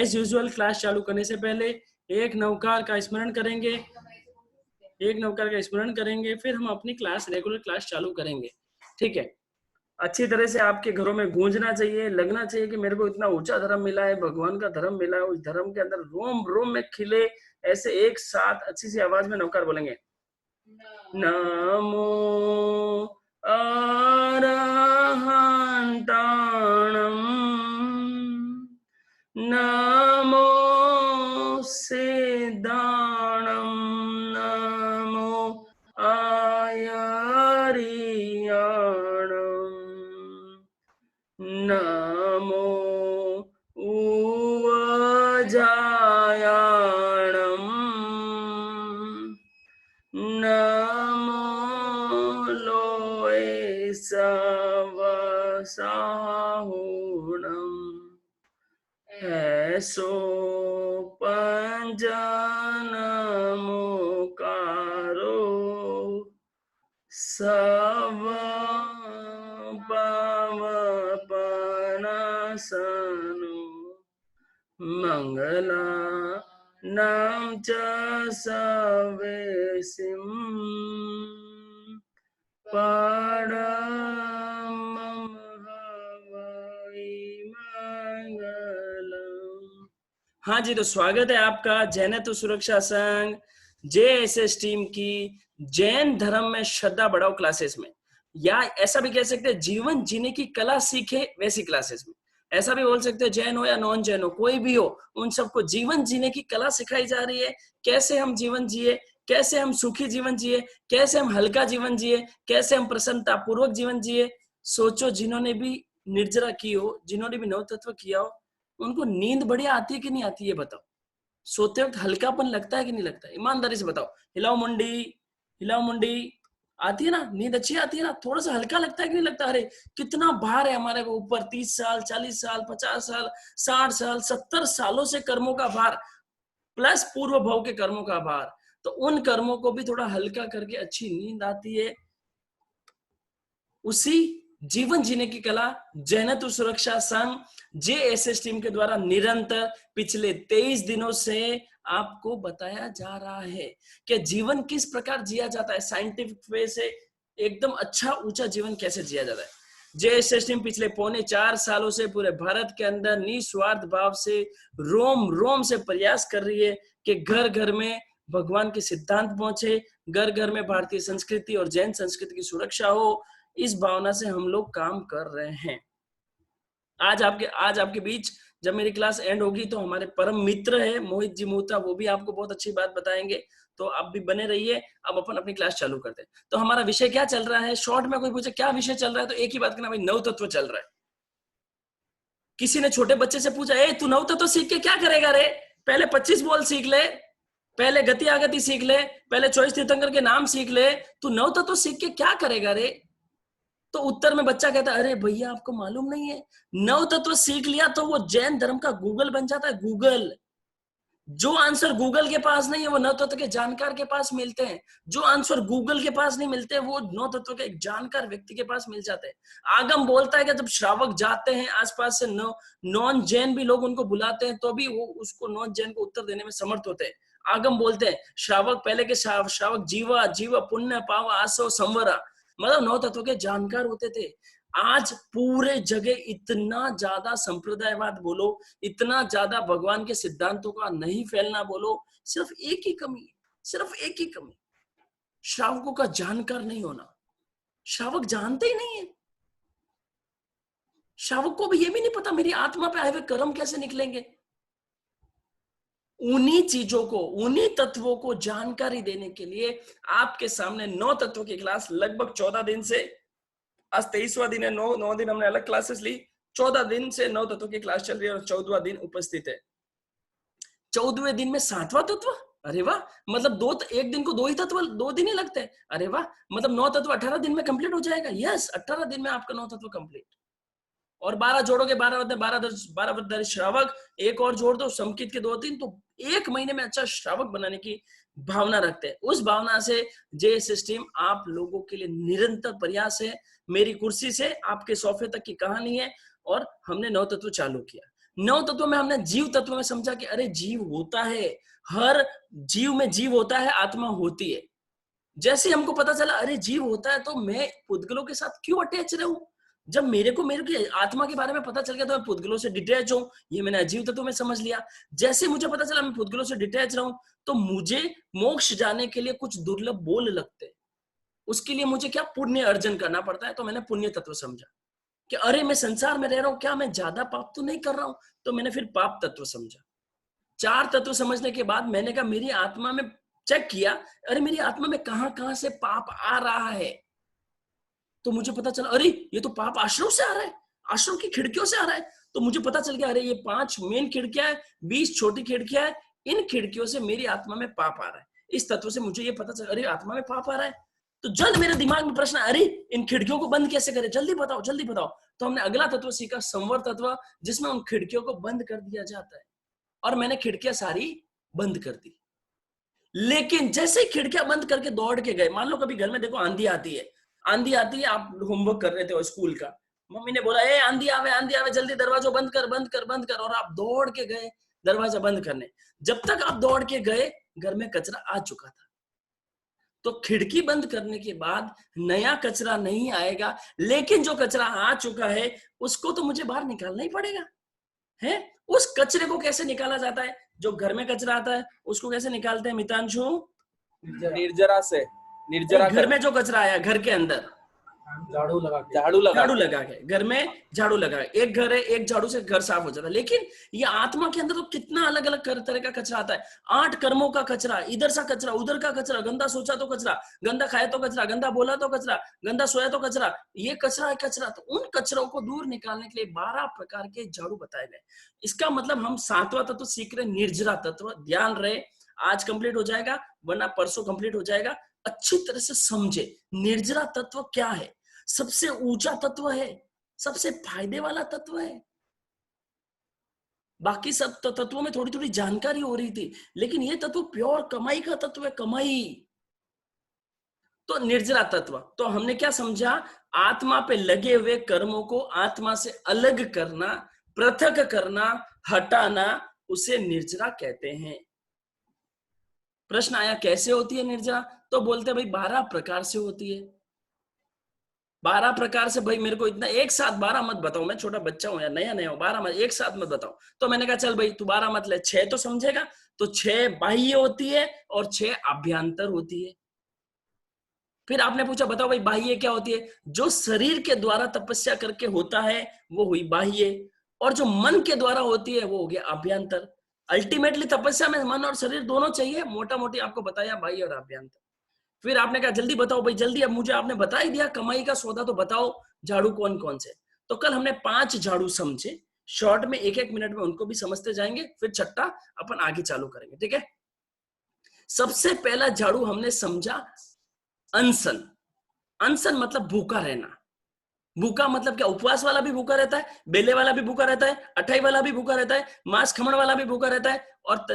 As usual class चालू करने से पहले एक नवकार का स्मरण करेंगे, फिर हम अपनी क्लास रेगुलर क्लास चालू करेंगे। ठीक है, अच्छी तरह से आपके घरों में गूंजना चाहिए, लगना चाहिए कि मेरे को इतना ऊंचा धर्म मिला है, भगवान का धर्म मिला है, उस धर्म के अंदर रोम रोम में खिले। ऐसे एक साथ अच्छी सी आवाज में नवकार बोलेंगे। नमो अरहंताणम, नमो सिद्धाणम, नमो आयरियाणम, नमो उवजायाणम, नमो लोए सवसाहुणम, ऐसो पंजनमुकारो सव पवपनासनो, मंगला नाम च सवेसिम, परमं हवै मंगलम। हाँ जी, तो स्वागत है आपका जैनत्व सुरक्षा संघ JSS टीम की जैन धर्म में श्रद्धा बढ़ाओ क्लासेस में, या ऐसा भी कह सकते हैं जीवन जीने की कला सीखे वैसी क्लासेस में। ऐसा भी बोल सकते हैं जैन हो या नॉन जैन हो, कोई भी हो, उन सबको जीवन जीने की कला सिखाई जा रही है। कैसे हम जीवन जिए, कैसे हम सुखी जीवन जिए, कैसे हम हल्का जीवन जिए, कैसे हम प्रसन्नता पूर्वक जीवन जिए। सोचो, जिन्होंने भी निर्जरा की हो, जिन्होंने भी नव तत्व किया हो, उनको नींद बढ़िया आती है कि नहीं आती है बताओ? सोते वक्त हल्कापन लगता है कि नहीं लगता? ईमानदारी से बताओ। हिलाओ मुंडी। आती है ना नींद? अच्छी आती है ना? थोड़ा सा हल्का लगता है कि नहीं लगता? अरे कितना भार है हमारे ऊपर, 30 साल 40 साल 50 साल 60 साल 70 सालों से कर्मों का भार, प्लस पूर्व भव के कर्मों का भार। तो उन कर्मों को भी थोड़ा हल्का करके अच्छी नींद आती है। उसी जीवन जीने की कला जैनत्व सुरक्षा संघ JSS टीम के द्वारा निरंतर पिछले 23 दिनों से आपको बताया जा रहा है कि जीवन किस प्रकार जिया जाता है, साइंटिफिक वे से एकदम अच्छा ऊंचा जीवन कैसे जिया जाता है। JSS टीम पिछले 3.25 सालों से पूरे भारत के अंदर निस्वार्थ भाव से रोम रोम से प्रयास कर रही है कि घर घर में भगवान के सिद्धांत पहुंचे, घर घर में भारतीय संस्कृति और जैन संस्कृति की सुरक्षा हो। इस भावना से हम लोग काम कर रहे हैं। आज आपके बीच जब मेरी क्लास एंड होगी तो हमारे परम मित्र है मोहित जी मोहता, वो भी आपको बहुत अच्छी बात बताएंगे, तो आप भी बने रहिए। अब अपन अपनी क्लास चालू करते हैं। तो हमारा विषय क्या चल रहा है? शॉर्ट में कोई पूछे क्या विषय चल रहा है, तो एक ही बात कहना, भाई नव तत्व चल रहा है। किसी ने छोटे बच्चे से पूछा, ए तू नव तत्व सीख के क्या करेगा रे? पहले 25 बॉल सीख ले, पहले गति आगति सीख ले, पहले 24 तीर्थंकर के नाम सीख ले, तू नव तत्व सीख के क्या करेगा रे? तो उत्तर में बच्चा कहता है, अरे भैया आपको मालूम नहीं है, नव तत्व सीख लिया तो वो जैन धर्म का गूगल बन जाता है। गूगल, जो आंसर गूगल के पास नहीं है वो नव तत्व के जानकार के पास मिलते हैं। जो आंसर गूगल के पास नहीं मिलते वो नव तत्व के एक जानकार व्यक्ति के पास मिल जाते हैं। आगम बोलता है कि जब श्रावक जाते हैं आसपास से, नॉन जैन भी लोग उनको बुलाते हैं तो भी वो उसको नॉन जैन को उत्तर देने में समर्थ होते हैं। आगम बोलते हैं श्रावक, पहले के श्रावक जीवा पुण्य पावा आसो संवरा, मतलब नौ तत्व के जानकार होते थे। आज पूरे जगह इतना ज्यादा संप्रदायवाद बोलो, इतना ज्यादा भगवान के सिद्धांतों का नहीं फैलना बोलो, सिर्फ एक ही कमी, श्रावकों का जानकार नहीं होना। श्रावक जानते ही नहीं है, श्रावक को भी ये भी नहीं पता मेरी आत्मा पे आए हुए कर्म कैसे निकलेंगे। उन्हीं चीजों को, उन्हीं तत्वों को जानकारी देने के लिए आपके सामने 9 तत्वों की क्लास लगभग 14 दिन से, आज 23वां दिन है, 9 दिन हमने अलग क्लासेस ली, 14 दिन से 9 तत्वों की क्लास चल रही है और 14वां दिन उपस्थित है। 14वें दिन में 7वां तत्व, अरे वाह, मतलब एक दिन को 2 ही तत्व, 2 दिन ही लगते हैं। अरे वाह, मतलब 9 तत्व 18 दिन में कंप्लीट हो जाएगा। यस, 18 दिन में आपका 9 तत्व कंप्लीट। और 12 जोड़ोगे, 12 श्रावक, एक और जोड़ दो समकित के 2-3, तो 1 महीने में अच्छा श्रावक बनाने की भावना रखते हैं। उस भावना से JSS टीम आप लोगों के लिए निरंतर प्रयास है। मेरी कुर्सी से आपके सोफे तक की कहानी है और हमने 9 तत्व चालू किया। नौ तत्व में हमने जीव तत्व में समझा कि अरे जीव होता है, हर जीव में जीव होता है, आत्मा होती है। जैसे ही हमको पता चला अरे जीव होता है तो मैं पुद्गलों के साथ क्यों अटैच रहूं? जब मेरे की आत्मा के बारे में पता चल गया तो मैं पुद्गलों से डिटैच हूं, ये मैंने अजीव तत्व में समझ लिया। जैसे मुझे पता चला मैं पुद्गलों से डिटैच रहूं तो मुझे मोक्ष जाने के लिए कुछ दुर्लभ बोल लगते हैं। उसके लिए मुझे क्या पुण्य अर्जन करना पड़ता है, तो मैंने पुण्य तत्व समझा कि अरे मैं संसार में रह रहा हूं, क्या मैं ज्यादा पाप तो नहीं कर रहा हूं, तो मैंने फिर पाप तत्व समझा। चार तत्व समझने के बाद मैंने कहा मेरी आत्मा में चेक किया, अरे मेरी आत्मा में कहां कहां से पाप आ रहा है। तो मुझे पता चला अरे ये तो पाप आश्रम से आ रहा है, आश्रम की खिड़कियों से आ रहा है। तो मुझे पता चल गया अरे ये 5 मेन खिड़कियां है, 20 छोटी खिड़कियां है, इन खिड़कियों से मेरी आत्मा में पाप आ रहा है। इस तत्व से मुझे ये पता चला अरे आत्मा में पाप आ रहा है। तो जल्द मेरे दिमाग में प्रश्न, अरे इन खिड़कियों को बंद कैसे करें, जल्दी बताओ जल्दी बताओ। तो हमने अगला तत्व सीखा, संवर तत्व, जिसमें उन खिड़कियों को बंद कर दिया जाता है। और मैंने खिड़कियां सारी बंद कर दी। लेकिन जैसे ही खिड़कियां बंद करके दौड़ के गए, मान लो कभी घर में देखो आंधी आती है, आंधी आती है, आप होमवर्क कर रहे थे स्कूल का, मम्मी ने बोला ए आंधी आवे जल्दी दरवाजा बंद कर बंद कर बंद कर, और आप दौड़ के गए दरवाजा बंद करने। जब तक आप दौड़ के गए घर में कचरा आ चुका था। तो खिड़की बंद करने के बाद नया कचरा नहीं आएगा, लेकिन जो कचरा आ चुका है उसको तो मुझे बाहर निकालना ही पड़ेगा है। उस कचरे को कैसे निकाला जाता है? जो घर में कचरा आता है उसको कैसे निकालते हैं मितांशु? निर्जरा से, निर्जरा घर में जो कचरा आया घर के अंदर झाड़ू लगा झाड़ू लगा के, घर में झाड़ू लगा, एक घर है एक झाड़ू से घर साफ हो जाता है। लेकिन ये आत्मा के अंदर तो कितना अलग अलग तरह का कचरा आता है। 8 कर्मों का कचरा, इधर सा कचरा उधर का कचरा, गंदा सोचा तो कचरा, गंदा खाया तो कचरा, गंदा बोला तो कचरा, गंदा सोया तो कचरा, ये कचरा है कचरा। तो उन कचरों को दूर निकालने के लिए 12 प्रकार के झाड़ू बताए गए। इसका मतलब हम 7वां तत्व सीख रहे, निर्जरा तत्व। ध्यान रहे, आज कंप्लीट हो जाएगा वरना परसों कंप्लीट हो जाएगा। अच्छी तरह से समझे निर्जरा तत्व क्या है। सबसे ऊंचा तत्व है, सबसे फायदे वाला तत्व है। बाकी सब तत्वों में थोड़ी थोड़ी जानकारी हो रही थी, लेकिन ये तत्व प्योर कमाई का तत्व है, कमाई। तो निर्जरा तत्व, तो हमने क्या समझा? आत्मा पे लगे हुए कर्मों को आत्मा से अलग करना, पृथक करना, हटाना, उसे निर्जरा कहते हैं। प्रश्न आया कैसे होती है निर्जरा? तो बोलते भाई 12 प्रकार से होती है। 12 प्रकार से। भाई मेरे को इतना एक साथ 12 मत बताओ, मैं छोटा बच्चा हूं या नया नया हूं, 12 मत एक साथ मत बताओ। तो मैंने कहा चल भाई तू 12 मत ले, 6 तो समझेगा। तो 6 बाह्य होती है और 6 अभ्यंतर होती है। फिर आपने पूछा बताओ भाई बाह्य क्या होती है? जो शरीर के द्वारा तपस्या करके होता है वो हुई बाह्य, और जो मन के द्वारा होती है वो हो गया अभ्यंतर। अल्टीमेटली तपस्या में मन और शरीर दोनों चाहिए, मोटा मोटी आपको बताया बाह्य और अभ्यंतर। फिर आपने कहा जल्दी बताओ भाई जल्दी, अब मुझे आपने बता ही दिया कमाई का सौदा, तो बताओ झाड़ू कौन कौन से। तो कल हमने 5 झाड़ू समझे, शॉर्ट में 1-1 मिनट में उनको भी समझते जाएंगे, फिर छठा अपन आगे चालू करेंगे, ठीक है। सबसे पहला झाड़ू हमने समझा अनशन। अनशन मतलब भूखा रहना। भूखा मतलब क्या? उपवास वाला भी भूखा रहता है, बेले वाला भी भूखा रहता है, अठाई वाला भी भूखा रहता है, मांस खमण वाला भी भूखा रहता है, और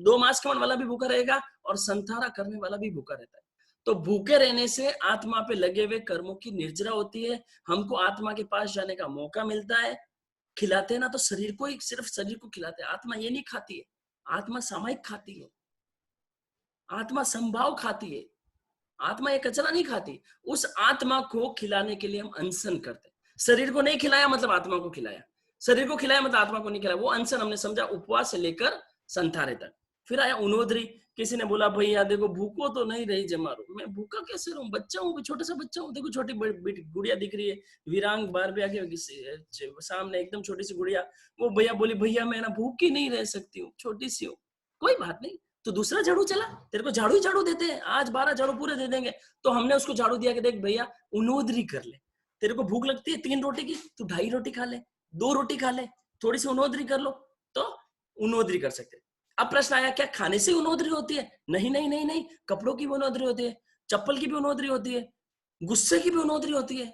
2 मांस खमण वाला भी भूखा रहेगा, और संथारा करने वाला भी भूखा रहता है। तो भूखे रहने से आत्मा पे लगे हुए कर्मों की निर्जरा होती है, हमको आत्मा के पास जाने का मौका मिलता है। खिलाते हैं ना तो शरीर को ही, सिर्फ शरीर को खिलाते हैं, आत्मा ये नहीं खाती है। आत्मा सामयिक खाती है, आत्मा संभाव खाती है, आत्मा ये कचरा नहीं खाती। उस आत्मा को खिलाने के लिए हम अनशन करते हैं। शरीर को नहीं खिलाया मतलब आत्मा को खिलाया, शरीर को खिलाया मतलब आत्मा को नहीं खिलाया। वो अनशन हमने समझा उपवास से लेकर संथारे तक। फिर आया उनोदरी। किसी ने बोला भैया देखो भूखो तो नहीं रही जमारो, मैं भूखा कैसे रहूं, बच्चा हूँ, छोटा सा बच्चा हूँ। देखो छोटी गुड़िया दिख रही है, वीरांग बारबिया के सामने एकदम छोटी सी गुड़िया। वो भैया बोली भैया मैं ना भूखी नहीं रह सकती हूँ, छोटी सी हूँ। कोई बात नहीं, तो दूसरा झाड़ू चला, तेरे को झाड़ू ही झाड़ू देते हैं, आज 12 झाड़ू पूरे दे देंगे। तो हमने उसको झाड़ू दिया कि देख भैया उनोदरी कर ले, तेरे को भूख लगती है 3 रोटी की, तू 2.5 रोटी खा ले, 2 रोटी खा ले, थोड़ी सी उनोदरी कर लो, तो उनोदरी कर सकते। अब प्रश्न आया क्या खाने से उनोदरी होती है? नहीं नहीं नहीं नहीं, कपड़ों की भी उनोदरी होती है, चप्पल की भी उनोदरी होती है, गुस्से की भी उनोदरी होती है,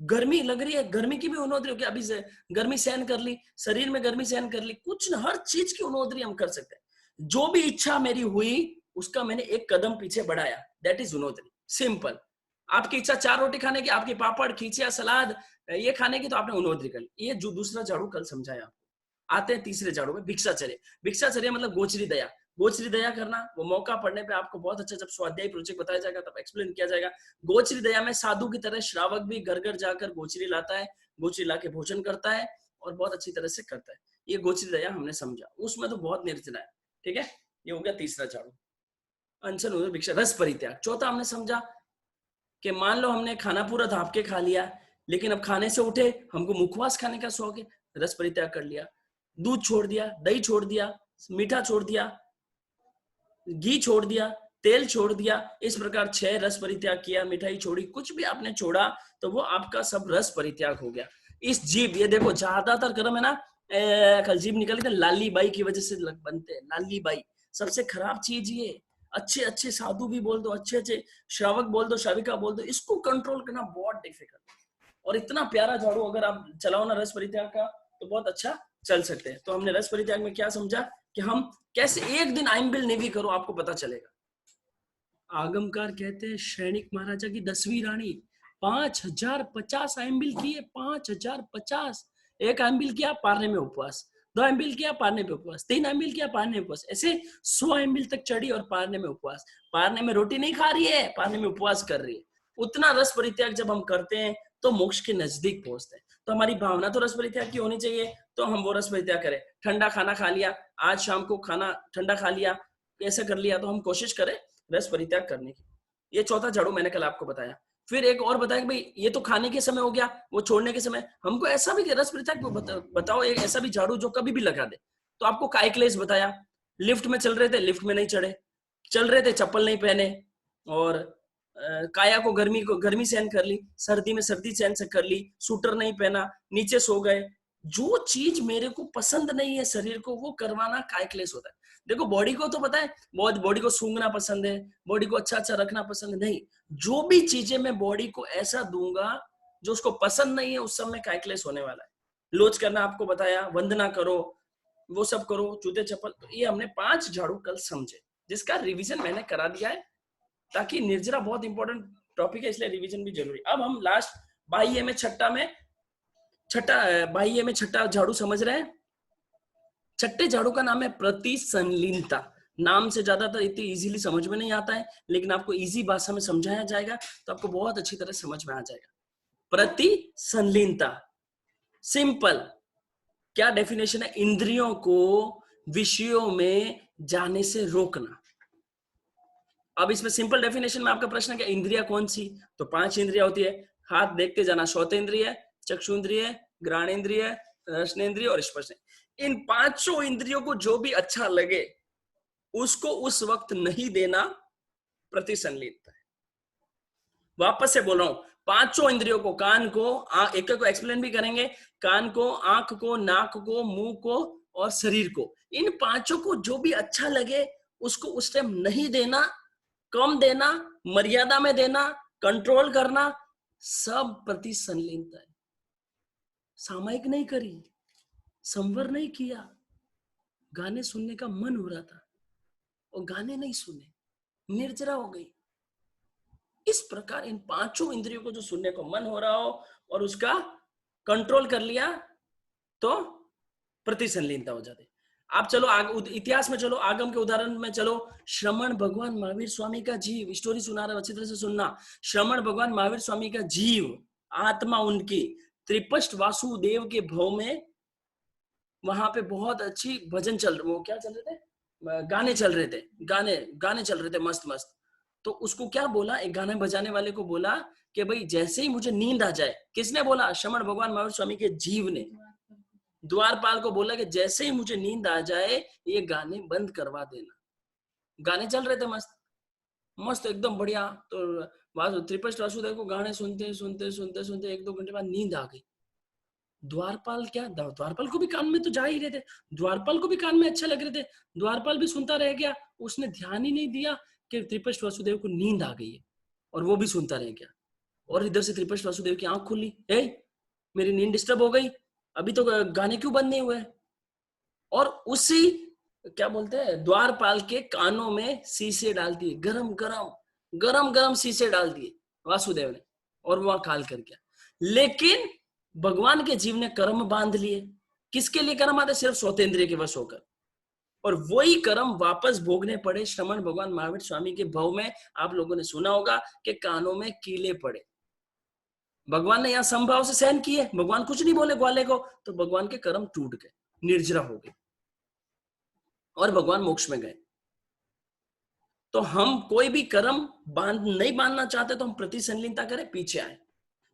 गर्मी लग रही है गर्मी की भी उनोदरी होती है, अभी से गर्मी सहन कर ली, शरीर में गर्मी सहन कर ली, कुछ हर चीज की उनोदरी हम कर सकते हैं। जो भी इच्छा मेरी हुई उसका मैंने एक कदम पीछे बढ़ाया, दैट इज उनोदरी। सिंपल। आपकी इच्छा 4 रोटी खाने की, आपकी पापड़ खींचिया सलाद ये खाने की, तो आपने उनोदरी कर ली। ये जो दूसरा झाड़ू कल समझाया आपको। आते हैं तीसरे झाड़ू में, भिक्षाचर्य। भिक्षाचर्य मतलब गोचरी दया। गोचरी दया करना, वो मौका पड़ने पे आपको बहुत अच्छा, जब स्वाध्याय प्रोजेक्ट बताया जाएगा तब एक्सप्लेन किया जाएगा। गोचरी दया में साधु की तरह श्रावक भी घर घर जाकर गोचरी लाता है, गोचरी लाके भोजन करता है और बहुत अच्छी तरह से करता है। ये गोचरी दया हमने समझा। उसमें तो बहुत निर्जना है, ठीक है। ये हो गया तीसरा झाड़ू। अनशन उदर भिक्षा, रस परित्याग। चौथा हमने समझा कि मान लो हमने खाना पूरा धाप के खा लिया, लेकिन अब खाने से उठे, हमको मुखवास खाने का शौक है, रस परित्याग कर लिया। दूध छोड़ दिया, दही छोड़ दिया, मीठा छोड़ दिया, घी छोड़ दिया, तेल छोड़ दिया। इस प्रकार 6 रस परित्याग किया। मिठाई छोड़ी, कुछ भी आपने छोड़ा तो वो आपका सब रस परित्याग हो गया। इस जीभ, ये देखो ज्यादातर कर्म है ना, कल जीभ निकली थी लाली बाई की वजह से बनते हैं। लाली बाई सबसे खराब चीज ये। अच्छे अच्छे साधु भी बोल दो, अच्छे अच्छे श्रावक बोल दो, श्राविका बोल दो, इसको कंट्रोल करना बहुत डिफिकल्ट। और इतना प्यारा झाड़ू अगर आप चलाओ ना रस परित्याग का, तो बहुत अच्छा चल सकते हैं। तो हमने रस परित्याग में क्या समझा कि हम कैसे एक दिन आइम्बिल नहीं भी करो, आपको पता चलेगा। आगमकार कहते हैं सैनिक महाराजा की 10वीं रानी 5050 आइम्बिल किए, 5050। एक आइम्बिल किया, पारने में उपवास। 2 एमबिल किया, पारने पे उपवास। 3 एमबिल किया, पारने में उपवास। ऐसे 100 एमबिल तक चढ़ी और पारने में उपवास। पारने में रोटी नहीं खा रही है, पारने में उपवास कर रही है। उतना रस परित्याग जब हम करते हैं तो मोक्ष के नजदीक पहुंचते हैं। तो हमारी भावना तो रस परित्याग की होनी चाहिए, तो हम वो रस परित्याग करें। ठंडा खाना खा लिया, आज शाम को खाना ठंडा खा लिया, ऐसा कर लिया, तो हम कोशिश करें रस परित्याग करने की। ये चौथा झाड़ू मैंने कल आपको बताया। फिर एक और बताया कि भाई ये तो खाने के समय हो गया, वो छोड़ने के समय हमको ऐसा भी रस परित्याग बताओ, एक ऐसा भी झाड़ू जो कभी भी लगा दे। तो आपको काय क्लेश बताया। लिफ्ट में चल रहे थे, लिफ्ट में नहीं चढ़े, चल रहे थे चप्पल नहीं पहने, और काया को गर्मी सहन कर ली, सर्दी में सर्दी सहन से कर ली, सूटर नहीं पहना, नीचे सो गए। जो चीज मेरे को पसंद नहीं है शरीर को, वो करवाना काय क्लेश होता है। देखो बॉडी को तो पता है, बहुत बॉडी को सूंघना पसंद है, बॉडी को अच्छा अच्छा रखना पसंद नहीं। जो भी चीजें मैं बॉडी को ऐसा दूंगा जो उसको पसंद नहीं है, उस सब में काय क्लेश होने वाला है। लोच करना आपको बताया, वंदना करो, वो सब करो, जूते चप्पल। तो ये हमने 5 झाड़ू कल समझे, जिसका रिवीजन मैंने करा दिया है, ताकि निर्जरा बहुत इंपॉर्टेंट टॉपिक है, इसलिए रिवीजन भी जरूरी। अब हम लास्ट बाह्य में छठा झाड़ू समझ रहे हैं। छठे झाड़ू का नाम है प्रतिसंलीनता। नाम से ज्यादातर इतनी इजीली समझ में नहीं आता है, लेकिन आपको इजी भाषा में समझाया जाएगा तो आपको बहुत अच्छी तरह समझ में आ जाएगा। प्रतिसंलीनता सिंपल क्या डेफिनेशन है? इंद्रियों को विषयों में जाने से रोकना। अब इसमें सिंपल डेफिनेशन में आपका प्रश्न है कि इंद्रिया कौन सी? तो 5 इंद्रिया होती है। हाथ देखते जाना, श्रोतेंद्रिय, चक्षुन्द्रिय, घ्राणेन्द्रिय, रसनेन्द्रिय और स्पर्शेन्द्रिय। इन 5 इंद्रियों को जो भी अच्छा लगे उसको उस वक्त नहीं देना प्रतिसंलीनता है। वापस से बोल रहा हूं, 5 इंद्रियों को, कान को, एक को एक्सप्लेन भी करेंगे, कान को, आंख को, नाक को, मुंह को और शरीर को, इन 5 को जो भी अच्छा लगे उसको उस टाइम नहीं देना, कम देना, मर्यादा में देना, कंट्रोल करना, सब प्रतिसंलीनता है। सामयिक नहीं करी, संवर नहीं किया। गाने सुनने का मन हो रहा था और गाने नहीं सुने, निर्जरा हो गई। इस प्रकार इन 5 इंद्रियों को जो सुनने को मन हो रहा हो और उसका कंट्रोल कर लिया तो प्रतिसंलीनता हो जाती। आप चलो इतिहास में चलो, आगम के उदाहरण में चलो। श्रमण भगवान महावीर स्वामी का जीव, स्टोरी सुना रहा, अच्छी तरह से सुनना। श्रमण भगवान महावीर स्वामी का जीव, आत्मा उनकी त्रिपष्ट वासुदेव के भव में, वहां पे बहुत अच्छी भजन चल रहे, वो क्या चल रहे थे, गाने चल रहे थे, गाने चल रहे थे मस्त मस्त। तो उसको क्या बोला, एक गाने बजाने वाले को बोला कि भाई जैसे ही मुझे नींद आ जाए, किसने बोला? श्रमण भगवान महावीर स्वामी के जीव ने द्वारपाल को बोला कि जैसे ही मुझे नींद आ जाए ये गाने बंद करवा देना। गाने चल रहे थे मस्त मस्त एकदम बढ़िया। तो त्रिपष्ट वासुदेव को गाने सुनते सुनते सुनते सुनते 1-2 घंटे बाद नींद आ गई। द्वारपाल को भी कान में तो जा ही रहे थे, द्वारपाल को भी कान में अच्छा लग रहे थे, द्वारपाल भी सुनता रह गया। उसने ध्यान ही नहीं दिया कि त्रिपष्ट वासुदेव को नींद आ गई है, और वो भी सुनता रह गया। और इधर से त्रिपष्ट वासुदेव की आंख खुली, मेरी नींद डिस्टर्ब हो गई, अभी तो गाने क्यों बंद नहीं हुए? और उसी क्या बोलते हैं, द्वारपाल के कानों में शीशे डाल दिए, गरम गरम शीशे डाल दिए वासुदेव ने, और वहां काल कर गया। लेकिन भगवान के जीव ने कर्म बांध लिए, किसके लिए कर्म आते? सिर्फ स्वतेंद्रिय के वश होकर। और वही कर्म वापस भोगने पड़े श्रमण भगवान महावीर स्वामी के भव में। आप लोगों ने सुना होगा कि कानों में कीले पड़े। भगवान ने यहां संभाव से सहन किए, भगवान कुछ नहीं बोले ग्वाले को, तो भगवान के कर्म टूट गए, निर्जरा हो गए और भगवान मोक्ष में गए। तो हम कोई भी कर्म नहीं बांधना चाहते तो हम प्रतिसंलीनता करें, पीछे आए।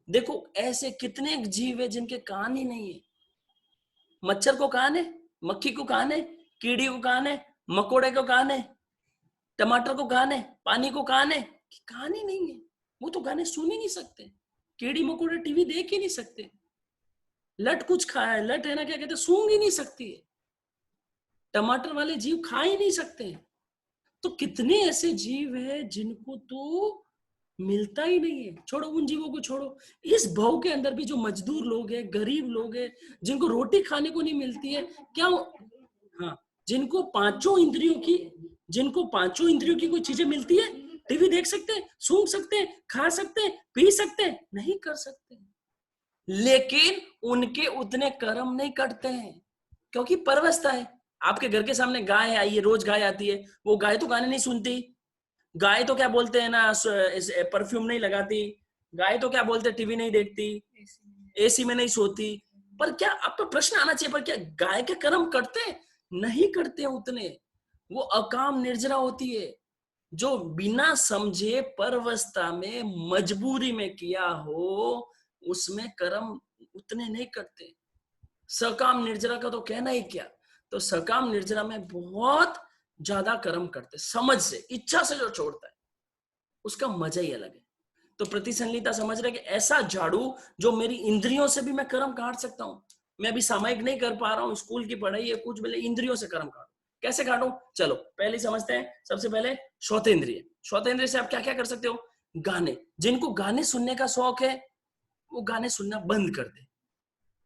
देखो ऐसे कितने जीव है जिनके कान ही नहीं है। मच्छर को कान है, मक्खी को कान है, कीड़ी को कान है, मकोड़े को कान है, टमाटर को कान है, पानी को कान है, कि कान ही नहीं है। वो तो गाने सुन ही नहीं सकते। कीड़ी मकोड़े टीवी देख ही नहीं सकते। लट कुछ खाया, लट है ना क्या कहते, सूंघ ही नहीं सकती है। टमाटर वाले जीव खा ही नहीं सकते। तो कितने ऐसे जीव है जिनको तो मिलता ही नहीं है। छोड़ो उन जीवों को, छोड़ो। इस भव के अंदर भी जो मजदूर लोग हैं, गरीब लोग हैं, जिनको रोटी खाने को नहीं मिलती है, क्या हाँ, जिनको पांचों इंद्रियों की कोई चीजें मिलती है, टीवी देख सकते हैं, सूंघ सकते हैं, खा सकते हैं, पी सकते हैं, नहीं कर सकते। लेकिन उनके उतने कर्म नहीं करते हैं, क्योंकि परवस्था है। आपके घर के सामने गाय आई है, रोज गाय आती है, वो गाय तो गाने नहीं सुनती। गाय तो क्या बोलते हैं ना, परफ्यूम नहीं लगाती। गाय तो क्या बोलते हैं, टीवी नहीं देखती, एसी में नहीं सोती। पर क्या आपका प्रश्न आना चाहिए, पर क्या गाय के कर्म करते हैं? नहीं करते उतने। वो अकाम निर्जरा होती है, जो बिना समझे परवस्था में मजबूरी में किया हो, उसमें कर्म उतने नहीं करते। सकाम निर्जरा का तो कहना ही क्या। तो सकाम निर्जरा में बहुत ज्यादा कर्म करते, समझ से, इच्छा से जो छोड़ता है उसका मजा ही अलग है। तो प्रतिसंलिता समझ रहे कि ऐसा झाड़ू जो मेरी इंद्रियों से भी मैं कर्म काट सकता हूं। मैं अभी सामयिक नहीं कर पा रहा हूं, स्कूल की पढ़ाई है, कुछ बोले, इंद्रियों से कर्म काटू। कैसे काटूं? चलो पहले समझते हैं। सबसे पहले श्रोतेंद्रिय। श्रोतेंद्रिय से आप क्या क्या कर सकते हो? गाने। जिनको गाने सुनने का शौक है वो गाने सुनना बंद कर दे।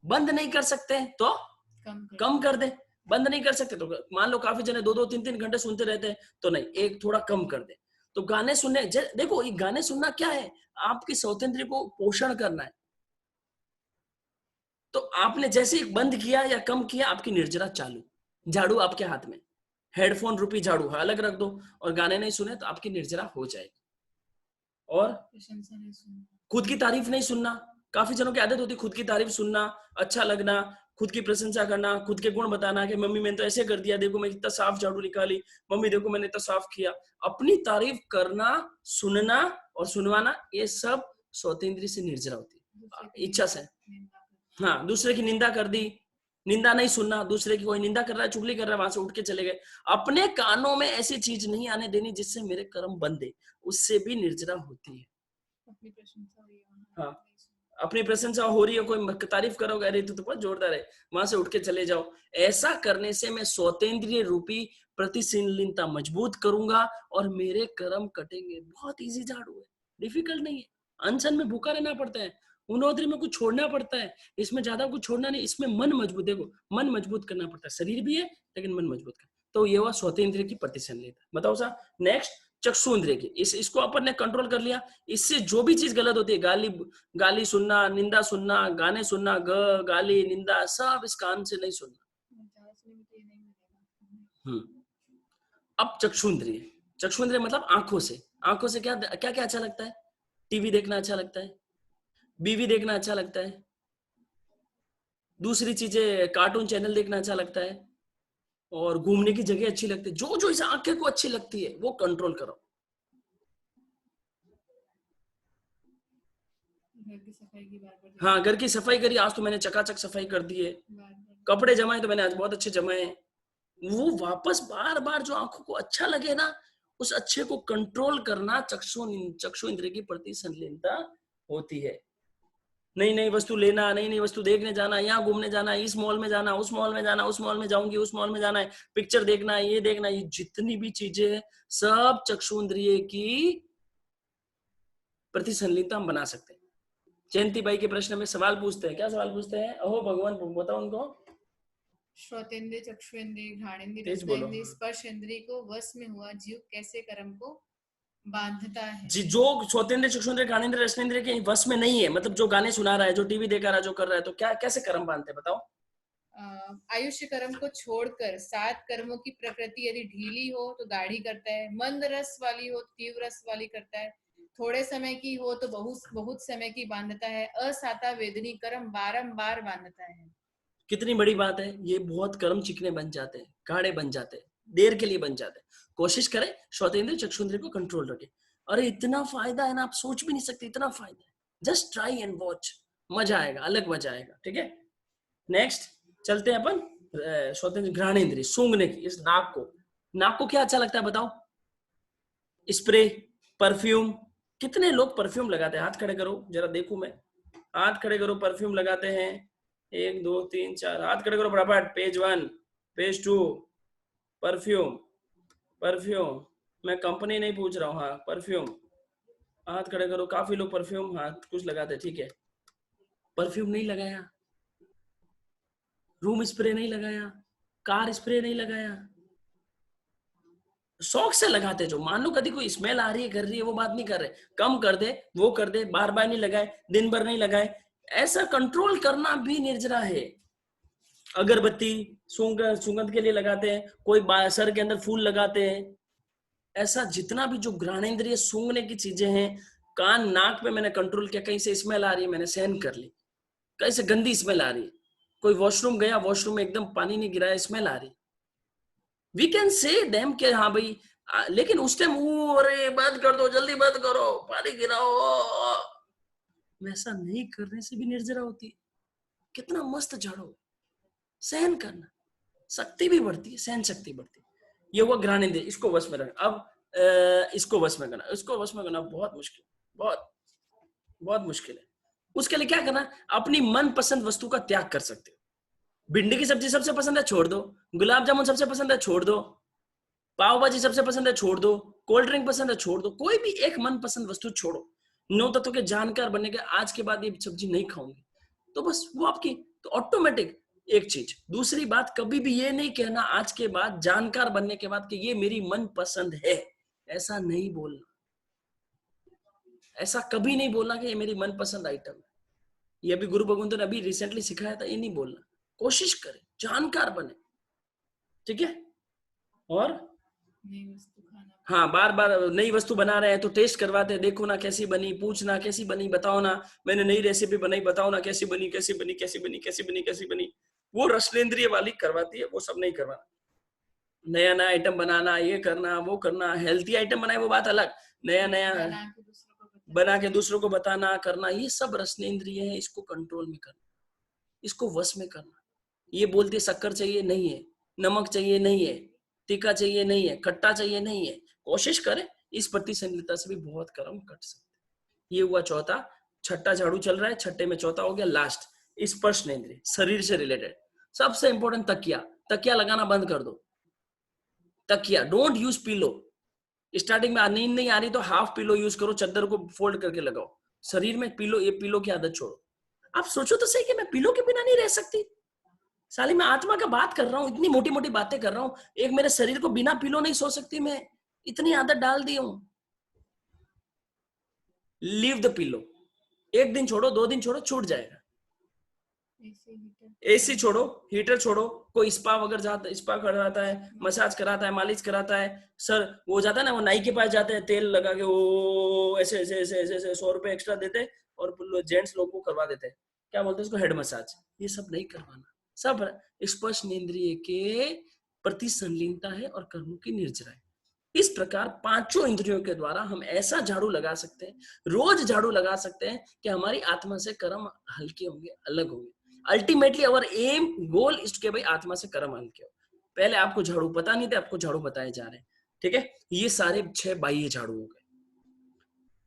बंद नहीं कर सकते तो कम कर दे। बंद नहीं कर सकते तो मान लो काफी जने 2-2, 3-3 घंटे सुनते रहते हैं, तो नहीं, एक थोड़ा कम कर दे। तो गाने सुनने, देखो ये गाने सुनना क्या है, आपकी स्वतंत्र को पोषण करना है। तो आपने जैसे ही बंद किया या कम किया, आपकी निर्जरा चालू। झाड़ू आपके हाथ में, हेडफोन रूपी झाड़ू अलग रख दो, और गाने नहीं सुने तो आपकी निर्जरा हो जाएगी। और खुद की तारीफ नहीं सुनना। काफी जनों की आदत होती है खुद की तारीफ सुनना, अच्छा लगना, खुद की प्रशंसा करना, खुद के गुण बताना कि मम्मी मैंने तो ऐसे कर दिया, देखो मैं इतना साफ झाड़ू निकाली, मम्मी देखो मैंने इतना साफ किया। अपनी तारीफ करना, सुनना और सुनवाना, ये सब स्वतेंद्रिय से निर्जरा होती है, इच्छा से। हाँ, दूसरे की निंदा कर दी, निंदा नहीं सुनना। दूसरे की कोई निंदा कर रहा है, चुगली कर रहा है, वहां से उठ के चले गए। अपने कानों में ऐसी चीज नहीं आने देनी जिससे मेरे कर्म बंधे, उससे भी निर्जरा होती है। हाँ, अपनी प्रशंसा हो रही है, कोई तारीफ करोगे, अरे तू तो बहुत जोरदार है, वहां से उठ के चले जाओ। ऐसा करने से मैं स्वतेंद्रिय रूपी प्रतिशीलता मजबूत करूंगा और मेरे कर्म कटेंगे। बहुत इजी झाड़ू है, डिफिकल्ट नहीं है। अनशन में भूखा रहना पड़ता है, उन्नोदरी में कुछ छोड़ना पड़ता है, इसमें ज्यादा कुछ छोड़ना नहीं। इसमें मन मजबूत, देखो मन मजबूत करना पड़ता है, शरीर भी है लेकिन मन मजबूत करना। तो ये हुआ स्वतेंद्रिय की प्रतिशीलता। बताओ सा, नेक्स्ट चक्षु इंद्रिय की। इसको अपन ने कंट्रोल कर लिया। इससे जो भी चीज गलत होती है, गाली सुनना, निंदा सुनना, गाने सुनना, गाली निंदा, सब इस कान से नहीं सुनना। अब चक्षु इंद्रिय। चक्षु इंद्रिय मतलब आंखों से। आंखों से क्या क्या क्या अच्छा लगता है? टीवी देखना अच्छा लगता है, बीवी देखना अच्छा लगता है, दूसरी चीजें कार्टून चैनल देखना अच्छा लगता है, और घूमने की जगह अच्छी लगती है। जो जो इस आंखें को अच्छी लगती है वो कंट्रोल करो। हाँ, घर की सफाई करी, आज तो मैंने चकाचक सफाई कर दी है। कपड़े जमाए तो मैंने आज बहुत अच्छे जमाए। वो वापस बार बार जो आंखों को अच्छा लगे ना, उस अच्छे को कंट्रोल करना चक्षु इंद्रिय की प्रतिसंलीनता होती है। नई नई वस्तु लेना, नई नई वस्तु देखने जाना, यहाँ घूमने जाना, इस मॉल में जाना, उस मॉल में जाना, उस मॉल में जाऊंगी, उस मॉल में जाना है, पिक्चर देखना है, ये देखना है, ये जितनी भी चीजें है सब चक्षु इंद्रिय की प्रतिसंलीनता हम बना सकते हैं। जयंती भाई के प्रश्न में सवाल पूछते हैं। क्या सवाल पूछते हैं? अहो भगवान, बताओ उनको। श्रोतेंद्रिय, चक्षुएंद्रिय, घ्राणेंद्रिय, रसनेंद्रिय, स्पर्श इंद्रिय को वश में हुआ जीव कैसे कर्म को बांधता है? जी, जो श्रोतेंद्रिय, चक्षुएंद्रिय, घ्राणेंद्रिय, रसनेंद्रिय के वश में नहीं है, मतलब जो गाने सुना रहा है, जो टीवी देखा रहा है, जो कर रहा है, तो क्या कैसे कर्म बांधते हैं बताओ? आयुष्य कर्म को छोड़कर 7 कर्मों की प्रकृति यदि ढीली हो तो दाढ़ी करता है, मंद रस वाली हो तो तीव्र रस वाली करता है, थोड़े समय की हो तो बहुत बहुत समय की बांधता है, असाता वेदनी कर्म बारंबार बांधता है। कितनी बड़ी बात है, ये बहुत कर्म चिकने बन जाते हैं, गाढ़े बन जाते हैं, देर के लिए बन जाते हैं। कोशिश करें श्रोतेंद्रिय चक्षुंद्रिय को कंट्रोल रखें। अरे इतना फायदा है ना, आप सोच भी नहीं सकते, इतना फायदा है। जस्ट ट्राई एंड वॉच, मजा आएगा, अलग मजा आएगा। ठीक है, नेक्स्ट चलते हैं अपन श्रोतेंद्रिय घ्राणेंद्रिय, सूंघने की। इस नाक को क्या अच्छा लगता है बताओ? Spray, perfume. कितने लोग परफ्यूम लगाते हैं? हाथ खड़े करो जरा देखूं मैं, हाथ खड़े करो। परफ्यूम लगाते हैं? 1 2 3 4 हाथ खड़े करो फटाफट। Page 1, page 2, perfume, perfume. मैं कंपनी नहीं पूछ रहा हूँ, हाँ परफ्यूम। हाथ खड़े करो। काफी लोग परफ्यूम हाथ कुछ लगाते हैं, ठीक है। परफ्यूम नहीं लगाया, रूम स्प्रे नहीं लगाया, कार स्प्रे नहीं लगाया, शौक से लगाते। जो मान लो कभी कोई स्मेल आ रही है, कर रही है, वो बात नहीं कर रहे, कम कर दे, वो कर दे, बार बार नहीं लगाए, दिन भर नहीं लगाए, ऐसा कंट्रोल करना भी निर्जरा है। अगरबत्ती सुगंध के लिए लगाते हैं, कोई सर के अंदर फूल लगाते हैं। ऐसा जितना भी जो घ्राणेंद्रिय सूंघने की चीजें हैं, कान नाक पे मैंने कंट्रोल किया, कहीं से स्मेल आ रही है मैंने सहन कर ली, कहीं से गंदी स्मेल आ रही है, कोई वॉशरूम गया, वॉशरूम में एकदम पानी नहीं गिराया, स्मेल आ रही, वी कैन से देम के हाँ भाई, लेकिन उस टाइम अरे बंद कर दो, जल्दी बंद करो, पानी गिराओ, वैसा नहीं करने से भी निर्जरा होती है। कितना मस्त झाड़ो, सहन करना, शक्ति भी बढ़ती है, सहन शक्ति बढ़ती है। ये हुआ घ्राणेंद्रिय, इसको वश में रखना। अब इसको वश में करना, इसको वश में करना बहुत मुश्किल, बहुत बहुत मुश्किल है। उसके लिए क्या करना? अपनी मनपसंद वस्तु का त्याग कर सकते हो। भिंडी की सब्जी सबसे पसंद है, छोड़ दो। गुलाब जामुन सबसे पसंद है, छोड़ दो। पाव भाजी सबसे पसंद है, छोड़ दो। कोल्ड ड्रिंक पसंद है, छोड़ दो। कोई भी एक मनपसंद वस्तु छोड़ो। 9 तत्वों के जानकार बनने के आज के बाद ये सब्जी नहीं खाऊंगी, तो बस वो आपकी तो ऑटोमेटिक एक चीज। दूसरी बात, कभी भी ये नहीं कहना आज के बाद, जानकार बनने के बाद, कि ये मेरी मन पसंद है। ऐसा नहीं बोलना, ऐसा कभी नहीं बोलना कि ये मेरी मनपसंद आइटम है। ये अभी गुरु भगवंत ने अभी रिसेंटली सिखाया था, ये नहीं बोलना। कोशिश करें, जानकार बने, ठीक है। और नई वस्तु खाना, हाँ, बार बार नई वस्तु बना रहे हैं तो टेस्ट करवाते हैं, देखो ना कैसी बनी, पूछना कैसी बनी, बताओ ना, मैंने नई रेसिपी बनाई, बताओ ना कैसी बनी, कैसी बनी, कैसी बनी, कैसी बनी, कैसी बनी। वो रसनेंद्रिय वाली करवाती है, वो सब नहीं करवाना। नया नया आइटम बनाना, ये करना, वो करना, हेल्थी आइटम बनाए वो बात अलग, नया नया बना के दूसरों को बताना, करना, ये सब रसनेंद्रिय है। इसको कंट्रोल में करना, इसको वश में करना। ये बोलती है शक्कर चाहिए, नहीं है, नमक चाहिए, नहीं है, तीखा चाहिए, नहीं है, खट्टा चाहिए, नहीं है। कोशिश करें, इस प्रतिसंधिता से भी बहुत कर्म कट सकते। ये हुआ चौथा। छठा झाड़ू चल रहा है, छठे में चौथा हो गया लास्ट, स्पर्शनेंद्रिय, शरीर से रिलेटेड। सबसे इंपॉर्टेंट तकिया, तकिया लगाना बंद कर दो। तकिया, डोंट यूज पिलो। स्टार्टिंग में नींद नहीं आ रही तो हाफ पिलो यूज करो, चादर को फोल्ड करके लगाओ। शरीर में पिलो, ये पिलो की आदत छोड़ो। आप सोचो तो सही कि मैं पिलो के बिना नहीं रह सकती। साली मैं आत्मा का बात कर रहा हूँ, इतनी मोटी मोटी बातें कर रहा हूँ, एक मेरे शरीर को बिना पिलो नहीं सो सकती मैं, इतनी आदत डाल दी हूं। लीव द पिलो, 1 दिन छोड़ो, 2 दिन छोड़ो, छूट जाएगा। एसी छोड़ो, हीटर छोड़ो। कोई स्पा वगैरह जाता, स्पा कराता है, मसाज कराता है, मालिश कराता है, सर वो जाता है ना, वो नाई के पास जाते हैं, तेल लगा के वो ऐसे ऐसे ऐसे ऐसे 100 रुपए एक्स्ट्रा देते, और जेंट्स लोग को करवा देते हैं, क्या बोलते हैं उसको, हेड मसाज। ये सब नहीं करवाना। सब स्पर्शनेंद्रिय के प्रति संलीनता है और कर्मों की निर्जरा है। इस प्रकार 5 इंद्रियों के द्वारा हम ऐसा झाड़ू लगा सकते हैं, रोज झाड़ू लगा सकते हैं, कि हमारी आत्मा से कर्म हल्के होंगे, अलग होंगे। Ultimately our aim goal is के भाई आत्मा से कर्म हल्के हो। पहले आपको झाड़ू पता नहीं थे, आपको झाड़ू बताए जा रहे हैं, ठीक है। ये सारे 6 बाह्य झाड़ू हो गए।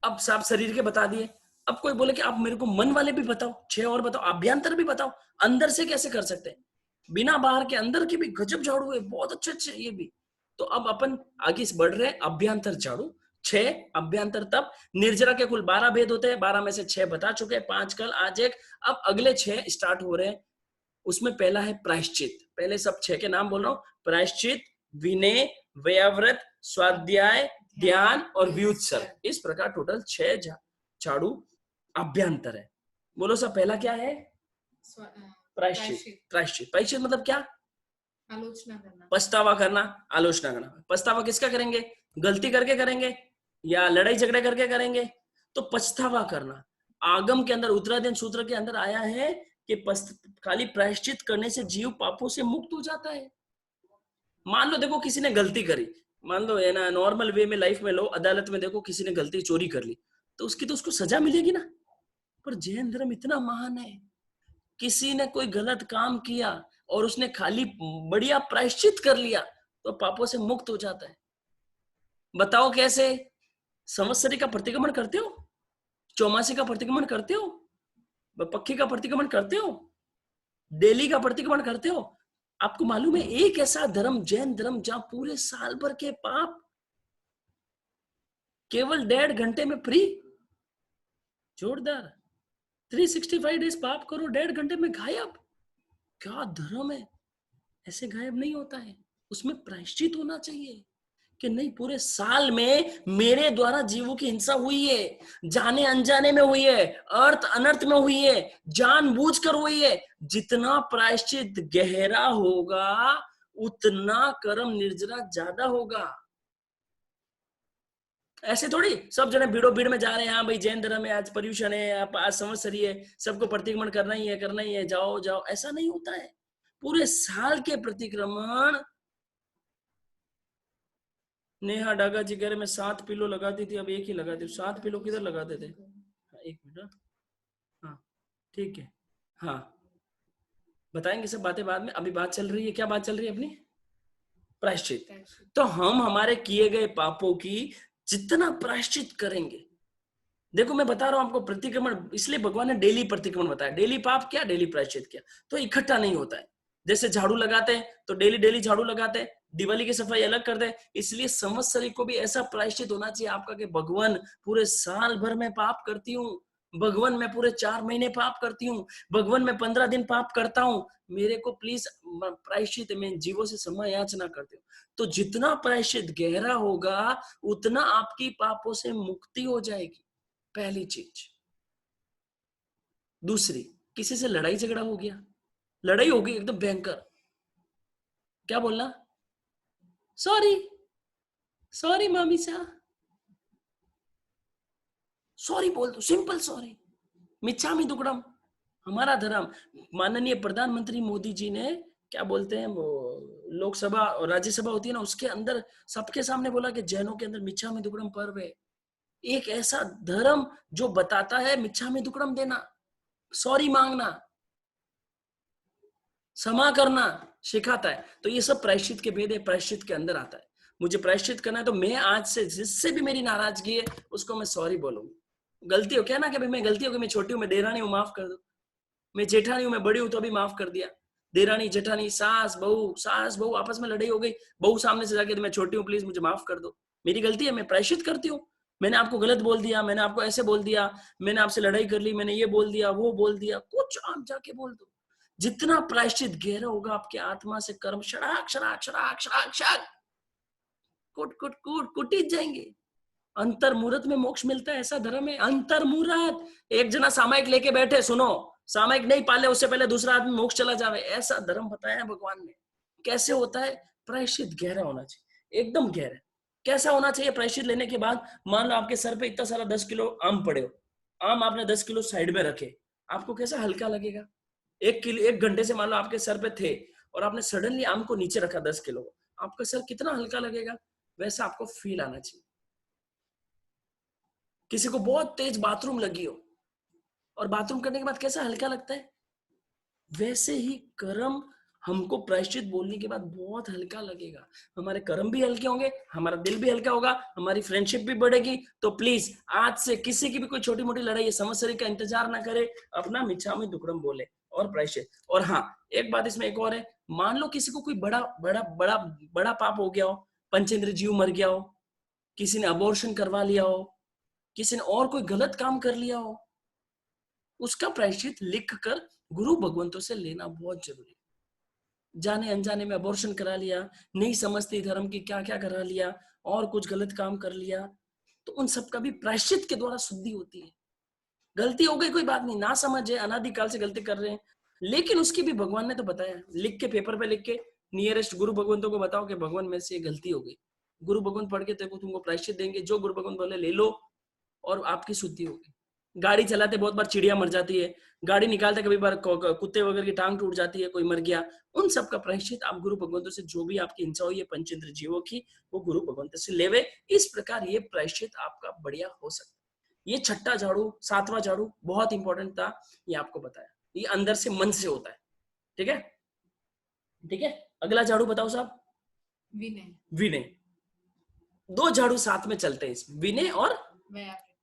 अब सब शरीर के बता दिए। अब कोई बोले कि आप मेरे को मन वाले भी बताओ, 6 और बताओ, अभ्यंतर भी बताओ, अंदर से कैसे कर सकते हैं, बिना बाहर के अंदर के भी गजब झाड़ू है, बहुत अच्छे अच्छे ये भी। तो अब अपन आगे बढ़ रहे हैं, अभ्यंतर झाड़ू 6, अभ्यंतर तप। निर्जरा के कुल 12 भेद होते हैं, 12 में से 6 बता चुके हैं, 5 कल, आज 1। अब अगले 6 स्टार्ट हो रहे हैं। उसमें पहला है प्रायश्चित। पहले सब 6 के नाम बोल रहा हूं, प्रायश्चित, विनय, व्यव्रत, स्वाध्याय, ध्यान और व्युत्सर्ग। इस प्रकार टोटल 6 झाड़ू अभ्यंतर है। बोलो सब, पहला क्या है? प्रायश्चित। प्रायश्चित प्रायश्चित मतलब क्या? आलोचना करना, पछतावा करना, आलोचना करना। पछतावा किसका करेंगे? गलती करके करेंगे या लड़ाई झगड़े करके करेंगे? तो पछतावा करना। आगम के अंदर, उत्तराधीन सूत्र के अंदर आया है कि खाली प्रायश्चित करने से जीव पापों से मुक्त हो जाता है। मान लो देखो किसी ने गलती करी, मान लो है ना, नॉर्मल वे में लाइफ में लो, अदालत में देखो किसी ने गलती चोरी कर ली, तो उसकी तो उसको सजा मिलेगी ना। पर जैन धर्म इतना महान है, किसी ने कोई गलत काम किया और उसने खाली बढ़िया प्रायश्चित कर लिया तो पापों से मुक्त हो जाता है। बताओ कैसे? संवत्सरी का प्रतिक्रमण करते हो? चौमासी का प्रतिक्रमण करते हो? पक्की का प्रतिक्रमण करते हो? डेली का प्रतिक्रमण करते हो? आपको मालूम है एक ऐसा धर्म, जैन धर्म, जहां पूरे साल भर के पाप केवल 1.5 घंटे में फ्री। जोरदार। 365 डेज पाप करो, 1.5 घंटे में गायब। क्या धर्म है? ऐसे गायब नहीं होता है। उसमें प्रायश्चित होना चाहिए कि नहीं, पूरे साल में मेरे द्वारा जीवों की हिंसा हुई है, जाने अनजाने में हुई है, अर्थ अनर्थ में हुई है, जानबूझकर हुई है। जितना प्रायश्चित गहरा होगा उतना कर्म निर्जरा ज्यादा होगा। ऐसे थोड़ी सब जने भीड़ो भीड़ में जा रहे हैं, हाँ भाई जैन धर्म है, आज पर्यूषण है, आज संवत्सरी है, सबको प्रतिक्रमण करना ही है, करना ही है, जाओ जाओ, ऐसा नहीं होता है। पूरे साल के प्रतिक्रमण। नेहा डागा जी कह रहे मैं 7 पिलो लगाती थी, अब एक ही लगाती हूँ। 7 पिलो किधर लगाते थे? एक मिनट। हाँ ठीक है, हाँ बताएंगे सब बातें बाद में। अभी बात चल रही है, क्या बात चल रही है अपनी? प्रायश्चित। तो हम हमारे किए गए पापों की जितना प्रायश्चित करेंगे, देखो मैं बता रहा हूं आपको, प्रतिक्रमण इसलिए भगवान ने डेली प्रतिक्रमण बताया। डेली पाप क्या, डेली प्रायश्चित क्या, तो इकट्ठा नहीं होता है। जैसे झाड़ू लगाते हैं तो डेली डेली झाड़ू लगाते हैं, दिवाली की सफाई अलग कर दे। इसलिए संवत्सरी को भी ऐसा प्रायश्चित होना चाहिए आपका कि भगवान पूरे साल भर में पाप करती हूँ, भगवान मैं पूरे 4 महीने पाप करती हूँ, भगवान मैं 15 दिन पाप करता हूँ, मेरे को प्लीज प्रायश्चित, मैं जीवों से समय याचना करती हूँ। तो जितना प्रायश्चित गहरा होगा उतना आपकी पापों से मुक्ति हो जाएगी, पहली चीज। दूसरी, किसी से लड़ाई झगड़ा हो गया, लड़ाई हो गई एकदम भयंकर, क्या बोलना? सॉरी, सॉरी मामी सा, सॉरी बोल दो, सिंपल सॉरी। मिच्छामि दुक्कडम। हमारा धर्म, माननीय प्रधानमंत्री मोदी जी ने क्या बोलते हैं, वो लोकसभा और राज्यसभा होती है ना, उसके अंदर सबके सामने बोला कि जैनों के अंदर मिच्छामि दुक्कडम पर्व है। एक ऐसा धर्म जो बताता है मिच्छामि दुक्कडम देना, सॉरी मांगना, क्षमा करना सिखाता है। तो ये सब प्रायश्चित के भेद है, प्रायश्चित के अंदर आता है। मुझे प्रायश्चित करना है तो मैं आज से जिससे भी मेरी नाराजगी है उसको मैं सॉरी बोलूंगा। गलती हो क्या ना कि भाई मैं गलती हो गई, मैं छोटी हूँ, मैं देरानी हूँ, माफ कर दो। मैं जेठानी हूँ, मैं बड़ी हूँ, तो अभी माफ कर दिया। देरानी जेठानी, सास बहू आपस में लड़ाई हो गई, बहू सामने से जाके मैं छोटी हूँ, प्लीज मुझे माफ कर दो, मेरी गलती है, मैं प्रायश्चित करती हूँ। मैंने आपको गलत बोल दिया, मैंने आपको ऐसे बोल दिया, मैंने आपसे लड़ाई कर ली, मैंने ये बोल दिया, वो बोल दिया, कुछ आप जाके बोल दो। जितना प्रायश्चित गहरा होगा आपके आत्मा से कर्म शराक शराक शराक शराक शराक कुट कुट कुट कुटित जाएंगे। अंतर मुहूर्त में मोक्ष मिलता है, ऐसा धर्म है। अंतर मुहूर्त, एक जना सामायिक लेके बैठे, सुनो, सामायिक नहीं पाले उससे पहले दूसरा आदमी मोक्ष चला जावे, ऐसा धर्म बताया है भगवान ने। कैसे होता है? प्रायश्चित गहरा होना चाहिए, एकदम गहरा। कैसा होना चाहिए? प्रायश्चित लेने के बाद मान लो आपके सर पे इतना सारा 10 किलो आम पड़े हो, आम आपने 10 किलो साइड में रखे, आपको कैसा हल्का लगेगा? 1 घंटे से मान लो आपके सर पे थे और आपने सडनली आम को नीचे रखा 10 किलो, आपका सर कितना हल्का लगेगा? वैसा आपको फील आना चाहिए। किसी को बहुत तेज बाथरूम लगी हो और बाथरूम करने के बाद कैसा हल्का लगता है, वैसे ही कर्म हमको प्रायश्चित बोलने के बाद बहुत हल्का लगेगा। हमारे कर्म भी हल्के होंगे, हमारा दिल भी हल्का होगा, हमारी फ्रेंडशिप भी बढ़ेगी। तो प्लीज आज से किसी की भी कोई छोटी मोटी लड़ाई है, संवत्सरी का इंतजार ना करे, अपना मिच्छामि दुक्कडम बोले और प्रायश्चित। और हाँ, एक बात इसमें एक और है, मान लो किसी को कोई बड़ा बड़ा बड़ा बड़ा पाप हो गया हो, पंचेंद्रिय जीव मर गया हो, किसी ने अबॉर्शन करवा लिया हो, किसी ने और कोई गलत काम कर लिया हो, उसका प्रायश्चित लिख कर गुरु भगवंतों से लेना बहुत जरूरी है। जाने अनजाने में अबॉर्शन करा लिया, नहीं समझती धर्म की क्या क्या करा लिया, और कुछ गलत काम कर लिया, तो उन सब का भी प्रायश्चित के द्वारा शुद्धि होती है। गलती हो गई कोई बात नहीं, ना समझ है, अनादिकाल से गलती कर रहे हैं, लेकिन उसकी भी भगवान ने तो बताया, लिख के पेपर पे लिख के नियरेस्ट गुरु भगवंतों को बताओ कि भगवान मेरे से ये गलती हो गई, गुरु भगवंत पढ़ के तेरे को तुमको प्रायश्चित देंगे, जो गुरु भगवंत बोले ले लो और आपकी शुद्धि होगी। गाड़ी चलाते बहुत बार चिड़िया मर जाती है, गाड़ी निकालते कभी बार कुत्ते वगैरह की टांग टूट जाती है, कोई मर गया, उन सब का प्रायश्चित आप गुरु भगवंतों से, जो भी आपकी हिंसा हुई है पंचेंद्र जीवों की, वो गुरु भगवंत से लेवे। इस प्रकार ये प्रायश्चित आपका बढ़िया हो सकता है। ये छठा झाड़ू, सातवां झाड़ू बहुत इंपॉर्टेंट था, ये आपको बताया, ये अंदर से मन से होता है। ठीक है, ठीक है। अगला झाड़ू बताओ साहब। विनय। विनय, दो झाड़ू साथ में चलते हैं इसमें, विनय और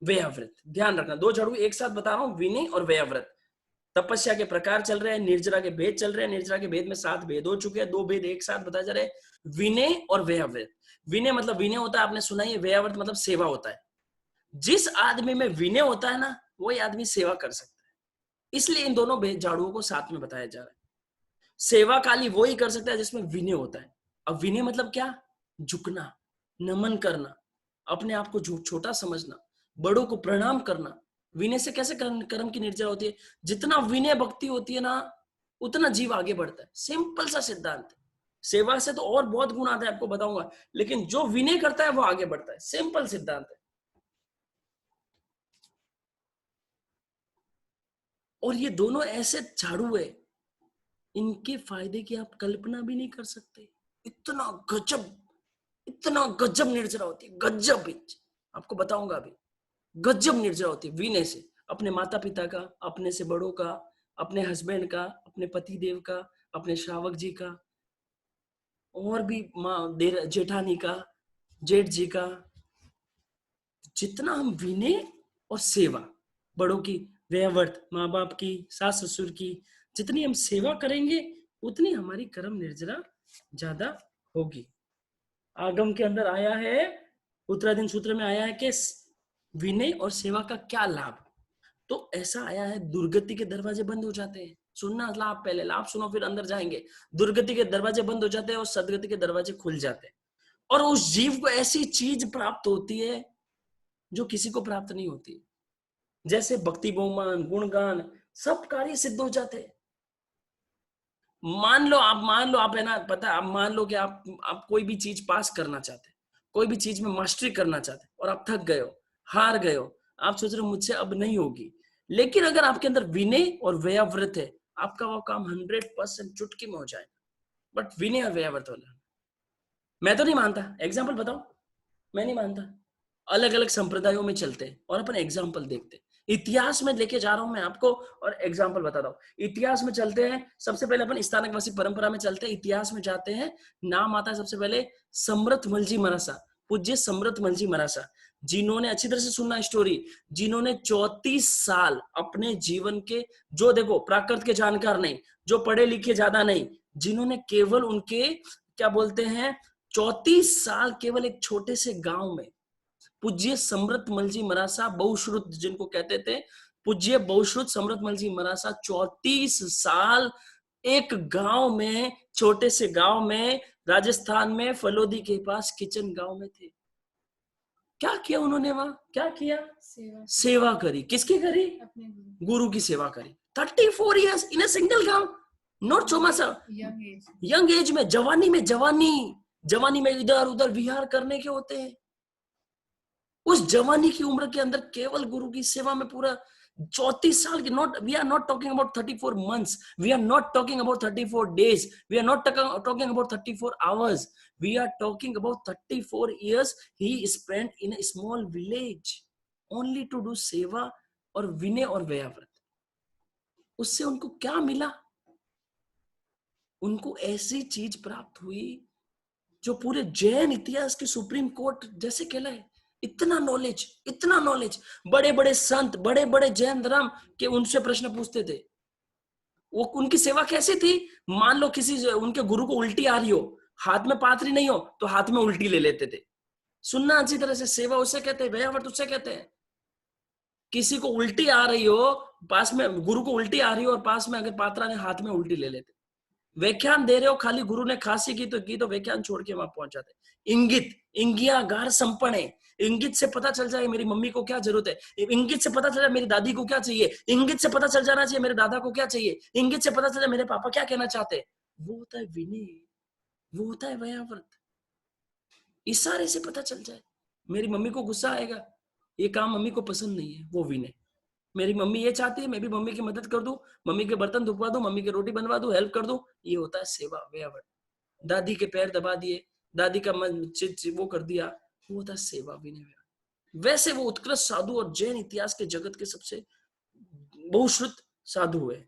व्ययव्रत। ध्यान रखना, दो झाड़ू एक साथ बता रहा हूं, विनय और व्ययव्रत। तपस्या के प्रकार चल रहे हैं, निर्जरा के भेद चल रहे हैं, निर्जरा के भेद में 7 भेद हो चुके हैं, 2 भेद एक साथ बताए जा रहे हैं, विनय और व्ययव्रत। विनय मतलब विनय होता है, आपने सुना ही है, व्ययव्रत मतलब सेवा होता है। जिस आदमी में विनय होता है ना, वही आदमी सेवा कर सकता है, इसलिए इन दोनों झाड़ुओं को साथ में बताया जा रहा है। सेवा काली वही कर सकता है जिसमें विनय होता है। अब विनय मतलब क्या? झुकना, नमन करना, अपने आप को छोटा समझना, बड़ों को प्रणाम करना। विनय से कैसे कर्म की निर्जरा होती है? जितना विनय भक्ति होती है ना, उतना जीव आगे बढ़ता है। सिंपल सा सिद्धांत है। सेवा से तो और बहुत गुण आता है, आपको बताऊंगा, लेकिन जो विनय करता है वो आगे बढ़ता है। सिंपल सिद्धांत है। और ये दोनों ऐसे झाड़ू है, इनके फायदे की आप कल्पना भी नहीं कर सकते। इतना गजब निर्जरा होती है, गजब। आपको बताऊंगा अभी, गजब निर्जरा होती है विनय से। अपने माता पिता का, अपने से बड़ों का, अपने हस्बैंड का, अपने पति देव का, अपने श्रावक जी का, और भी माँ जेठानी का, जेठ जी का। जितना हम विनय और सेवा, बड़ों की व्ययव्रत, माँ बाप की, सास ससुर की, जितनी हम सेवा करेंगे उतनी हमारी कर्म निर्जरा ज्यादा होगी। आगम के अंदर आया है, उत्तराधीन सूत्र में आया है कि विनय और सेवा का क्या लाभ। तो ऐसा आया है, दुर्गति के दरवाजे बंद हो जाते हैं। सुनना लाभ, पहले लाभ सुनो फिर अंदर जाएंगे। दुर्गति के दरवाजे बंद हो जाते हैं और सदगति के दरवाजे खुल जाते हैं, और उस जीव को ऐसी चीज प्राप्त होती है जो किसी को प्राप्त नहीं होती। जैसे भक्ति, बहुमान, गुणगान, सब कार्य सिद्ध हो जाते हैं। मान लो आप है ना, पता, आप मान लो कि आप कोई भी चीज पास करना चाहते हैं, कोई भी चीज में मास्टरी करना चाहते हैं, और आप थक गए हो, हार गए हो, आप सोच रहे हो मुझसे अब नहीं होगी। लेकिन अगर आपके अंदर विनय और व्ययव्रत है, आपका वो काम 100% चुटकी में हो जाएगा। बट विनय और व्ययव्रत वाला मैं तो नहीं मानता। एग्जाम्पल बताओ, मैं नहीं मानता। अलग अलग संप्रदायों में चलते हैं और अपन एग्जाम्पल देखते हैं। इतिहास में लेके जा रहा हूं मैं आपको, और एग्जाम्पल बताता हूं। इतिहास में चलते हैं, सबसे पहले अपन स्थानकवासी परंपरा में चलते हैं, इतिहास में जाते हैं। नाम आता है सबसे पहले समृत मलजी मरासा, पूज्य समृत मलजी मरासा, जिन्होंने, अच्छी तरह से सुनना स्टोरी, जिन्होंने 34 साल अपने जीवन के, जो देखो प्राकृत के जानकार नहीं, जो पढ़े लिखे ज्यादा नहीं, जिन्होंने केवल उनके क्या बोलते हैं 34 साल केवल एक छोटे से गांव में, पूज्य समृत मलजी मरासा, बहुश्रुत जिनको कहते थे, पूज्य बहुश्रुत समृत मलजी मरासा 34 साल एक गांव में, छोटे से गांव में, राजस्थान में फलोदी के पास किचन गांव में थे। क्या किया उन्होंने वहां? क्या किया? सेवा करी। किसकी करी? गुरु की सेवा करी। 34 इयर्स इन अ सिंगल गांव, नॉट चौमासा, यंग एज में, जवानी में इधर उधर विहार करने के होते हैं। उस जवानी की उम्र के अंदर केवल गुरु की सेवा में पूरा 34 साल की, not, we are not talking about 34 months, we are not talking about 34 days, we are not talking about 34 hours, we are talking about 34 years he spent in a small village only to do सेवा और विनय और व्ययव्रत। उससे उनको क्या मिला? उनको ऐसी चीज प्राप्त हुई जो पूरे जैन इतिहास के सुप्रीम कोर्ट जैसे कहलाए। इतना नॉलेज, बड़े बड़े संत, बड़े बड़े जैन धर्म के उनसे प्रश्न पूछते थे। वो उनकी सेवा कैसी थी? मान लो किसी उनके गुरु को उल्टी आ रही हो, हाथ में पाथरी नहीं हो तो हाथ में उल्टी ले लेते थे। सुनना अच्छी तरह से, सेवा उसे कहते हैं, व्ययव्रत उसे कहते हैं। किसी को उल्टी आ रही हो, पास में गुरु को उल्टी आ रही हो और पास में अगर पात्रा ने, हाथ में उल्टी ले लेते। व्याख्यान दे रहे हो, खाली गुरु ने खांसी की तो व्याख्यान छोड़ के वहां पहुंच जाते। इंगित, इंगियागार संपन्न है। इंगित से पता चल जाए मेरी मम्मी को क्या जरूरत है, इंगित से पता चल जाए मेरी दादी को क्या चाहिए, इंगित से पता चल जाना चाहिए मेरे दादा को क्या चाहिए, इंगित से पता चल जाए मेरे पापा क्या कहना चाहते हैं। वो होता है विनय, वो होता है व्यावर्त। इशारे से पता चल जाए। मेरी मम्मी को गुस्सा आएगा, ये काम मम्मी को पसंद नहीं है, वो विनय। मेरी मम्मी ये चाहती है, मैं भी मम्मी की मदद कर दूं, मम्मी के बर्तन धुपवा दूं, मम्मी की रोटी बनवा दूं, हेल्प कर दूं, ये होता है सेवा, व्यावर्त। दादी के पैर दबा दिए, दादी का मन वो कर दिया, वो होता है सेवा, विनय। वैसे वो उत्कृष्ट साधु और जैन इतिहास के जगत के सबसे बहुश्रुत साधु है।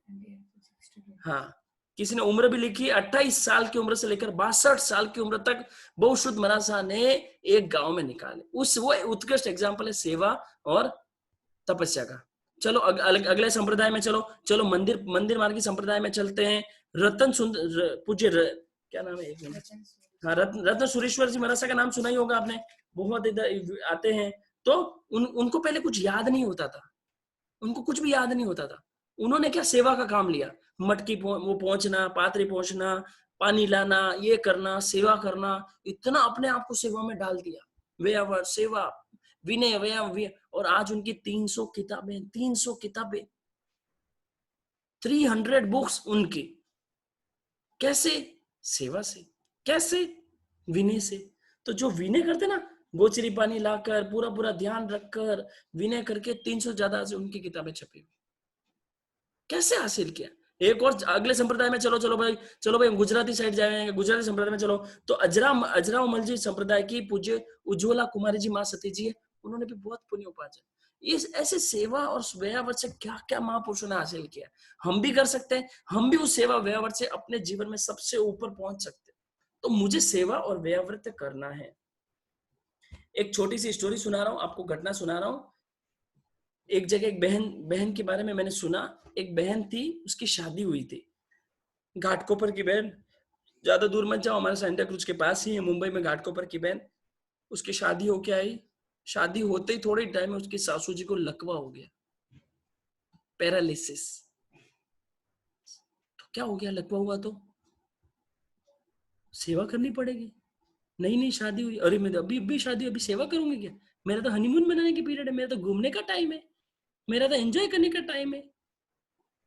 हाँ, किसी ने उम्र भी लिखी, 28 साल की उम्र से लेकर 62 साल की उम्र तक बहुश्रुत मराठा ने एक गांव में निकाले। वो उत्कृष्ट एग्जाम्पल है सेवा और तपस्या का। चलो अगले संप्रदाय में चलो मंदिर मार्गी संप्रदाय में चलते हैं। रतन सुंदर पूज्य क्या नाम है, एक मिनट, हाँ, रत्न सुरेश्वर जी महाराज का नाम सुना ही होगा आपने, बहुत इधर आते हैं। तो उनको पहले कुछ याद नहीं होता था, उनको कुछ भी याद नहीं होता था। उन्होंने क्या सेवा का काम लिया, मटकी वो पहुंचना, पात्री पहुंचना, पानी लाना, ये करना, सेवा करना, इतना अपने आप को सेवा में डाल दिया। व्यावर, सेवा, विनय, व्याव। और आज उनकी 300 किताबें, 300 किताबें, 300 बुक्स उनकी। कैसे? सेवा से। कैसे? विनय से। तो जो विनय करते ना, गोचरी पानी लाकर, पूरा ध्यान रखकर, विनय करके 300 ज्यादा से उनकी किताबें छपी हुई। कैसे हासिल किया? एक और अगले संप्रदाय में चलो भाई गुजराती साइड जाएंगे, गुजराती संप्रदाय में चलो तो अजरामल जी संप्रदाय की पूज्य उज्ज्वला कुमारी जी मां सती जी है, उन्होंने भी बहुत पुण्य उपार्जन। इस ऐसे सेवा और व्यावर्त से क्या क्या महापुरुषों ने हासिल किया, हम भी कर सकते हैं। हम भी उस सेवा व्यावर्त से अपने जीवन में सबसे ऊपर पहुंच सकते हैं। तो मुझे सेवा और व्यावर्त करना है। एक छोटी सी स्टोरी सुना रहा हूं आपको, घटना सुना रहा हूं। एक जगह एक बहन के बारे में मैंने सुना। एक बहन थी, उसकी शादी हुई थी। घाटकोपर की बहन, ज्यादा दूर मत जाओ, हमारे सेंटा क्रूज के पास ही है मुंबई में घाटकोपर की बहन। उसकी शादी होके आई, शादी होते ही थोड़े टाइम में उसकी सासू जी को लकवा हो गया, पैरालिसिस। तो क्या हो गया, लकवा हुआ तो सेवा करनी पड़ेगी। नहीं शादी हुई, अरे मैं अभी शादी, अभी सेवा करूंगी क्या? मेरा तो हनीमून मनाने की पीरियड है, मेरा तो घूमने का टाइम है, मेरा तो एंजॉय करने का टाइम है।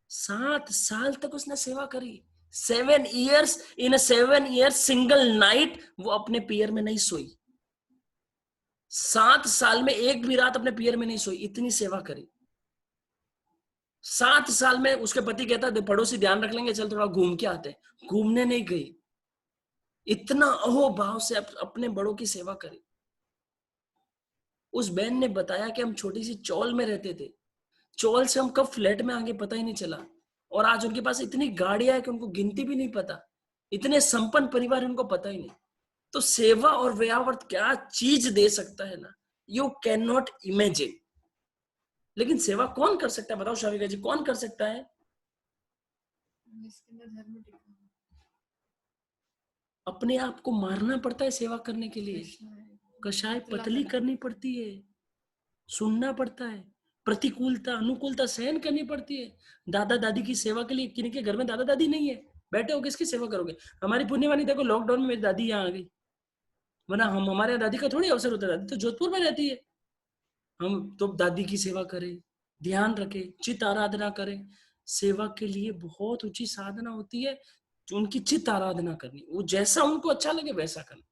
7 साल तक उसने सेवा करी। 7 years, in a 7 years single night वो अपने पियर में नहीं सोई। 7 साल में एक भी रात अपने पियर में नहीं सोई, इतनी सेवा करी। 7 साल में उसके पति कहता पड़ोसी ध्यान रख लेंगे, चल थोड़ा घूम के आते। घूमने नहीं गई, इतना अहोभाव से अपने बड़ों की सेवा करी। उस बहन ने बताया कि हम छोटी सी चौल में रहते थे, चौल से हम कब फ्लैट में आगे पता ही नहीं चला, और आज उनके पास इतनी गाड़ियां है कि उनको गिनती भी नहीं पता, इतने संपन्न परिवार उनको पता ही नहीं। तो सेवा और व्यावर्त क्या चीज दे सकता है ना, यू कैन नॉट इमेजिन। लेकिन सेवा कौन कर सकता है, बताओ शाविका जी, कौन कर सकता है? अपने आप को मारना पड़ता है सेवा करने के लिए, कषाय पतली करनी पड़ती है, सुनना पड़ता है, प्रतिकूलता अनुकूलता सहन करनी पड़ती है। दादा दादी की सेवा के लिए, किन्हीं के घर में दादा दादी नहीं है, बैठे हो किसकी सेवा करोगे? हमारी पुण्यवानी देखो, लॉकडाउन में मेरी दादी यहाँ आ गई, वरना हम हमारे यहाँ दादी का थोड़ी अवसर होता है, दादी तो जोधपुर में रहती है। हम तो दादी की सेवा करें, ध्यान रखें, चित्त आराधना करें। सेवा के लिए बहुत ऊंची साधना होती है, उनकी चित्त आराधना करनी, वो जैसा उनको अच्छा लगे वैसा करना।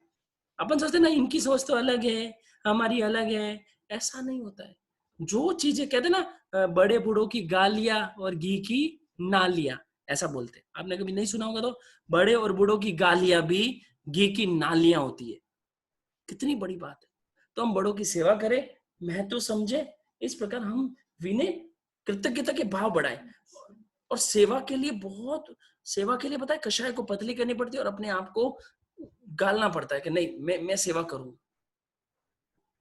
अपन सोचते ना इनकी सोच तो अलग है, हमारी अलग है, ऐसा नहीं होता है। जो चीजें कहते ना, बड़े बूढ़ों की गालियां और घी की नालियां, ऐसा बोलते हैं, आपने कभी नहीं सुना होगा तो, बड़े और बूढ़ों की गालियां भी घी की नालियां होती है। कितनी बड़ी बात है। तो हम बड़ों की सेवा करें, महत्व समझे, इस प्रकार हम विनय कृतज्ञता के भाव बढ़ाएं। और सेवा के लिए पता है कषाय को पतली करनी पड़ती है और अपने आप को गालना पड़ता है कि नहीं मैं सेवा करूं,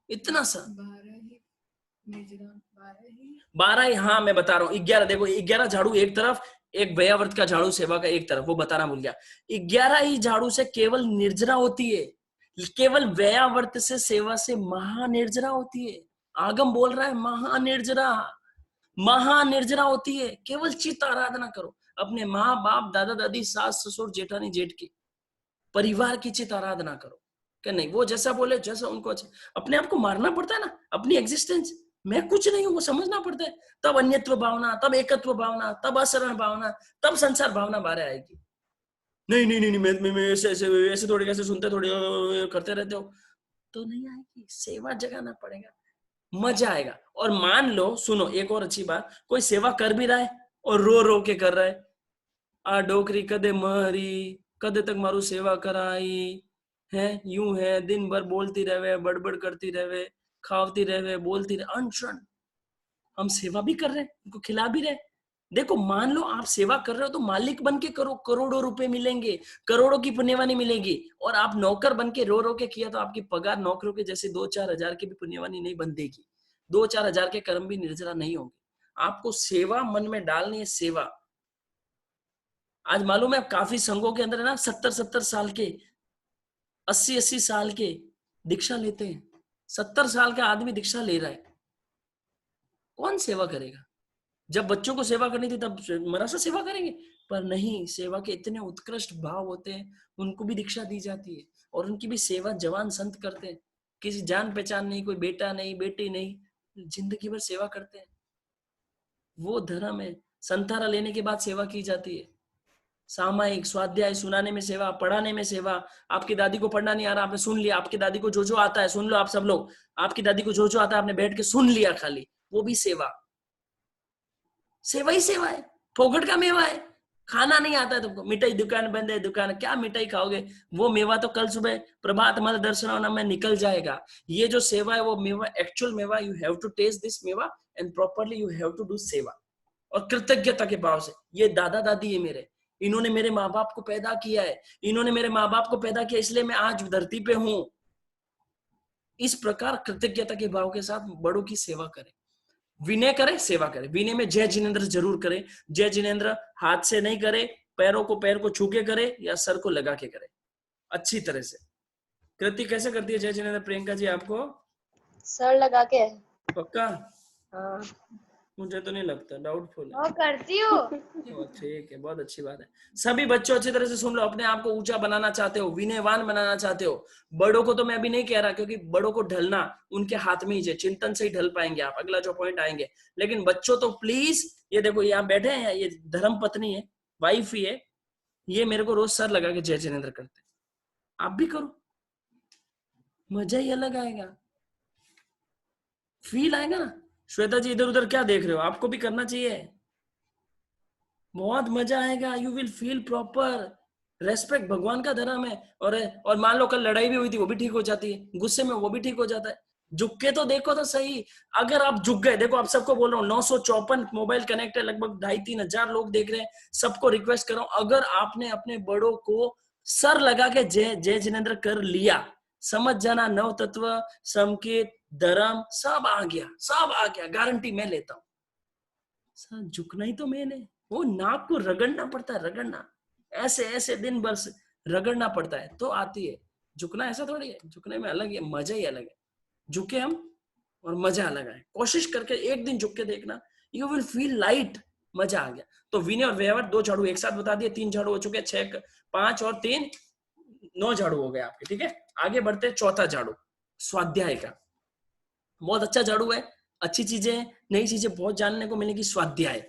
इतना सा। 12 हाँ मैं बता रहा हूँ, 11 देखो, 11 झाड़ू एक तरफ, एक व्यावर्त का झाड़ू सेवा का एक तरफ, वो बताना भूल गया। 11 ही झाड़ू से केवल निर्जरा होती है, केवल व्यावर्त से सेवा से महानिर्जरा होती है। आगम बोल रहा है महानिर्जरा, महानिर्जरा होती है। केवल चित्त आराधना करो, अपने माँ बाप दादा दादी सास ससुर जेठानी जेठ की परिवार की चित आराधना करो कि नहीं, वो जैसा बोले जैसा उनको अच्छा, अपने आप को मारना पड़ता है ना, अपनी एग्जिस्टेंस, मैं कुछ नहीं हूं वो समझना पड़ता है, तब अन्यत्व भावना, तब एकत्व भावना, तब असरण भावना, तब संसार भावना बाहर आएगी। नहीं नहीं नहीं, नहीं मैं ऐसे ऐसे ऐसे थोड़ी कैसे सुनते थोड़ी करते रहते हो तो नहीं आएगी। सेवा जगाना पड़ेगा, मजा आएगा। और मान लो, सुनो एक और अच्छी बात, कोई सेवा कर भी रहा है और रो रो के कर रहा है, आ डोकरी कदे मरी, कदे तक मारू सेवा कराई है, यूं है दिन भर बोलती रहे, बड़बड़ करती रहे, खावती रहे, बोलती रहे, अनशन। हम सेवा भी कर रहे हैं, उनको खिला भी रहे। देखो मान लो आप सेवा कर रहे हो तो मालिक बन के करो, करोड़ों रुपए मिलेंगे, करोड़ों की पुण्यवानी मिलेगी। और आप नौकर बन के रो रो के किया तो आपकी पगार नौकरों के जैसे 2-4 हजार की भी पुण्यवानी नहीं बंधेगी, 2-4 हजार के कर्म भी निर्जरा नहीं होंगे। आपको सेवा मन में डालनी है, सेवा। आज मालूम है काफी संघों के अंदर है ना 70-70 साल के, 80-80 साल के दीक्षा लेते हैं। 70 साल का आदमी दीक्षा ले रहा है, कौन सेवा करेगा? जब बच्चों को सेवा करनी थी तब मरा सा सेवा करेंगे, पर नहीं, सेवा के इतने उत्कृष्ट भाव होते हैं, उनको भी दीक्षा दी जाती है और उनकी भी सेवा जवान संत करते हैं। किसी जान पहचान नहीं, कोई बेटा नहीं बेटी नहीं, जिंदगी भर सेवा करते हैं। वो धर्म है। संतारा लेने के बाद सेवा की जाती है, सामायिक स्वाध्याय सुनाने में सेवा, पढ़ाने में सेवा। आपकी दादी को पढ़ना नहीं आ रहा, आपने सुन लिया, आपकी दादी को जो जो आता है सुन लो, आप सब लोग, आपकी दादी को जो जो आता है आपने बैठ के सुन लिया खाली, वो भी सेवा। सेवा ही सेवा है, फोकट का मेवा है। खाना नहीं आता है तुमको, मिठाई दुकान बंद है, दुकान क्या मिठाई खाओगे? वो मेवा तो कल सुबह प्रभात मल दर्शन में निकल जाएगा। ये जो सेवा है वो मेवा, एक्चुअल मेवा, you have to taste this मेवा and properly you have to do सेवा और कृतज्ञता के भाव से। ये दादा दादी है मेरे, इन्होंने मेरे माँ बाप को पैदा किया है, इन्होंने मेरे माँ बाप को पैदा किया इसलिए मैं आज धरती पे हूं। इस प्रकार कृतज्ञता के भाव के साथ बड़ों की सेवा करें, विनय करें, सेवा करें। विनय में जय जिनेन्द्र जरूर करें। जय जिनेन्द्र हाथ से नहीं करे, पैरों को पैर को छू के करे या सर को लगा के करे अच्छी तरह से। कृति कैसे करती है जय जिनेन्द्र प्रियंका जी आपको? सर लगा के। पक्का? हाँ मुझे तो नहीं लगता, डाउटफुल है। वो करती हूँ। ठीक है, बहुत अच्छी बात है। सभी बच्चों अच्छी तरह से सुन लो, अपने आप को ऊंचा बनाना चाहते हो, विनयवान बनाना चाहते हो। बड़ों को तो मैं अभी नहीं कह रहा, क्योंकि बड़ों को ढलना उनके हाथ में ही है, चिंतन से ही ढल पाएंगे आप, अगला जो पॉइंट आएंगे। लेकिन बच्चों तो प्लीज, ये देखो यहाँ बैठे हैं, ये धर्म पत्नी है, वाइफ ही है, ये मेरे को रोज सर लगा के जय जिनेन्द्र करते, आप भी करो, मजा ही अलग आएगा, फील आएगा ना। श्वेता जी इधर उधर क्या देख रहे हो, आपको भी करना चाहिए, बहुत मजा आएगा। You will feel proper respect, भगवान का धर्म है। और मान लो कल लड़ाई भी हुई थी, वो भी ठीक हो जाती है, गुस्से में वो भी ठीक हो जाता है। झुक के तो देखो तो सही, अगर आप झुक गए, देखो आप सबको बोल रहा हूँ, 954 मोबाइल कनेक्ट है, लगभग 2,500-3 हजार लोग देख रहे हैं, सबको रिक्वेस्ट कर रहा हूँ, अगर आपने अपने बड़ों को सर लगा के जय जय जिनेन्द्र कर लिया, समझ जाना नव तत्व, संकेत, धर्म सब आ गया, सब आ गया, गारंटी मैं लेता हूँ। सर झुकना ही तो मेन है, वो नाक को रगड़ना पड़ता है, रगड़ना, ऐसे ऐसे दिन भर से रगड़ना पड़ता है तो आती है। झुकना ऐसा थोड़ी है, झुकने में अलग है, मजा ही अलग है। झुके हम और मजा अलग है, कोशिश करके एक दिन झुक के देखना, यू विल फील लाइट, मजा आ गया। तो विनय और व्यवहार 2 झाड़ू एक साथ बता दिए, 3 झाड़ू हो चुके, 6 5 और 3 9 झाड़ू हो गए आपके, ठीक है। आगे बढ़ते हैं, चौथा झाड़ू स्वाध्याय का, बहुत अच्छा झाड़ू है, अच्छी चीजें, नई चीजें बहुत जानने को मिलेगी। स्वाध्याय,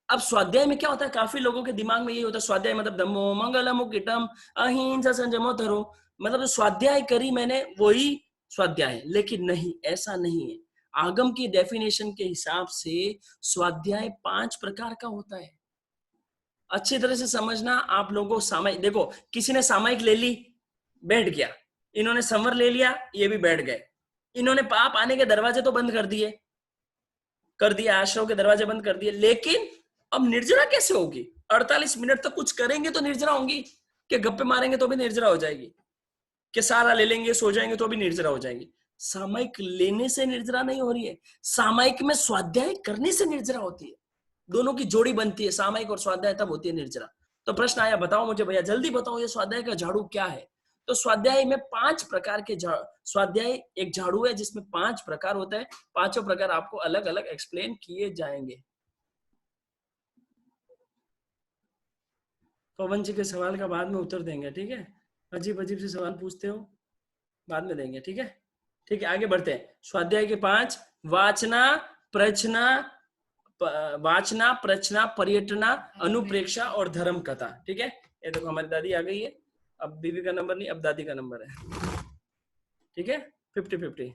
अब स्वाध्याय में क्या होता है, काफी लोगों के दिमाग में ये होता है, स्वाध्याय मतलब धम्मो मंगलम उक्किटम अहिंसा संयमो धरो, मतलब जो स्वाध्याय करी मैंने वही स्वाध्याय है, लेकिन नहीं, ऐसा नहीं है। आगम की डेफिनेशन के हिसाब से स्वाध्याय 5 प्रकार का होता है। अच्छी तरह से समझना आप लोगों को। सामायिक, देखो किसी ने सामायिक ले ली, बैठ गया, इन्होंने संवर ले लिया, ये भी बैठ गए, इन्होंने पाप आने के दरवाजे तो बंद कर दिए, आश्रम के दरवाजे बंद कर दिए, लेकिन अब निर्जरा कैसे होगी? 48 मिनट तक कुछ करेंगे तो निर्जरा होंगी, कि गप्पे मारेंगे तो भी निर्जरा हो जाएगी, कि सारा ले लेंगे सो जाएंगे तो भी निर्जरा हो जाएंगी। सामायिक लेने से निर्जरा नहीं हो रही है, सामायिक में स्वाध्याय करने से निर्जरा होती है, दोनों की जोड़ी बनती है, सामायिक और स्वाध्याय, तब होती है निर्जरा। तो प्रश्न आया, बताओ मुझे भैया, जल्दी बताओ, ये स्वाध्याय का झाड़ू क्या है? तो स्वाध्याय में 5 प्रकार के स्वाध्याय एक झाड़ू है जिसमें 5 प्रकार होता है, 5 प्रकार आपको अलग अलग एक्सप्लेन किए जाएंगे। पवन जी के सवाल का बाद में उत्तर देंगे, ठीक है? अजीब अजीब से सवाल पूछते हो, बाद में देंगे, ठीक है? ठीक है, आगे बढ़ते हैं। स्वाध्याय के 5, वाचना, प्रचना, वाचना, प्रचना, पर्यटना, अनुप्रेक्षा और धर्म कथा, ठीक है? ये देखो हमारी दादी आ गई है, अब बीवी का नंबर नहीं, अब दादी का नंबर है, ठीक है? 50-50।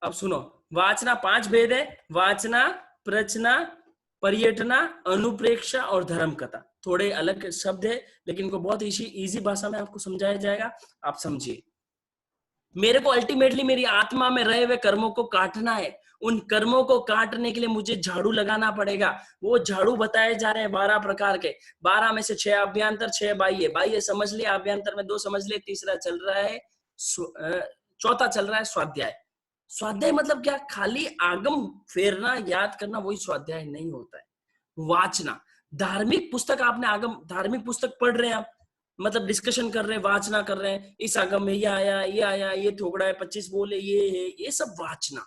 अब सुनो, वाचना 5 भेद है, वाचना, प्रचना, पर्यटना, अनुप्रेक्षा और धर्म कथा। थोड़े अलग शब्द है, लेकिन इनको बहुत इजी भाषा में आपको समझाया जाएगा, आप समझिए। मेरे को अल्टीमेटली मेरी आत्मा में रहे हुए कर्मों को काटना है। उन कर्मों को काटने के लिए मुझे झाड़ू लगाना पड़ेगा। वो झाड़ू बताए जा रहे हैं 12 प्रकार के, 12 में से 6 अभ्यंतर, 6 बाह्य। बाह्य समझ लिया, अभ्यंतर में 2 समझ लिए, तीसरा चल रहा है, चौथा चल रहा है स्वाध्याय। स्वाध्याय मतलब क्या? खाली आगम फेरना, याद करना, वही स्वाध्याय नहीं होता है। वाचना, धार्मिक पुस्तक, आपने आगम धार्मिक पुस्तक पढ़ रहे हैं आप, मतलब डिस्कशन कर रहे हैं, वाचना कर रहे हैं, इस आगम में ये आया, ये आया, ये थोड़ा है, 25 बोल है, ये है, ये सब वाचना।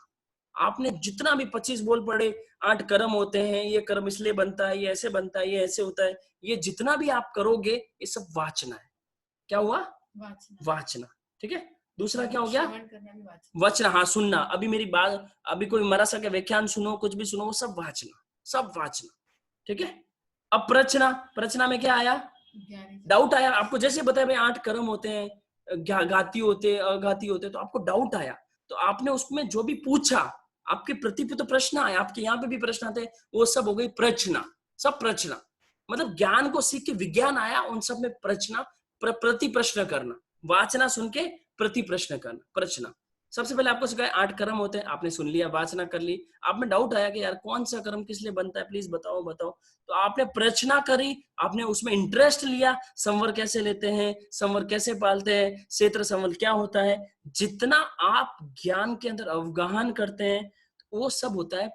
आपने जितना भी 25 बोल पढ़े, 8 कर्म होते हैं, ये कर्म इसलिए बनता है, ये ऐसे बनता है, ये ऐसे होता है, ये जितना भी आप करोगे, ये सब वाचना है। क्या हुआ? वाचना, ठीक है? दूसरा क्या हो गया? वचना, हाँ, सुनना। अभी मेरी बात, अभी कोई मरासा का व्याख्यान सुनो, कुछ भी सुनो, वो सब वाचना, सब वाचना, ठीक है? अब प्रचना, प्रचना में क्या आया? डाउट आया आपको, जैसे बताया भाई 8 कर्म होते हैं, घाती होते, अघाती होते, तो आपको डाउट आया, तो आपने उसमें जो भी पूछा, आपके प्रति पे तो प्रश्न आया, आपके यहाँ पे भी प्रश्न आते, वो सब हो गई प्रचना, सब प्रचना। मतलब ज्ञान को सीख के विज्ञान आया, उन सब में प्रचना, प्रति प्रश्न करना, वाचना सुन के प्रति प्रश्न करना, प्रचना। सबसे पहले आपको सिखाया 8 कर्म होते हैं, आपने सुन लिया, वाचना कर ली, आप में डाउट आया कि यार कौन सा कर्म किस लिए बनता है, प्लीज बताओ बताओ, तो आपने प्रचना करी, आपने उसमें इंटरेस्ट लिया, संवर कैसे लेते हैं, संवर कैसे पालते हैं, क्षेत्र संवर क्या होता है, जितना आप ज्ञान के अंदर अवगाहन करते हैं, वो सब होता है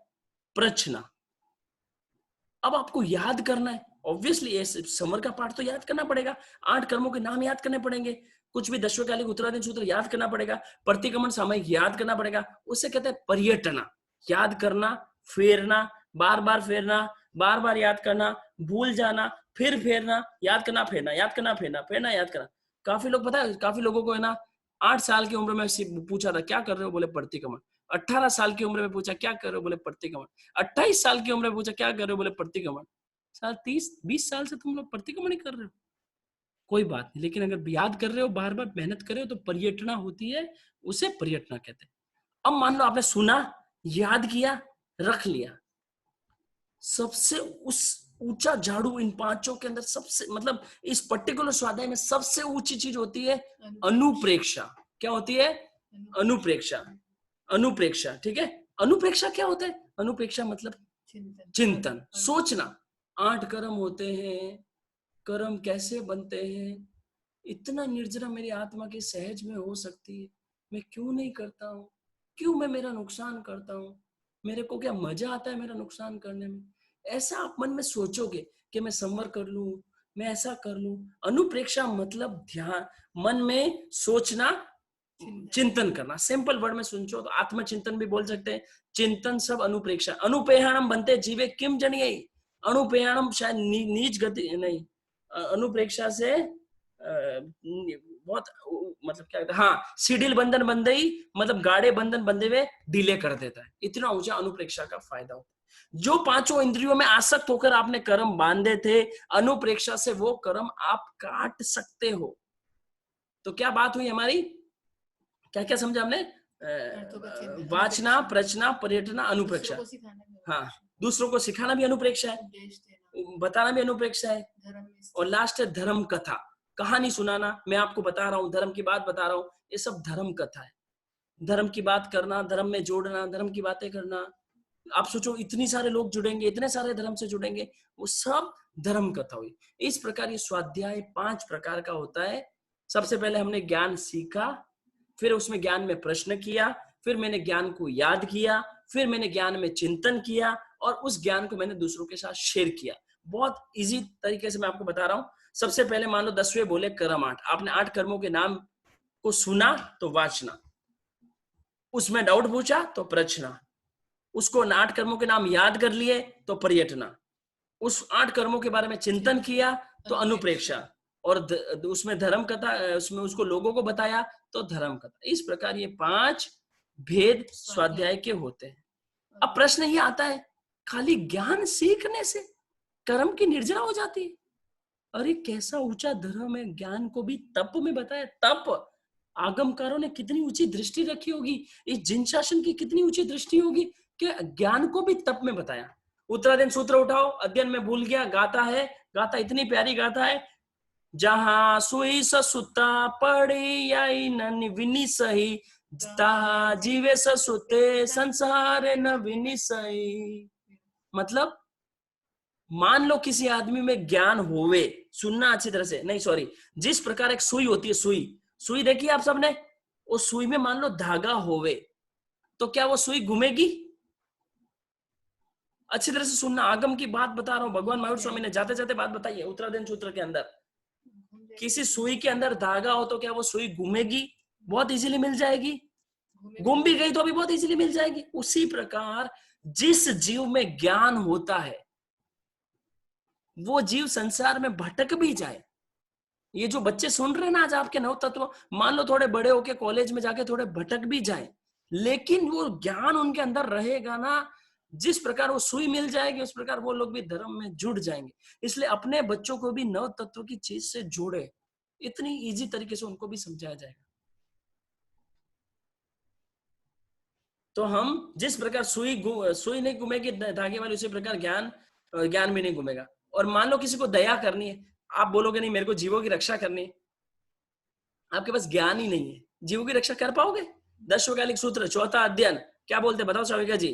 प्रचना। अब आपको याद करना है, ऑब्वियसली समर का पाठ तो याद करना पड़ेगा, 8 कर्मों के नाम याद करने पड़ेंगे, कुछ भी दशवकालिक उत्तराधीन सूत्र याद करना पड़ेगा, प्रतिक्रमण सामयिक याद करना पड़ेगा, उसे कहते हैं पर्यटना। याद करना, फेरना, बार बार फेरना, बार बार याद करना, भूल जाना, फिर फेरना, याद करना, फेरना, याद करना, फेरना, फेरना, याद करना। काफी लोग, पता है, काफी लोगों को है ना, 8 साल की उम्र में पूछा था क्या कर रहे हो, बोले प्रतिक्रमण। 18 साल की उम्र में पूछा क्या कर रहे हो, बोले प्रतिक्रमण। 28 साल की उम्र में पूछा क्या कर रहे हो, बोले प्रतिक्रमण। साल 30-20 साल से तुम लोग प्रतिक्रमण ही कर रहे हो, कोई बात नहीं, लेकिन अगर याद कर रहे हो, बार बार मेहनत कर रहे हो, तो पर्यटना होती है, उसे पर्यटना कहते हैं। अब मान लो आपने सुना, याद किया, रख लिया, सबसे उस ऊंचा झाड़ू इन 5 के अंदर, सबसे मतलब इस पर्टिकुलर स्वाध्याय में सबसे ऊंची चीज होती है अनुप्रेक्षा। क्या होती है? अनुप्रेक्षा, अनुप्रेक्षा, ठीक है? अनुप्रेक्षा क्या होता है? अनुप्रेक्षा मतलब चिंतन, सोचना। 8 कर्म होते हैं, कर्म कैसे बनते हैं, इतना निर्जरा मेरी आत्मा की सहज में हो सकती है, मैं क्यों नहीं करता हूँ, क्यों मैं मेरा नुकसान करता हूँ, मेरे को क्या मजा आता है मेरा नुकसान करने में, ऐसा आप मन में सोचोगे कि मैं संवर कर लूं, मैं ऐसा कर लूं। अनुप्रेक्षा मतलब ध्यान, मन में सोचना, चिंतन करना। सिंपल वर्ड में सुनचो तो आत्मचिंतन भी बोल सकते हैं, चिंतन सब अनुप्रेक्षा। अनुपेयाणम बनते जीवे किम जनिए, अनुपेयाणम शायद नीच गति नहीं, अनुप्रेक्षा से बहुत मतलब क्या कहते हैं, हाँ, शिडिल बंधन बंदई, मतलब गाढ़े बंधन बंधे हुए ढीले कर देता है, इतना ऊंचा अनुप्रेक्षा का फायदा होता है। जो 5 इंद्रियों में आसक्त होकर आपने कर्म बांधे थे, अनुप्रेक्षा से वो कर्म आप काट सकते हो। तो क्या बात हुई हमारी, क्या क्या समझा हमने? वाचना, प्रचना, पर्यटना, अनुप्रेक्षा। हाँ, दूसरों को सिखाना भी अनुप्रेक्षा है, बताना भी अनुप्रेक्षा है, और लास्ट है धर्म कथा, कहानी सुनाना। मैं आपको बता रहा हूँ, धर्म की बात बता रहा हूँ, ये सब धर्म कथा है। धर्म की बात करना, धर्म में जोड़ना, धर्म की बातें करना। आप सोचो इतनी सारे लोग जुड़ेंगे, इतने सारे धर्म से जुड़ेंगे, वो सब धर्म कथा हुई। इस प्रकार ये स्वाध्याय 5 प्रकार का होता है। सबसे पहले हमने ज्ञान सीखा, फिर उसमें ज्ञान में प्रश्न किया, फिर मैंने ज्ञान को याद किया, फिर मैंने ज्ञान में चिंतन किया, और उस ज्ञान को मैंने दूसरों के साथ शेयर किया। बहुत इजी तरीके से मैं आपको बता रहा हूं। सबसे पहले मान लो 10वें बोले कर्म 8, आपने 8 कर्मों के नाम को सुना तो वाचना, उसमें डाउट पूछा तो प्रचना, उसको 8 कर्मों के नाम याद कर लिए तो पर्यटना, उस 8 कर्मों के बारे में चिंतन किया तो अनुप्रेक्षा, और उसमें धर्म कथा, उसमें उसको लोगों को बताया तो धर्म कथा। इस प्रकार ये 5 भेद स्वाध्याय के होते हैं। अब प्रश्न ये आता है, खाली ज्ञान सीखने से कर्म की निर्जरा हो जाती है? अरे कैसा ऊंचा धर्म है, ज्ञान को भी तप में बताया। तप, आगमकारों ने कितनी ऊंची दृष्टि रखी होगी, इस जिन शासन की कितनी ऊंची दृष्टि होगी कि ज्ञान को भी तप में बताया। उत्तराधीन सूत्र उठाओ, अध्ययन में भूल गया, गाता है, गाथा इतनी प्यारी गाथा है, जहां सुई ससुता पड़ी आई न विनी सही, ताहा जीवे ससुते संसार न विनी सही। मतलब मान लो किसी आदमी में ज्ञान होवे, सुनना अच्छी तरह से, नहीं सॉरी, जिस प्रकार एक सुई होती है, सुई, सुई देखी आप सबने, उस सुई में मान लो धागा होवे, तो क्या वो सुई घूमेगी? अच्छी तरह से सुनना, आगम की बात बता रहा हूं, भगवान महावीर स्वामी ने जाते जाते बात बताई है उत्तराधीन सूत्र के अंदर। किसी सुई के अंदर धागा हो तो क्या वो सुई घूमेगी? बहुत इजीली मिल जाएगी। घूम भी गई तो भी बहुत इजीली मिल जाएगी। उसी प्रकार जिस जीव में ज्ञान होता है वो जीव संसार में भटक भी जाए। ये जो बच्चे सुन रहे हैं ना आज आपके नव तत्व, मान लो थोड़े बड़े होके कॉलेज में जाके थोड़े भटक भी जाए, लेकिन वो ज्ञान उनके अंदर रहेगा ना, जिस प्रकार वो सुई मिल जाएगी उस प्रकार वो लोग भी धर्म में जुड़ जाएंगे। इसलिए अपने बच्चों को भी नव तत्व की चीज से जोड़े, इतनी इजी तरीके से उनको भी समझाया जाएगा। तो हम जिस प्रकार सुई नहीं घूमेगी धागे वाली, उसी प्रकार ज्ञान भी नहीं घूमेगा। और मान लो किसी को दया करनी है, आप बोलोगे नहीं मेरे को जीवों की रक्षा करनी है, आपके पास ज्ञान ही नहीं है, जीवों की रक्षा कर पाओगे? दशवकालिक सूत्र चौथा अध्ययन क्या बोलते, बताओ शाविका जी?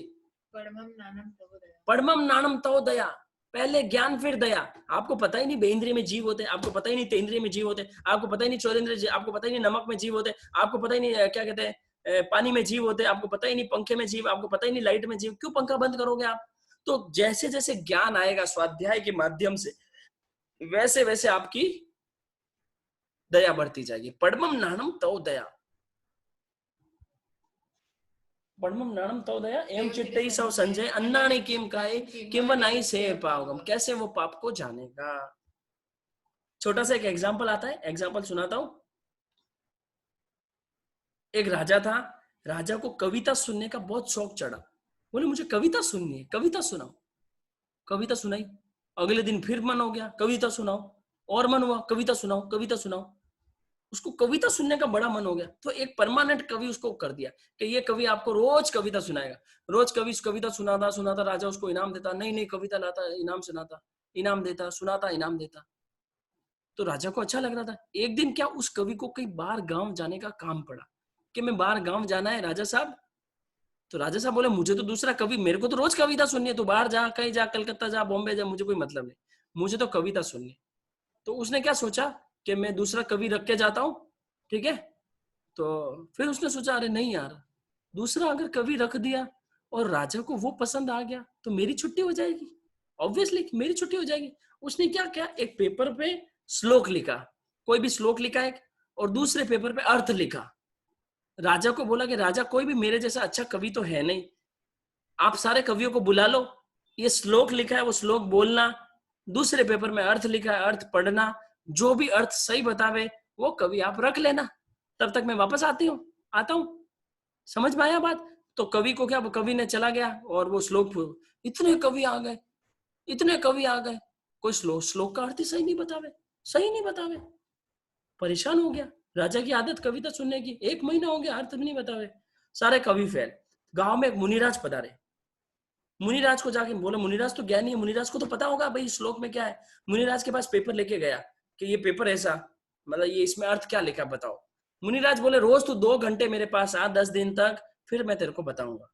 पढ़मम नानम तव दया, पहले ज्ञान फिर दया। आपको पता ही नहीं बेंद्रिय में जीव होते, आपको पता ही नहीं तेंद्रिय में जीव होते, आपको पता ही नहीं चौरेंद्रिय, आपको पता ही नहीं नमक में जीव होते, आपको पता ही नहीं क्या कहते हैं पानी में जीव होते, आपको पता ही नहीं पंखे में जीव, आपको पता ही नहीं लाइट में जीव, क्यों पंखा बंद करोगे आप? तो जैसे जैसे ज्ञान आएगा स्वाध्याय के माध्यम से, वैसे वैसे आपकी दया बढ़ती जाएगी। पढ़मम नानम तव दया, पढ़मम नानम तव दया एवं चित्तई सव संजय अन्नानि किम काये किम वनाई से पावगम। कैसे वो पाप को जानेगा? छोटा सा एक एग्जांपल आता है, एग्जांपल सुनाता हूं। एक राजा था, राजा को कविता सुनने का बहुत शौक चढ़ा, बोले मुझे कविता सुननी है, कविता सुनाओ। कविता सुनाई, अगले दिन फिर मन हो गया कविता सुनाओ, और मन हुआ कविता सुनाओ कविता सुनाओ। उसको कविता सुनने का बड़ा मन हो गया, तो एक परमानेंट कवि उसको कर दिया कि ये कवि आपको रोज कविता सुनाएगा। रोज कवि कविता सुनाता सुनाता, राजा उसको इनाम देता, नई नई कविता लाता, इनाम सुनाता, इनाम देता, सुनाता, इनाम देता। तो राजा को अच्छा लग रहा था। एक दिन क्या उस कवि को कई बार गांव जाने का काम पड़ा कि मैं बाहर गांव जाना है राजा साहब। तो राजा साहब बोले मुझे तो दूसरा कवि, मेरे को तो रोज कविता सुननी है, तो बाहर जा, कहीं जा, कलकत्ता जा, बॉम्बे जा, मुझे कोई मतलब नहीं, मुझे तो कविता सुननी। तो उसने क्या सोचा कि मैं दूसरा कवि रख के जाता हूँ, ठीक है। तो फिर उसने सोचा अरे नहीं यार, दूसरा अगर कवि रख दिया और राजा को वो पसंद आ गया तो मेरी छुट्टी हो जाएगी, ऑब्वियसली मेरी छुट्टी हो जाएगी। उसने क्या किया, एक पेपर पे श्लोक लिखा, कोई भी श्लोक लिखा एक, और दूसरे पेपर पे अर्थ लिखा। राजा को बोला कि राजा कोई भी मेरे जैसा अच्छा कवि तो है नहीं, आप सारे कवियों को बुला लो, ये श्लोक लिखा है वो श्लोक बोलना, दूसरे पेपर में अर्थ लिखा है अर्थ पढ़ना, जो भी अर्थ सही बतावे वो कवि आप रख लेना, तब तक मैं वापस आता हूं। समझ में आया बात? तो कवि को क्या, कवि ने चला गया और वो श्लोक, इतने कवि आ गए, इतने कवि आ गए, कोई श्लोक का अर्थ ही सही नहीं बतावे, परेशान हो गया। राजा की आदत कविता सुनने की, 1 महीना हो गया अर्थ भी नहीं बतावे, सारे कवि फेल। गांव में एक मुनिराज पधारे, मुनिराज को जाके बोला, मुनिराज तो ज्ञानी है, मुनिराज को तो पता होगा भाई श्लोक में क्या है। मुनिराज के पास पेपर लेके गया कि ये पेपर ऐसा, मतलब ये इसमें अर्थ क्या लिखा बताओ। मुनिराज बोले रोज तू 2 घंटे मेरे पास आ 10 दिन तक, फिर मैं तेरे को बताऊंगा।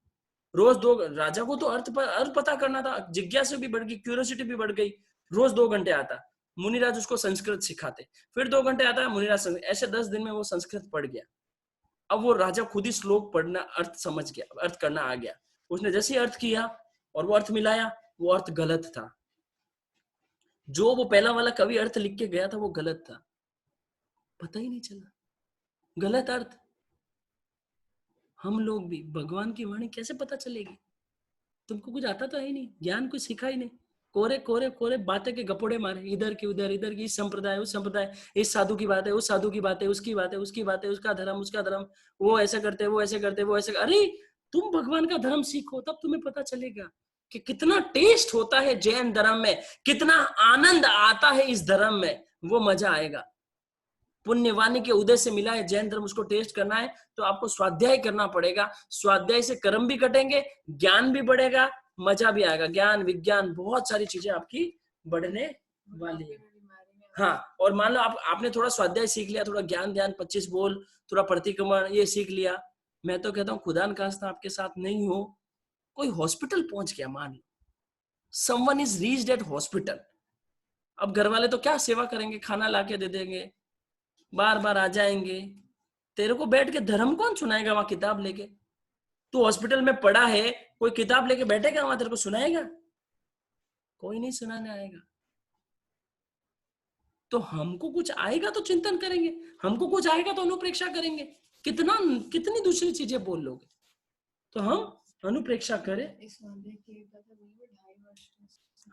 रोज 2, राजा को तो अर्थ पता करना था, जिज्ञासा भी बढ़ गई, क्यूरियोसिटी भी बढ़ गई। रोज 2 घंटे आता, मुनिराज उसको संस्कृत सिखाते, फिर 2 घंटे आता है मुनिराज, ऐसे 10 दिन में वो संस्कृत पढ़ गया। अब वो राजा खुद ही श्लोक पढ़ना, अर्थ समझ गया, अर्थ करना आ गया। उसने जैसे अर्थ किया और वो अर्थ मिलाया, वो अर्थ गलत था, जो वो पहला वाला कवि अर्थ लिख के गया था वो गलत था, पता ही नहीं चला, गलत अर्थ। हम लोग भी भगवान की वाणी कैसे पता चलेगी? तुमको कुछ आता तो है ही नहीं, ज्ञान कुछ सीखा ही नहीं, कोरे कोरे कोरे बातें के गपोड़े मारे, इधर की उधर, इधर की, इस संप्रदाय उस संप्रदाय, इस साधु की बात है, उस साधु की बात है, उसकी बात है, उसकी बात है, उसका धर्म उसका धर्म, वो ऐसा करते वो ऐसे करते वो ऐसे। अरे तुम भगवान का धर्म सीखो, तब तुम्हें पता चलेगा कि कितना टेस्ट होता है जैन धर्म में, कितना आनंद आता है इस धर्म में, वो मजा आएगा। पुण्यवाणी के उदय से मिला है जैन धर्म, उसको टेस्ट करना है तो आपको स्वाध्याय करना पड़ेगा। स्वाध्याय से कर्म भी कटेंगे, ज्ञान भी बढ़ेगा, मजा भी आएगा। ज्ञान विज्ञान बहुत सारी चीजें आपकी बढ़ने वाली है। हाँ, और मान लो आपने थोड़ा स्वाध्याय सीख लिया, थोड़ा ज्ञान ध्यान 25 बोल, थोड़ा प्रतिक्रमण ये सीख लिया, मैं तो कहता हूँ खुदा न खास्ता आपके साथ नहीं हो, कोई हॉस्पिटल पहुंच गया, मान लो someone is reached at hospital, अब घर वाले तो क्या सेवा करेंगे, खाना लाके दे देंगे, बार बार आ जाएंगे, तेरे को बैठ के धर्म कौन सुनाएगा वहां किताब लेके? तू हॉस्पिटल में पड़ा है, कोई किताब लेके बैठेगा वहां तेरे को सुनाएगा? कोई नहीं सुनाने आएगा। तो हमको कुछ आएगा तो चिंतन करेंगे, हमको कुछ आएगा तो अनुप्रेक्षा करेंगे, कितनी दूसरी चीजें बोल लोगे? तो हम अनुप्रेक्षा करें।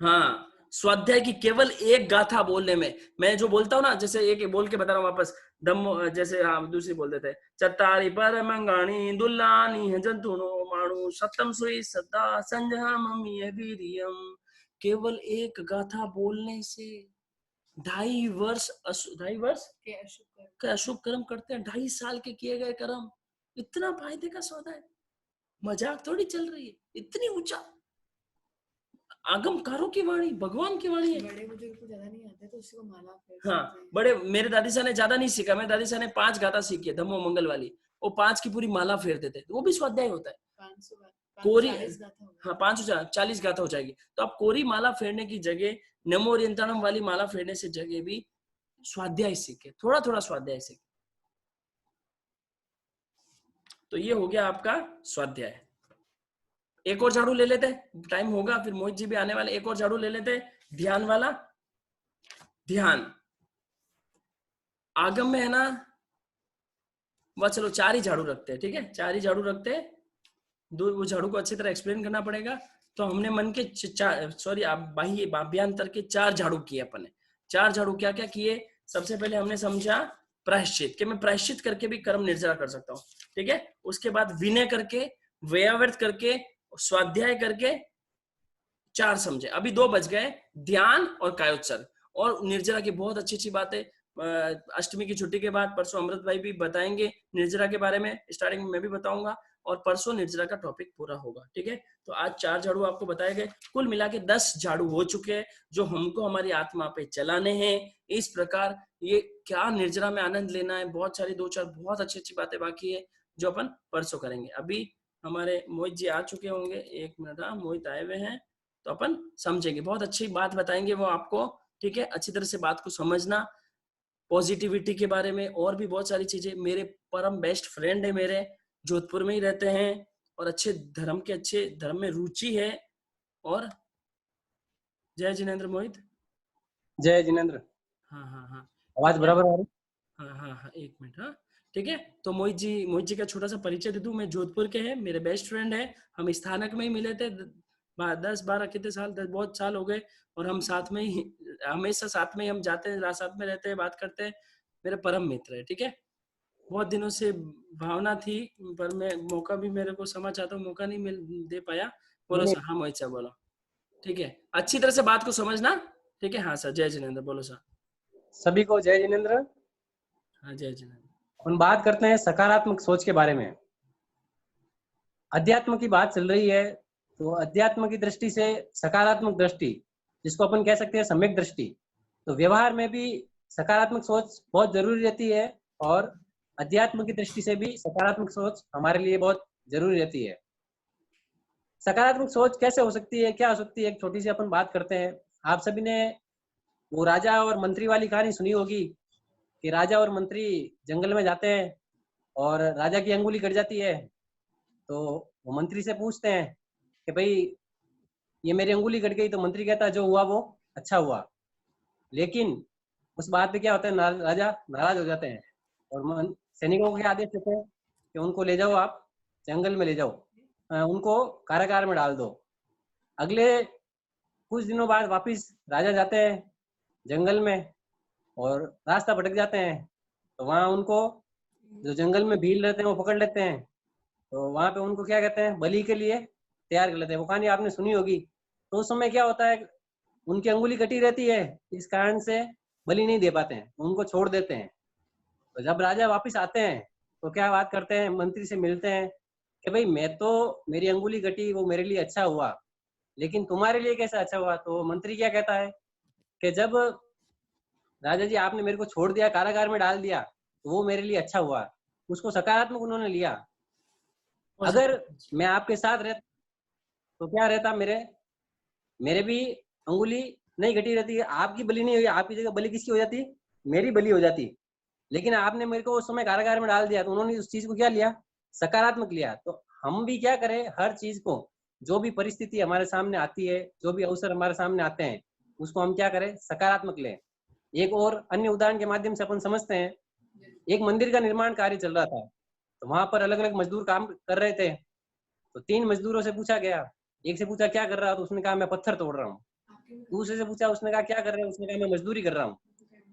हाँ, स्वाध्याय की केवल एक गाथा बोलने में, मैं जो बोलता हूँ ना, जैसे एक बोल के बता रहा हूँ वापस, धम्मो, जैसे हाँ दूसरी बोल देते हैं, चत्तारि परमंगाणि दुल्लानि जंतुनो माणु सप्तम सुई सत्ता संजहामि वीर्यम। केवल एक गाथा बोलने से 2.5 वर्ष के अशुभ कर्म करते हैं, 2.5 साल के किए गए कर्म, इतना फायदे का सौदा है, मजाक थोड़ी चल रही है, इतनी ऊंचा आगमकारों की वाणी, भगवान की वाणी है। बड़े बुजुर्ग को ज्यादा नहीं आता तो उसी को माला फेर। हाँ, बड़े मेरे दादी साहब ने ज्यादा नहीं सीखा, मेरे दादी साहब ने 5 गाथा सीखी है, धम्मो मंगल वाली, वो 5 की पूरी माला फेर देते, वो भी स्वाध्याय होता है। 500 कोरी, 540 गाथा होगा। हाँ 540 गाथा हो जाएगी। तो आप कोरी माला फेरने की जगह नमो ओरियंताणम वाली माला फेरने से जगह भी स्वाध्याय सीखे, थोड़ा थोड़ा स्वाध्याय सीखे। तो ये हो गया आपका स्वाध्याय। एक और झाड़ू ले लेते हैं, टाइम होगा, फिर मोहित जी भी आने वाले, एक और झाड़ू ले लेते हैं, ध्यान वाला। ध्यान आगम में है ना, बस चलो 4 ही झाड़ू रखते हैं, ठीक है, 4 ही झाड़ू रखते हैं, वो झाड़ू को अच्छी तरह एक्सप्लेन करना पड़ेगा। तो हमने मन के बाह्य बाभ्यांतर के 4 झाड़ू किए अपन ने। 4 झाड़ू क्या क्या किए? सबसे पहले हमने समझा प्रायश्चित, कि मैं प्रायश्चित करके भी कर्म निर्जरा कर सकता हूँ, ठीक है। उसके बाद विनय करके, व्ययाव्रत करके, स्वाध्याय करके 4 समझे। अभी 2 बच गए, ध्यान और कायोत्सर्ग। और निर्जरा की बहुत अच्छी अच्छी बातें अष्टमी की छुट्टी के बाद परसों अमृत भाई भी बताएंगे निर्जरा के बारे में, स्टार्टिंग में मैं भी बताऊंगा, और परसों निर्जरा का टॉपिक पूरा होगा, ठीक है। तो आज 4 झाड़ू आपको बताए गए, कुल मिला के 10 झाड़ू हो चुके हैं जो हमको हमारी आत्मा पे चलाने हैं। इस प्रकार ये क्या निर्जरा में आनंद लेना है, बहुत सारी 2-4 बहुत अच्छी अच्छी बातें बाकी है जो अपन परसों करेंगे। अभी हमारे मोहित जी आ चुके होंगे, 1 मिनट, हाँ मोहित आए हुए हैं, तो अपन समझेंगे, बहुत अच्छी बात बताएंगे वो आपको, ठीक है। अच्छी तरह से बात को समझना, पॉजिटिविटी के बारे में और भी बहुत सारी चीजें। मेरे परम बेस्ट फ्रेंड है, मेरे जोधपुर में ही रहते हैं, और अच्छे धर्म में रुचि है। और जय जिनेंद्र मोहित। जय जिनेंद्र। हाँ हाँ हाँ, आवाज बराबर आ रही? हाँ हाँ हाँ, 1 मिनट, हाँ ठीक है। तो मोहित जी का छोटा सा परिचय दे दूं, मैं जोधपुर के हैं, मेरे बेस्ट फ्रेंड है, हम स्थानक में ही मिले थे 10-12 कितने साल, 10 बहुत साल हो गए, और हम साथ में ही हमेशा साथ में ही हम जाते हैं, साथ में रहते हैं, बात करते हैं, मेरे परम मित्र है, ठीक है। बहुत दिनों से भावना थी, पर मैं मौका भी मेरे को समझ आता हूँ, मौका नहीं मिल दे पाया। बोलो सर। हाँ मोहित सर बोलो, ठीक है, अच्छी तरह से बात को समझना, ठीक है। हाँ सर, जय जिनेंद्र, बोलो सर। सभी को जय जिनेंद्र। हाँ जय जिनेंद्र। हम बात करते हैं सकारात्मक सोच के बारे में। अध्यात्म की बात चल रही है, तो अध्यात्म की दृष्टि से सकारात्मक दृष्टि, जिसको अपन कह सकते हैं सम्यक दृष्टि, तो व्यवहार में भी सकारात्मक सोच बहुत जरूरी रहती है, और अध्यात्म की दृष्टि से भी सकारात्मक सोच हमारे लिए बहुत जरूरी रहती है। सकारात्मक सोच कैसे हो सकती है, क्या हो सकती है, एक छोटी सी अपन बात करते हैं। आप सभी ने वो राजा और मंत्री वाली कहानी सुनी होगी, कि राजा और मंत्री जंगल में जाते हैं और राजा की अंगुली कट जाती है, तो वो मंत्री से पूछते हैं कि भाई ये मेरी अंगुली कट गई, तो मंत्री कहता है जो हुआ वो अच्छा हुआ। लेकिन उस बात पे क्या होता है, राजा नाराज हो जाते हैं और सैनिकों के आदेश देते हैं कि उनको ले जाओ, आप जंगल में ले जाओ, उनको कारागार में डाल दो। अगले कुछ दिनों बाद वापिस राजा जाते हैं जंगल में और रास्ता भटक जाते हैं, तो वहां उनको जो जंगल में भील रहते हैं वो पकड़ लेते हैं। तो वहां पे उनको क्या कहते हैं, बलि के लिए तैयार कर लेते हैं। वो कहानी आपने सुनी होगी। तो उस समय क्या होता है, उनकी अंगुली कटी रहती है, इस कारण से बलि नहीं दे पाते हैं, उनको छोड़ देते हैं। तो जब राजा वापिस आते हैं तो क्या बात करते हैं, मंत्री से मिलते हैं कि भाई मैं तो, मेरी अंगुली कटी वो मेरे लिए अच्छा हुआ, लेकिन तुम्हारे लिए कैसा अच्छा हुआ। तो मंत्री क्या कहता है कि जब राजा जी आपने मेरे को छोड़ दिया, कारागार में डाल दिया, तो वो मेरे लिए अच्छा हुआ, उसको सकारात्मक उन्होंने लिया। अगर मैं आपके साथ रहता तो क्या रहता, मेरे भी अंगुली नहीं घटी रहती है, आपकी बलि नहीं हुई, आपकी जगह बलि किसकी हो जाती, मेरी बलि हो जाती। लेकिन आपने मेरे को उस समय कारागार में डाल दिया, तो उन्होंने उस चीज को क्या लिया, सकारात्मक लिया। तो हम भी क्या करें, हर चीज को, जो भी परिस्थिति हमारे सामने आती है, जो भी अवसर हमारे सामने आते हैं, उसको हम क्या करें, सकारात्मक लें। एक और अन्य उदाहरण के माध्यम से अपन समझते हैं। एक मंदिर का निर्माण कार्य चल रहा था, तो वहां पर अलग अलग मजदूर काम कर रहे थे। तो 3 मजदूरों से पूछा गया, एक से पूछा क्या कर रहा है, तो उसने कहा मैं पत्थर तोड़ रहा हूँ। दूसरे से पूछा, उसने कहा क्या कर रहे हो, उसने कहा मैं मजदूरी कर रहा हूँ।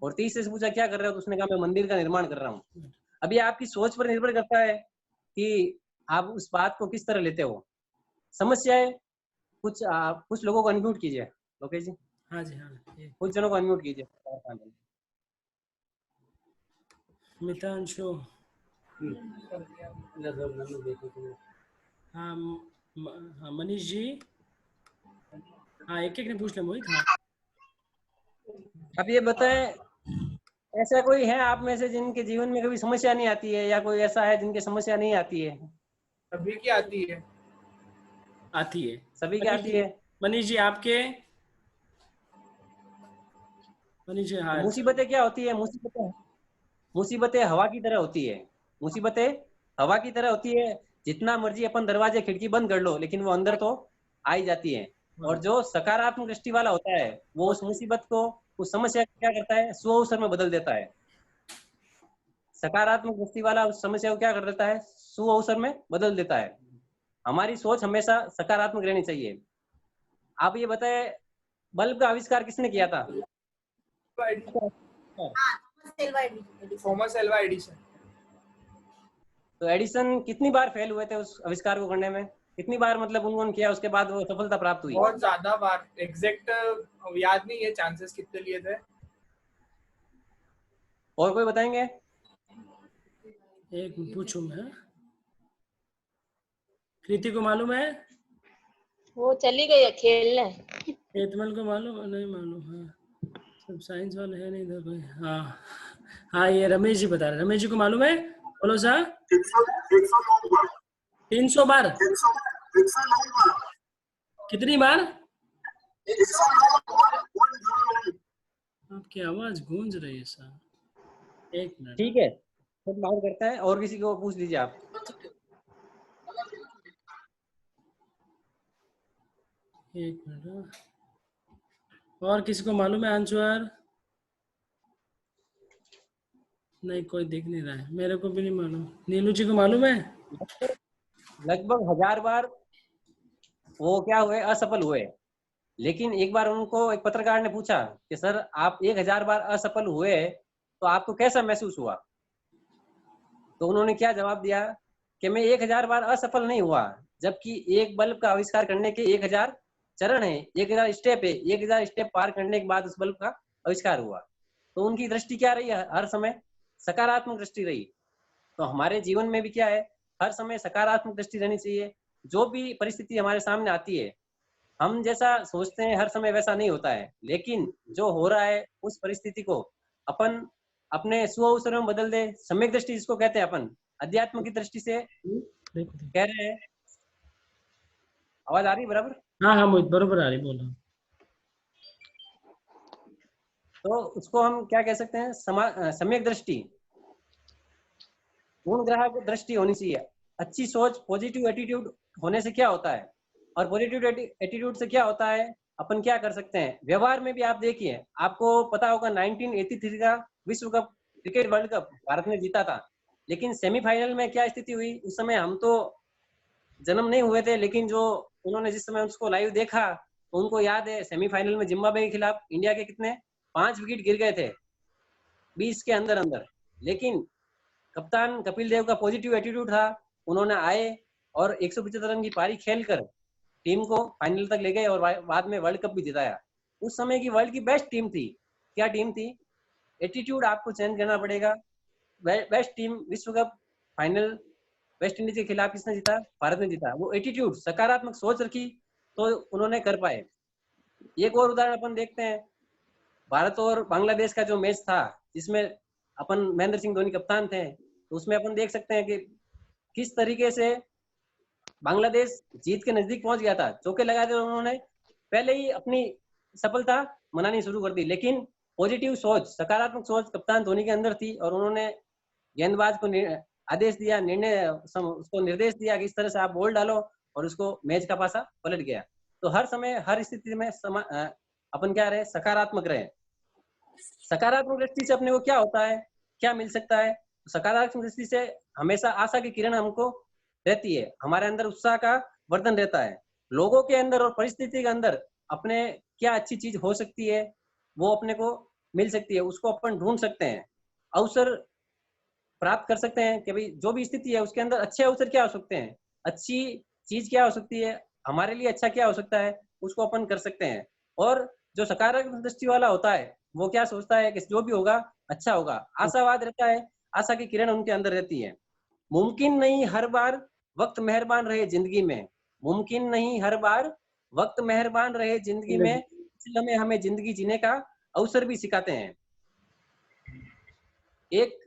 और तीसरे से पूछा क्या कर रहे हो, तो उसने कहा मैं मंदिर का निर्माण कर रहा हूँ। अब ये आपकी सोच पर निर्भर करता है कि आप उस बात को किस तरह लेते हो। समस्याएं कुछ लोगों को अनम्यूट कीजिए, लोकेश जी। हाँ जी, हाँ। कुछ जनों को अनम्यूट कीजिए। मितांशु, हाँ, हाँ मनीष जी, हाँ एक एक ने पूछ लिया मोहित। हाँ, अब ये बताएं, ऐसा कोई है आप में से जिनके जीवन में कभी समस्या नहीं आती है, या कोई ऐसा है जिनके समस्या नहीं आती है? सभी की आती है। आती है, सभी की आती है। मनीष जी आपके? मनीष जी, हाँ। मुसीबतें क्या होती है, मुसीबतें हवा की तरह होती है। मुसीबतें हवा की तरह होती है, जितना मर्जी अपन दरवाजे खिड़की बंद कर लो, लेकिन वो अंदर तो आ ही जाती है। और जो सकारात्मक दृष्टि वाला होता है, वो उस मुसीबत को, उस समस्या को क्या करता है, सुअवसर में बदल देता है। सकारात्मक दृष्टि वाला उस समस्या को क्या कर देता है, सुअवसर में बदल देता है। हमारी सोच हमेशा सकारात्मक रहनी चाहिए। आप ये बताए, बल्ब का आविष्कार किसने किया था? Thomas Alva Edison. तो एडिसन कितनी बार फेल हुए थे उस आविष्कार को करने में? कितनी बार मतलब उन्होंने किया, उसके बाद वो सफलता प्राप्त हुई? बहुत ज्यादा बार, एग्जैक्ट याद नहीं है चांसेस कितने लिए थे। और कोई बताएंगे? एक पूछूं मैं, कृति को मालूम है? वो चली गई है खेलने। एतमल को मालूम? नहीं मालूम। हाँ, सब साइंस वाले हैं नहीं इधर कोई। हाँ हाँ, ये रमेश जी बता रहे, रमेश जी को मालूम है? बोलो सर। 300 बार? कितनी बार? आपकी आवाज गूंज रही है सर। एक मिनट। ठीक है, तो बात करता है, और किसी को पूछ लीजिए आप। एक मिनट, और किसी को मालूम है आंसर? नहीं, कोई दिख नहीं रहा है, मेरे को भी नहीं मालूम। नीलू जी को मालूम है? लगभग 1000 बार वो क्या हुए, असफल हुए। लेकिन एक बार उनको एक पत्रकार ने पूछा कि सर आप 1000 बार असफल हुए, तो आपको कैसा महसूस हुआ? तो उन्होंने क्या जवाब दिया कि मैं 1000 बार असफल नहीं हुआ, जबकि एक बल्ब का आविष्कार करने के 1000 चरण है, 1000 स्टेप है, 1000 स्टेप पार करने के बाद उस बल्ब का आविष्कार हुआ। तो उनकी दृष्टि क्या रही, हर समय सकारात्मक दृष्टि रही। तो हमारे जीवन में भी क्या है, हर समय सकारात्मक दृष्टि रहनी चाहिए। जो भी परिस्थिति हमारे सामने आती है, हम जैसा सोचते हैं हर समय वैसा नहीं होता है, लेकिन जो हो रहा है उस परिस्थिति को अपन अपने सुअवसर में बदल दे। सम्यक दृष्टि जिसको कहते हैं अपन, अध्यात्म की दृष्टि से कह रहे हैं। आवाज आ रही है बराबर? हाँ हाँ, मुझे बरोबर आ रही, बोलो। तो उसको हम क्या कह सकते हैं, सम्यक दृष्टि, पूर्ण ग्राहक दृष्टि होनी चाहिए। अच्छी सोच, पॉजिटिव एटीट्यूड होने से क्या होता है, और पॉजिटिव एटीट्यूड से क्या होता है, अपन क्या कर सकते हैं व्यवहार में भी। आप देखिए, आपको पता होगा 1983 का विश्व cup, cricket world cup Bharat ने जीता था, लेकिन सेमीफाइनल में क्या स्थिति हुई, उस समय हम तो जन्म नहीं हुए थे, लेकिन जो उन्होंने जिस समय उसको लाइव देखा, तो उनको याद है सेमीफाइनल में जिम्बाब्वे के खिलाफ इंडिया के कितने 5 विकेट गिर गए थे 20 के अंदर अंदर, लेकिन कप्तान कपिल देव का पॉजिटिव एटीट्यूड था। उन्होंने आए और 175 रन की पारी खेलकर टीम को फाइनल तक ले गए और बाद में वर्ल्ड कप भी जिताया। उस समय की वर्ल्ड की बेस्ट टीम थी। क्या टीम थी? एटीट्यूड आपको चेंज करना पड़ेगा। बेस्ट टीम विश्व कप फाइनल वेस्ट इंडीज के खिलाफ किसने जीता? भारत ने जीता। वो एटीट्यूड, सकारात्मक सोच रखी तो उन्होंने कर पाए। एक और उदाहरण अपन देखते हैं, भारत और बांग्लादेश का जो मैच था जिसमें अपन महेंद्र सिंह धोनी कप्तान थे, तो उसमें अपन देख सकते हैं कि किस तरीके से बांग्लादेश जीत के नजदीक पहुंच गया था। चौके लगा दिए उन्होंने, पहले ही अपनी सफलता मनानी शुरू कर दी, लेकिन पॉजिटिव सोच, सकारात्मक सोच कप्तान धोनी के अंदर थी और उन्होंने गेंदबाज को आदेश दिया, उसको निर्देश दिया कि इस तरह से आप बॉल डालो और उसको मैच का पासा पलट गया। तो हर समय हर स्थिति में अपन क्या रहे? सकारात्मक रहे। सकारात्मक दृष्टि से अपने को क्या होता है, क्या मिल सकता है? सकारात्मक दृष्टि से हमेशा आशा की किरण हमको रहती है, हमारे अंदर उत्साह का वर्धन रहता है। लोगों के अंदर और परिस्थिति के अंदर अपने क्या अच्छी चीज हो सकती है वो अपने को मिल सकती है, उसको अपन ढूंढ सकते हैं, अवसर प्राप्त कर सकते हैं कि भाई जो भी स्थिति है उसके अंदर अच्छे अवसर क्या हो सकते हैं, अच्छी चीज क्या हो सकती है, हमारे लिए अच्छा क्या हो सकता है, उसको अपन कर सकते हैं। और जो सकारात्मक दृष्टि वाला होता है वो क्या सोचता है कि जो भी होगा अच्छा होगा, आशावाद रहता है, आशा की किरण उनके अंदर रहती है। मुमकिन नहीं हर बार वक्त मेहरबान रहे जिंदगी में, मुमकिन नहीं हर बार वक्त मेहरबान रहे जिंदगी में, इसलिए हमें जिंदगी जीने का अवसर भी सिखाते हैं। एक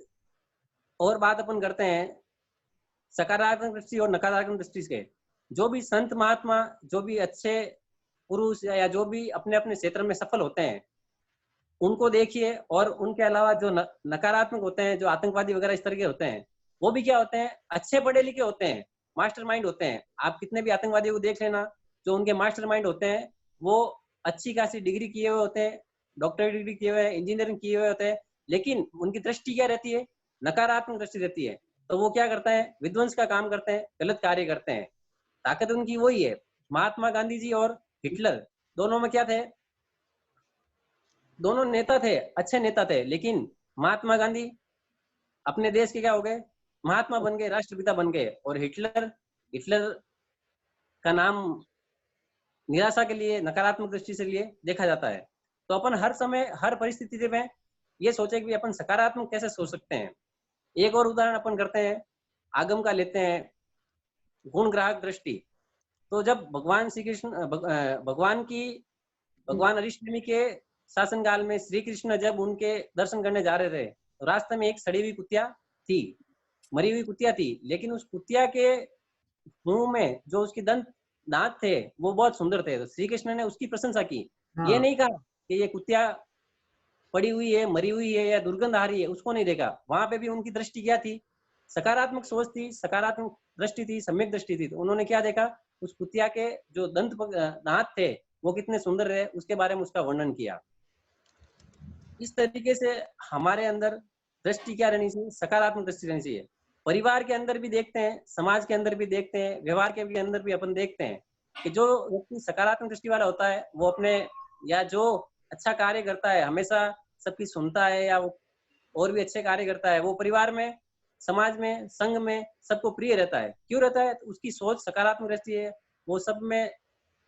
और बात अपन करते हैं सकारात्मक दृष्टि और नकारात्मक दृष्टि से। जो भी संत महात्मा, जो भी अच्छे पुरुष या जो भी अपने अपने क्षेत्र में सफल होते हैं उनको देखिए, और उनके अलावा जो नकारात्मक होते हैं, जो आतंकवादी वगैरह इस तरह के होते हैं, वो भी क्या होते हैं? अच्छे पढ़े लिखे होते हैं, मास्टरमाइंड होते हैं। आप कितने भी आतंकवादियों को देख लेना, जो उनके मास्टरमाइंड होते हैं वो अच्छी खासी डिग्री किए हुए होते हैं, डॉक्टरेट डिग्री किए हुए, इंजीनियरिंग किए हुए होते हैं, लेकिन उनकी दृष्टि क्या रहती है? नकारात्मक दृष्टि रहती है। तो वो क्या करते हैं? विध्वंस का काम करते हैं, गलत कार्य करते हैं। ताकत उनकी वही है। महात्मा गांधी जी और हिटलर दोनों में क्या थे? दोनों नेता थे, अच्छे नेता थे, लेकिन महात्मा गांधी अपने देश के क्या हो गए? महात्मा बन गए, राष्ट्रपिता बन गए। और हिटलर का नाम निराशा के लिए, नकारात्मक दृष्टि से लिए देखा जाता है। तो अपन हर समय हर परिस्थिति में ये सोचे कि अपन सकारात्मक कैसे सोच सकते हैं। एक और उदाहरण अपन करते हैं, आगम का लेते हैं, गुण ग्राहक दृष्टि। तो जब भगवान श्री कृष्ण भगवान अरिष्टनेमी के शासनकाल में श्री कृष्ण जब उनके दर्शन करने जा रहे थे तो रास्ते में एक सड़ी हुई कुतिया थी, मरी हुई कुतिया थी, लेकिन उस कुतिया के मुंह में जो उसकी दांत थे वो बहुत सुंदर थे। तो श्री कृष्ण ने उसकी प्रशंसा की। ये नहीं कहा कि ये कुतिया पड़ी हुई है, मरी हुई है या दुर्गंध आ रही है, उसको नहीं देखा। वहां पे भी उनकी दृष्टि क्या थी? सकारात्मक सोच थी, सकारात्मक दृष्टि थी, सम्यक दृष्टि थी। तो उन्होंने क्या देखा? उस कुतिया के जो दांत थे वो कितने सुंदर रहे, उसके बारे में उसका वर्णन किया। इस तरीके से हमारे अंदर दृष्टि क्या रहनी चाहिए? सकारात्मक दृष्टि रहनी चाहिए। परिवार के अंदर भी देखते हैं, समाज के अंदर भी देखते हैं, व्यवहार के भी अंदर भी अपन देखते हैं कि जो व्यक्ति सकारात्मक दृष्टि वाला होता है वो अपने या जो अच्छा कार्य करता है हमेशा सबकी सुनता है, या वो और भी अच्छे कार्य करता है, वो परिवार में, समाज में, संघ में सबको प्रिय रहता है। क्यों रहता है? तो उसकी सोच सकारात्मक दृष्टि है, वो सब में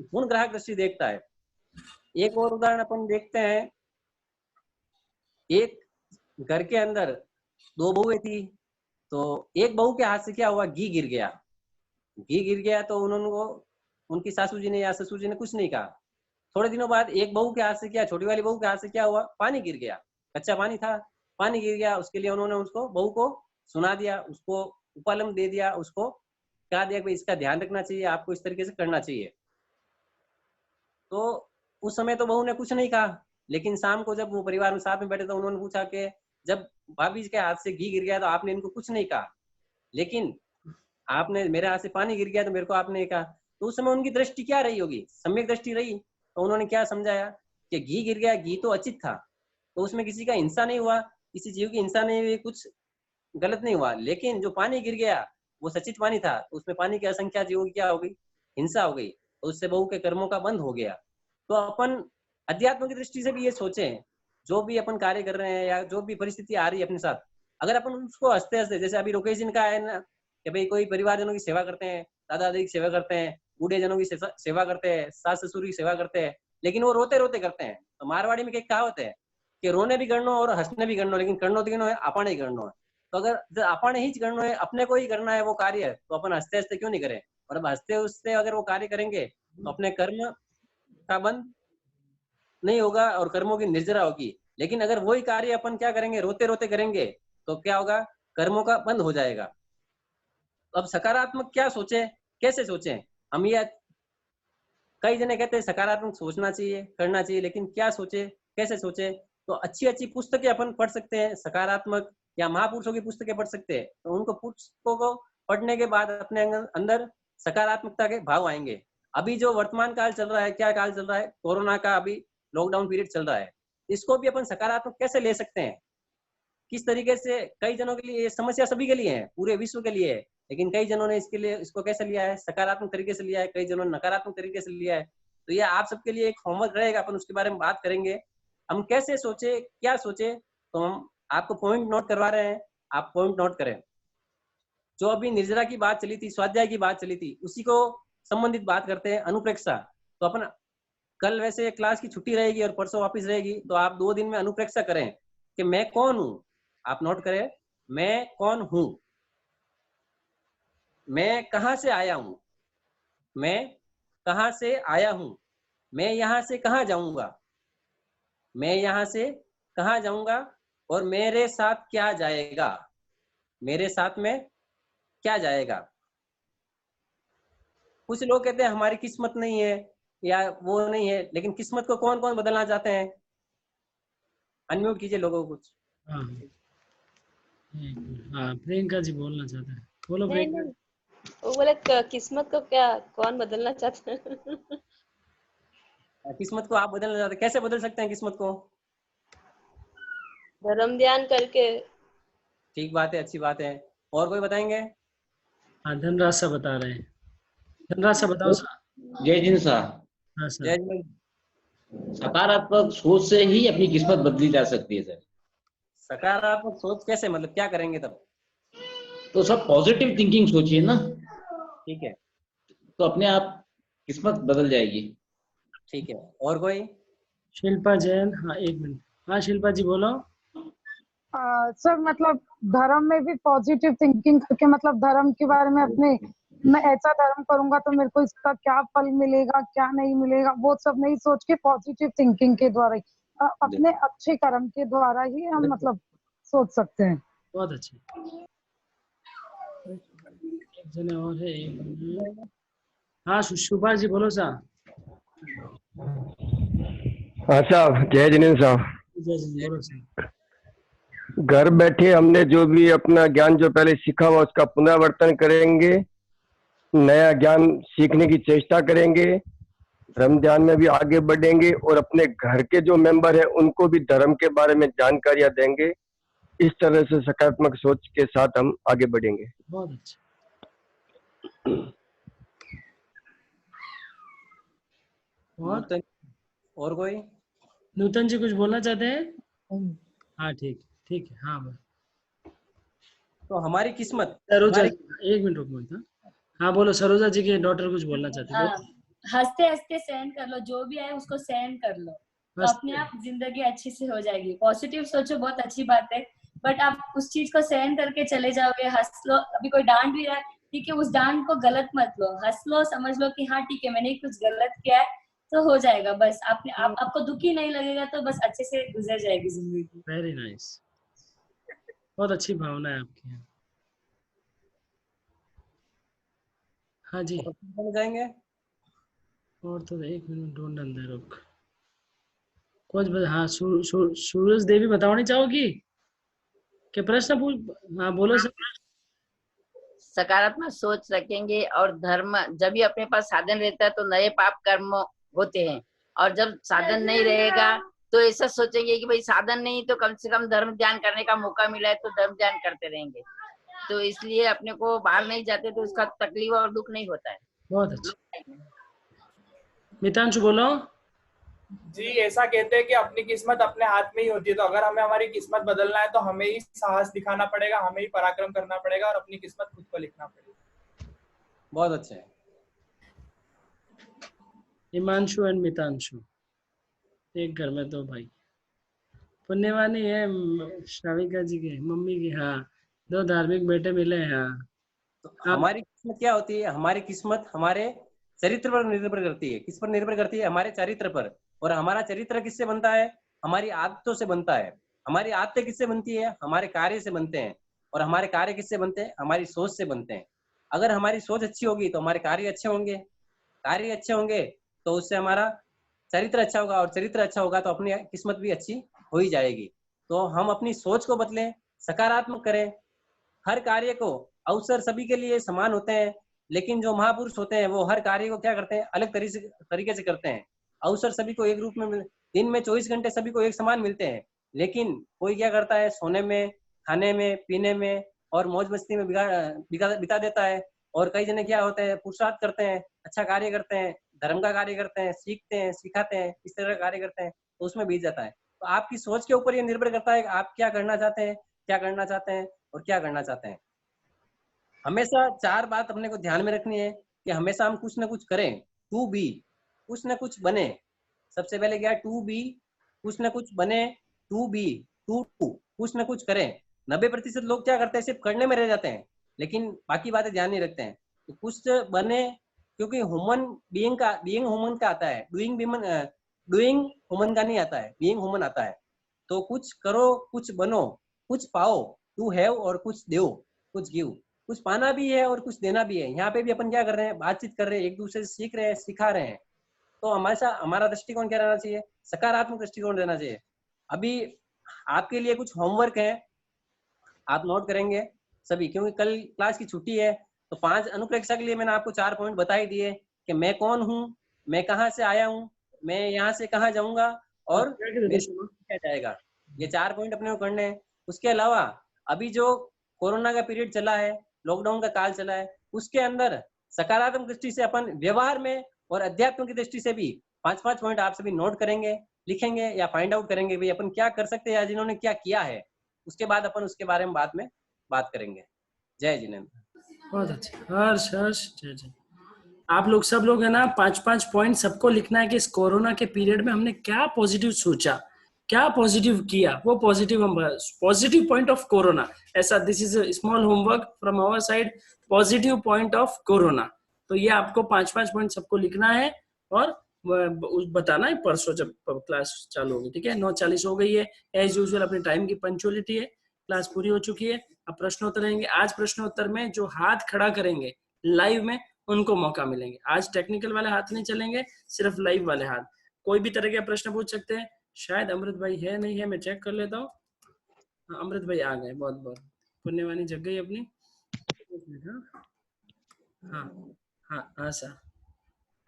गुण ग्राहक दृष्टि देखता है। एक और उदाहरण अपन देखते हैं, एक घर के अंदर 2 बहुएं थी, तो एक बहू के हाथ से क्या हुआ? घी गिर गया। तो उनकी सासू जी ने या ससुर जी ने कुछ नहीं कहा। थोड़े दिनों बाद एक बहू के हाथ से क्या, छोटी वाली बहू के हाथ से क्या हुआ? पानी गिर गया, कच्चा पानी था, पानी गिर गया। उसके लिए उन्होंने उसको, बहू को सुना दिया, उसको उपालम दे दिया, उसको कहा दिया कि इसका ध्यान रखना चाहिए, आपको इस तरीके से करना चाहिए। तो उस समय तो बहू ने कुछ नहीं कहा, लेकिन शाम को जब वो परिवार में साथ में बैठे तो उन्होंने पूछा कि जब भाभी के हाथ से घी गिर गया तो आपने इनको कुछ नहीं कहा, लेकिन आपने मेरे हाथ से पानी गिर गया तो मेरे को आपने कहा। तो उस समय उनकी दृष्टि क्या रही होगी? सम्यक दृष्टि रही। तो उन्होंने क्या समझाया कि घी गिर गया, घी तो अचित था, तो उसमें किसी का हिंसा नहीं हुआ, किसी जीव की हिंसा नहीं हुई, कुछ गलत नहीं हुआ। लेकिन जो पानी गिर गया वो सचित पानी था, तो उसमें पानी की असंख्या जीवों की क्या हो गई? हिंसा हो गई। तो उससे बहू के कर्मों का बंद हो गया। तो अपन अध्यात्म की दृष्टि से भी ये सोचें, जो भी अपन कार्य कर रहे हैं या जो भी परिस्थिति आ रही है अपने साथ, अगर अपन उसको हंसते हंसते, जैसे अभी रुकेश जी ने कहा है ना कि भाई कोई परिवारजनों की सेवा करते हैं, दादा दादी की सेवा करते हैं, बूढ़े जनों की सेवा करते हैं, सास ससुर की सेवा करते हैं, लेकिन वो रोते रोते करते हैं। तो मारवाड़ी में एक कहावत है कि रोने भी करना और हंसने भी करना, लेकिन करना तो है अपने ही करना है। तो अगर जब अपने ही करना है, अपने को ही करना है वो कार्य, तो अपन हंसते हंसते क्यों नहीं करें? और अब हंसते हंसते अगर वो कार्य करेंगे तो अपने कर्म का बंध नहीं होगा और कर्मों की निर्जरा होगी। लेकिन अगर वही कार्य अपन क्या करेंगे, रोते रोते करेंगे, तो क्या होगा, कर्मों का बंद हो जाएगा। अब सकारात्मक क्या सोचे, कैसे सोचे हम? ये कई जने कहते हैं सकारात्मक सोचना चाहिए, करना चाहिए, लेकिन क्या सोचे, कैसे सोचे? तो अच्छी अच्छी पुस्तकें अपन पढ़ सकते हैं सकारात्मक, या महापुरुषों की पुस्तकें पढ़ सकते हैं। तो उनको पुस्तकों को पढ़ने के बाद अपने अंदर सकारात्मकता के भाव आएंगे। अभी जो वर्तमान काल चल रहा है, क्या काल चल रहा है? कोरोना का अभी लॉकडाउन पीरियड चल रहा है। इसको भी अपन सकारात्मक कैसे ले सकते हैं, किस तरीके से? कई जनों के लिए ये समस्या सभी के लिए है, पूरे विश्व के लिए है, लेकिन कई जनों ने इसके लिए इसको कैसे लिया है, सकारात्मक तरीके से लिया है, कई जनों ने नकारात्मक तरीके से लिया है। तो ये आप सबके लिए एक होमवर्क रहेगा, अपन उसके बारे में बात करेंगे, हम कैसे सोचे, क्या सोचे। तो हम आपको पॉइंट नोट करवा रहे हैं, आप पॉइंट नोट करें। जो अभी निर्जरा की बात चली थी, स्वाध्याय की बात चली थी, उसी को संबंधित बात करते हैं, अनुप्रेक्षा। तो अपन कल वैसे क्लास की छुट्टी रहेगी और परसों वापस रहेगी, तो आप 2 दिन में अनुप्रेक्षा करें कि मैं कौन हूं। आप नोट करें, मैं कौन हूं, मैं कहां से आया हूं, मैं कहां से आया हूं, मैं यहां से कहां जाऊंगा, मैं यहां से कहां जाऊंगा, और मेरे साथ क्या जाएगा, मेरे साथ में क्या जाएगा। कुछ लोग कहते हैं हमारी किस्मत नहीं है या वो नहीं है, लेकिन किस्मत को कौन कौन बदलना चाहते हैं? अनम्यूट कीजिए लोगों को कुछ। हाँ हाँ, प्रियंका जी बोलना चाहते हैं, बोलो नहीं प्रियंका। नहीं, वो बोले किस्मत को क्या कौन बदलना चाहते हैं? किस्मत को आप बदलना चाहते हैं, कैसे बदल सकते हैं किस्मत को? धर्म ध्यान करके। ठीक बात है, अच्छी बात है। और कोई बताएंगे? हाँ, धनराज सा बता रहे हैं, धनराज सा बताओ सर। जय जिन सा। हाँ सर। जय जी। सकारात्मक सोच से ही अपनी किस्मत बदली जा सकती है सर। सकारात्मक सोच कैसे, मतलब क्या करेंगे तब? तो सब पॉजिटिव थिंकिंग सोचिए ना, ठीक है, तो अपने आप किस्मत बदल जाएगी। ठीक है। और कोई? शिल्पा जैन, हाँ एक मिनट। हाँ शिल्पा जी बोलो। सर मतलब धर्म में भी पॉजिटिव थिंकिंग करके, मतलब धर्म के बारे में अपने, मैं ऐसा धर्म करूंगा तो मेरे को इसका क्या फल मिलेगा, क्या नहीं मिलेगा, वो सब नहीं सोच के पॉजिटिव थिंकिंग के द्वारा ही, अपने अच्छे कर्म के द्वारा ही हम मतलब सोच सकते हैं। बहुत अच्छे। एक जने और है, एक मिनट। हाँ सुभाष जी बोलो सा। हाँ साहब, जय जिनेन्द्र साहब। जय जी बोलो सा। घर बैठे हमने जो भी अपना ज्ञान जो पहले सीखा हुआ उसका पुनरावर्तन करेंगे, नया ज्ञान सीखने की चेष्टा करेंगे, धर्म ध्यान में भी आगे बढ़ेंगे और अपने घर के जो मेंबर हैं उनको भी धर्म के बारे में जानकारियां देंगे। इस तरह से सकारात्मक सोच के साथ हम आगे बढ़ेंगे। बहुत अच्छा। और कोई? नूतन जी कुछ बोलना चाहते हैं? हाँ ठीक ठीक है। हाँ तो हमारी किस्मत, सरोजा, एक मिनट रुको था। हाँ बोलो, सरोजा जी के डॉटर कुछ बोलना चाहते हैं। हंसते हंसते सहन कर लो, जो भी आए उसको सहन कर लो, तो अपने आप जिंदगी अच्छी से हो जाएगी। पॉजिटिव सोचो, बहुत अच्छी बात है, बट आप उस चीज को सहन करके चले जाओगे। हंस लो, अभी कोई डांट भी रहा है, ठीक है, उस डांट को गलत मत लो, हंस लो, समझ लो कि हाँ ठीक है मैंने कुछ गलत किया है, तो हो जाएगा बस। आपको दुखी नहीं लगेगा, तो बस अच्छे से गुजर जाएगी जिंदगी। वेरी नाइस, बहुत अच्छी भावना है आपकी। हाँ जी जाएंगे। और तो एक मिनट ढूंढ अंदर रुक कुछ हाँ सूरज देवी बताओ चाहोगी क्या प्रश्न पूछ? हाँ बोलो सर। सकारात्मक सोच रखेंगे और धर्म, जब भी अपने पास साधन रहता है तो नए पाप कर्म होते हैं, और जब साधन नहीं रहेगा तो ऐसा सोचेंगे कि भाई साधन नहीं तो कम से कम धर्म ध्यान करने का मौका मिला है तो धर्म ध्यान करते रहेंगे। तो इसलिए अपने को बाहर नहीं जाते तो उसका तकलीफ और दुख नहीं होता है। बहुत अच्छा। मितांशु बोलो। जी ऐसा कहते हैं कि अपनी किस्मत अपने हाथ में ही होती है, तो अगर हमें हमारी किस्मत बदलना है तो हमें ही साहस दिखाना पड़ेगा, हमें ही पराक्रम करना पड़ेगा और अपनी किस्मत खुद को लिखना पड़ेगा। बहुत अच्छा है। हिमांशु एंड मितांशु, एक घर में दो भाई, पुण्यवानी है श्राविका जी के मम्मी की, हाँ 2 धार्मिक बेटे मिले हैं। हाँ तो हमारी किस्मत क्या होती है? हमारी किस्मत हमारे चरित्र पर निर्भर करती है। किस पर निर्भर करती है? हमारे चरित्र पर। और हमारा चरित्र किससे बनता है? हमारी आदतों से बनता है। हमारी आदतें किससे बनती है? हमारे कार्य से बनते हैं। और हमारे कार्य किससे बनते हैं? हमारी सोच से बनते हैं। अगर हमारी सोच अच्छी होगी तो हमारे कार्य अच्छे होंगे, कार्य अच्छे होंगे तो उससे हमारा चरित्र अच्छा होगा, और चरित्र अच्छा होगा तो अपनी किस्मत भी अच्छी हो ही जाएगी। तो हम अपनी सोच को बदलें, सकारात्मक करें। हर कार्य को, अवसर सभी के लिए समान होते हैं, लेकिन जो महापुरुष होते हैं वो हर कार्य को क्या करते हैं? अलग तरीके से करते हैं। अवसर सभी को एक रूप में दिन में 24 घंटे सभी को एक समान मिलते हैं, लेकिन कोई क्या करता है? सोने में, खाने में, पीने में और मौज मस्ती में बिता देता है। और कई जने क्या होते हैं? पुरुषार्थ करते हैं, अच्छा कार्य करते हैं, धर्म का कार्य करते हैं, सीखते हैं, सिखाते हैं, इस तरह का कार्य करते हैं, तो उसमें बीत जाता है। तो आपकी सोच के ऊपर ये निर्भर करता है कि आप क्या करना चाहते हैं, क्या करना चाहते हैं और क्या करना चाहते हैं। हमेशा 4 बात अपने को ध्यान में रखनी है कि हमेशा हम कुछ ना कुछ करें, टू बी, कुछ ना कुछ बने। सबसे पहले क्या है? टू बी, कुछ ना कुछ बने, टू बी, टू कुछ ना कुछ करें। 90% लोग क्या करते हैं? सिर्फ करने में रह जाते हैं, लेकिन बाकी बातें ध्यान नहीं रखते हैं। तो कुछ बने, क्योंकि ह्यूमन बीइंग ह्यूमन का आता है, डूइंग ह्यूमन का नहीं आता है, बीइंग ह्यूमन आता है। तो कुछ करो, कुछ बनो, कुछ पाओ, टू हैव और कुछ दो, कुछ गिव। कुछ पाना भी है और कुछ देना भी है। यहाँ पे भी अपन क्या कर रहे हैं? बातचीत कर रहे हैं, एक दूसरे से सीख रहे हैं, सिखा रहे हैं। तो हमेशा हमारा दृष्टिकोण क्या रहना चाहिए? सकारात्मक दृष्टिकोण रहना चाहिए। अभी आपके लिए कुछ होमवर्क है, आप नोट करेंगे सभी, क्योंकि कल क्लास की छुट्टी है। तो 5 अनुप्रेक्षा के लिए मैंने आपको 4 पॉइंट बता ही दिए कि मैं कौन हूँ, मैं कहाँ से आया हूँ, मैं यहाँ से कहाँ जाऊंगा और क्या जाएगा। ये 4 पॉइंट अपने को करने हैं। उसके अलावा अभी जो कोरोना का पीरियड चला है, लॉकडाउन का काल चला है, उसके अंदर सकारात्मक दृष्टि से अपन व्यवहार में और अध्यात्म की दृष्टि से भी 5-5 पॉइंट आप सभी नोट करेंगे, लिखेंगे या फाइंड आउट करेंगे भाई अपन क्या कर सकते हैं या जिन्होंने क्या किया है। उसके बाद अपन उसके बारे में बाद में बात करेंगे। जय जिनेंद्र। बहुत अच्छा। हर्ष हर्ष जय जय। आप लोग सब लोग है ना 5-5 पॉइंट सबको लिखना है कि इस कोरोना के पीरियड में हमने क्या पॉजिटिव सोचा, क्या पॉजिटिव किया, वो पॉजिटिव हम पॉजिटिव पॉइंट ऑफ कोरोना, ऐसा this is a small homework from our side, positive point of corona. तो ये आपको 5-5 पॉइंट सबको लिखना है और बताना है परसों जब क्लास चालू होगी। ठीक है, 9:40 हो गई है, एज यूजुअल अपने टाइम की पंचुअलिटी है, क्लास पूरी हो चुकी है। अब प्रश्नोत्तर रहेंगे। आज प्रश्नोत्तर में जो हाथ खड़ा करेंगे लाइव में उनको मौका मिलेंगे। आज टेक्निकल वाले हाथ नहीं चलेंगे, सिर्फ लाइव वाले हाथ। कोई भी तरह के प्रश्न पूछ सकते हैं। शायद अमृत भाई है नहीं है, मैं चेक कर लेता हूँ। अमृत भाई आ गए, बहुत बहुत पुण्यवानी जग गई अपनी। हाँ हाँ हाँ सर,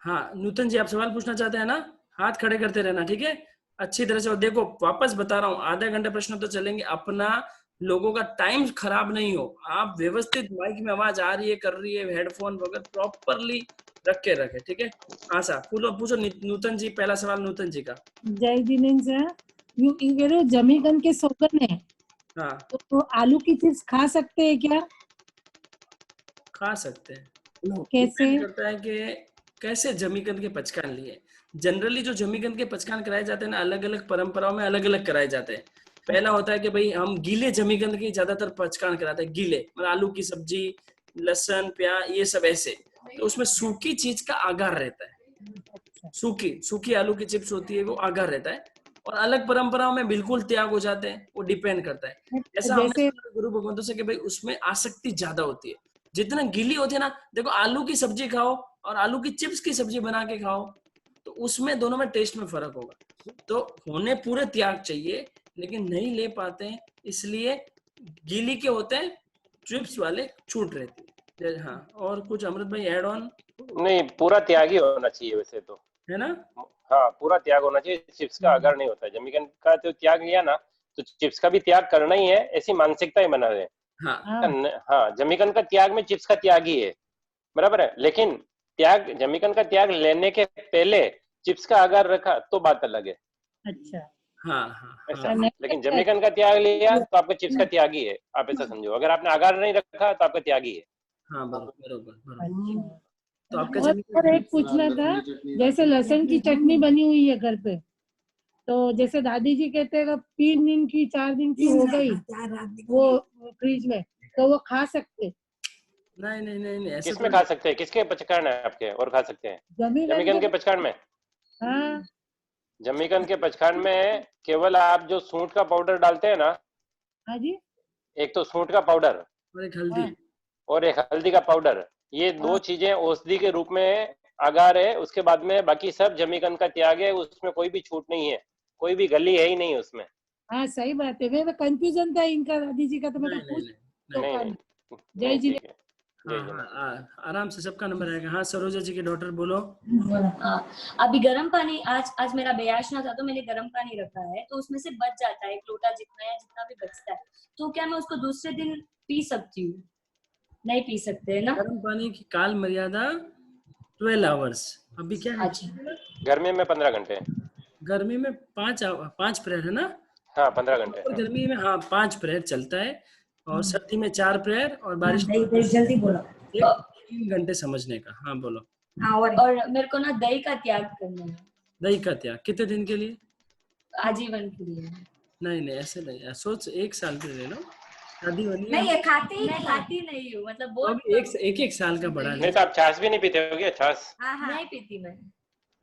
हाँ नूतन जी आप सवाल पूछना चाहते हैं ना? हाथ खड़े करते रहना, ठीक है, अच्छी तरह से। और देखो वापस बता रहा हूँ, आधे घंटे प्रश्न तो चलेंगे, अपना लोगों का टाइम खराब नहीं हो। आप व्यवस्थित, माइक में आवाज आ रही है, कर रही है, हेडफोन वगैरह प्रॉपरली रख के रखे, ठीक है। हाँ सर पूछो नूतन जी, पहला सवाल नूतन जी का। जय जिनेंद्र सर, यू कह रहे हो जमीकंद के सोगन है, हाँ तो आलू की चिप्स खा सकते हैं क्या? खा सकते हैं। कैसे? डिपेंड करता है कि कैसे जमीकंद के पचकान लिए। जनरली जो जमीकंद के पचकान कराए जाते हैं ना, अलग अलग परंपराओं में अलग अलग कराए जाते हैं। पहला होता है कि भाई हम गीले जमीकंद के ज्यादातर पचकान कराते हैं, गीले मतलब आलू की सब्जी, लहसुन, प्याज, ये सब ऐसे। तो उसमें सूखी चीज का आगार रहता है, सूखी आलू की चिप्स होती है, वो आगार रहता है। और अलग परंपराओं में बिल्कुल त्याग हो जाते हैं, वो डिपेंड करता है। ऐसा हमने गुरु भगवंतों से कि भाई उसमें आसक्ति ज्यादा होती है। जितना गीली होती है ना, देखो आलू की सब्जी खाओ और आलू की चिप्स की सब्जी बना के खाओ, तो उसमें दोनों में टेस्ट में फर्क होगा। तो होने पूरे त्याग चाहिए, लेकिन नहीं ले पाते हैं, इसलिए गीली के होते हैं, चिप्स वाले छूट रहती है। हाँ और कुछ अमृत भाई ऐड ऑन? नहीं, पूरा त्याग ही होना चाहिए वैसे तो, है ना? हाँ पूरा त्याग होना चाहिए, चिप्स का अगर नहीं होता है। जमीकंद का तो त्याग किया ना, तो चिप्स का भी त्याग करना ही है, ऐसी मानसिकता ही बना रहे। हाँ जमीकंद का त्याग में चिप्स का त्याग ही है, बराबर है। लेकिन त्याग, जमीकंद का त्याग लेने के पहले चिप्स का आगार रखा तो बात अलग है। अच्छा। हाँ। ऐसा। लेकिन जमीकंद का त्याग लिया तो आपका चिप्स का त्याग ही है, आप ऐसा समझो। अगर आपने आगार नहीं रखा तो आपका त्याग ही है। हाँ बरोबर। तो आपका और एक पूछना था, जैसे लहसुन की चटनी बनी हुई है घर पे, तो जैसे दादी जी कहते हैं 3 दिन की 4 दिन की हो गई वो फ्रिज में, तो वो खा सकते? नहीं ऐसा किसमें खा सकते हैं? किसके पचकान है आपके और खा सकते हैं? जमीकंद के पचकान में। हाँ। जमीकंद के पचकान में केवल आप जो सूंठ का पाउडर डालते हैं ना। हाँ जी। एक तो सूंठ का पाउडर और एक हल्दी और एक हल्दी का पाउडर, ये दो चीजें औषधि के रूप में आगार है। उसके बाद में बाकी सब जमीकंद का त्याग है, उसमें कोई भी छूट नहीं है, कोई भी गली है ही नहीं उसमें। हाँ सही बात है, मैं कंफ्यूजन था इनका दादी जी का, तो मैं पूछ। जय जी। हाँ, आराम से सबका नंबर आएगा। हाँ सरोजा जी की डॉटर बोलो। अभी गर्म पानी आज मेरा बेयाशना था, तो मैंने गर्म पानी रखा है, तो उसमें से बच जाता है 1 लोटा जितना या जितना भी बचता है, तो क्या मैं उसको दूसरे दिन पी सकती हूँ? नहीं पी सकते है ना? गर्म पानी की काल मर्यादा 12 आवर्स। अभी क्या है? गर्मी में 15 घंटे, गर्मी में 5 प्रहर है ना? हाँ 15 घंटे। और गर्मी में 5 प्रहर चलता है, और सर्दी में 4 प्रहर, और बारिश जल्दी बोलो। 3 घंटे समझने का। हाँ बोलो। और मेरे को ना दही का त्याग करना है। दही का त्याग कितने दिन के लिए? आजीवन के लिए। नहीं ऐसे नहीं, सोच 1 साल के ले लो। शादी वाली नहीं ये खाती नहीं हूँ, मतलब बहुत एक साल का बड़ा। नहीं तो आप छाछ भी नहीं पीते होगे? छाछ नहीं पीती मैं।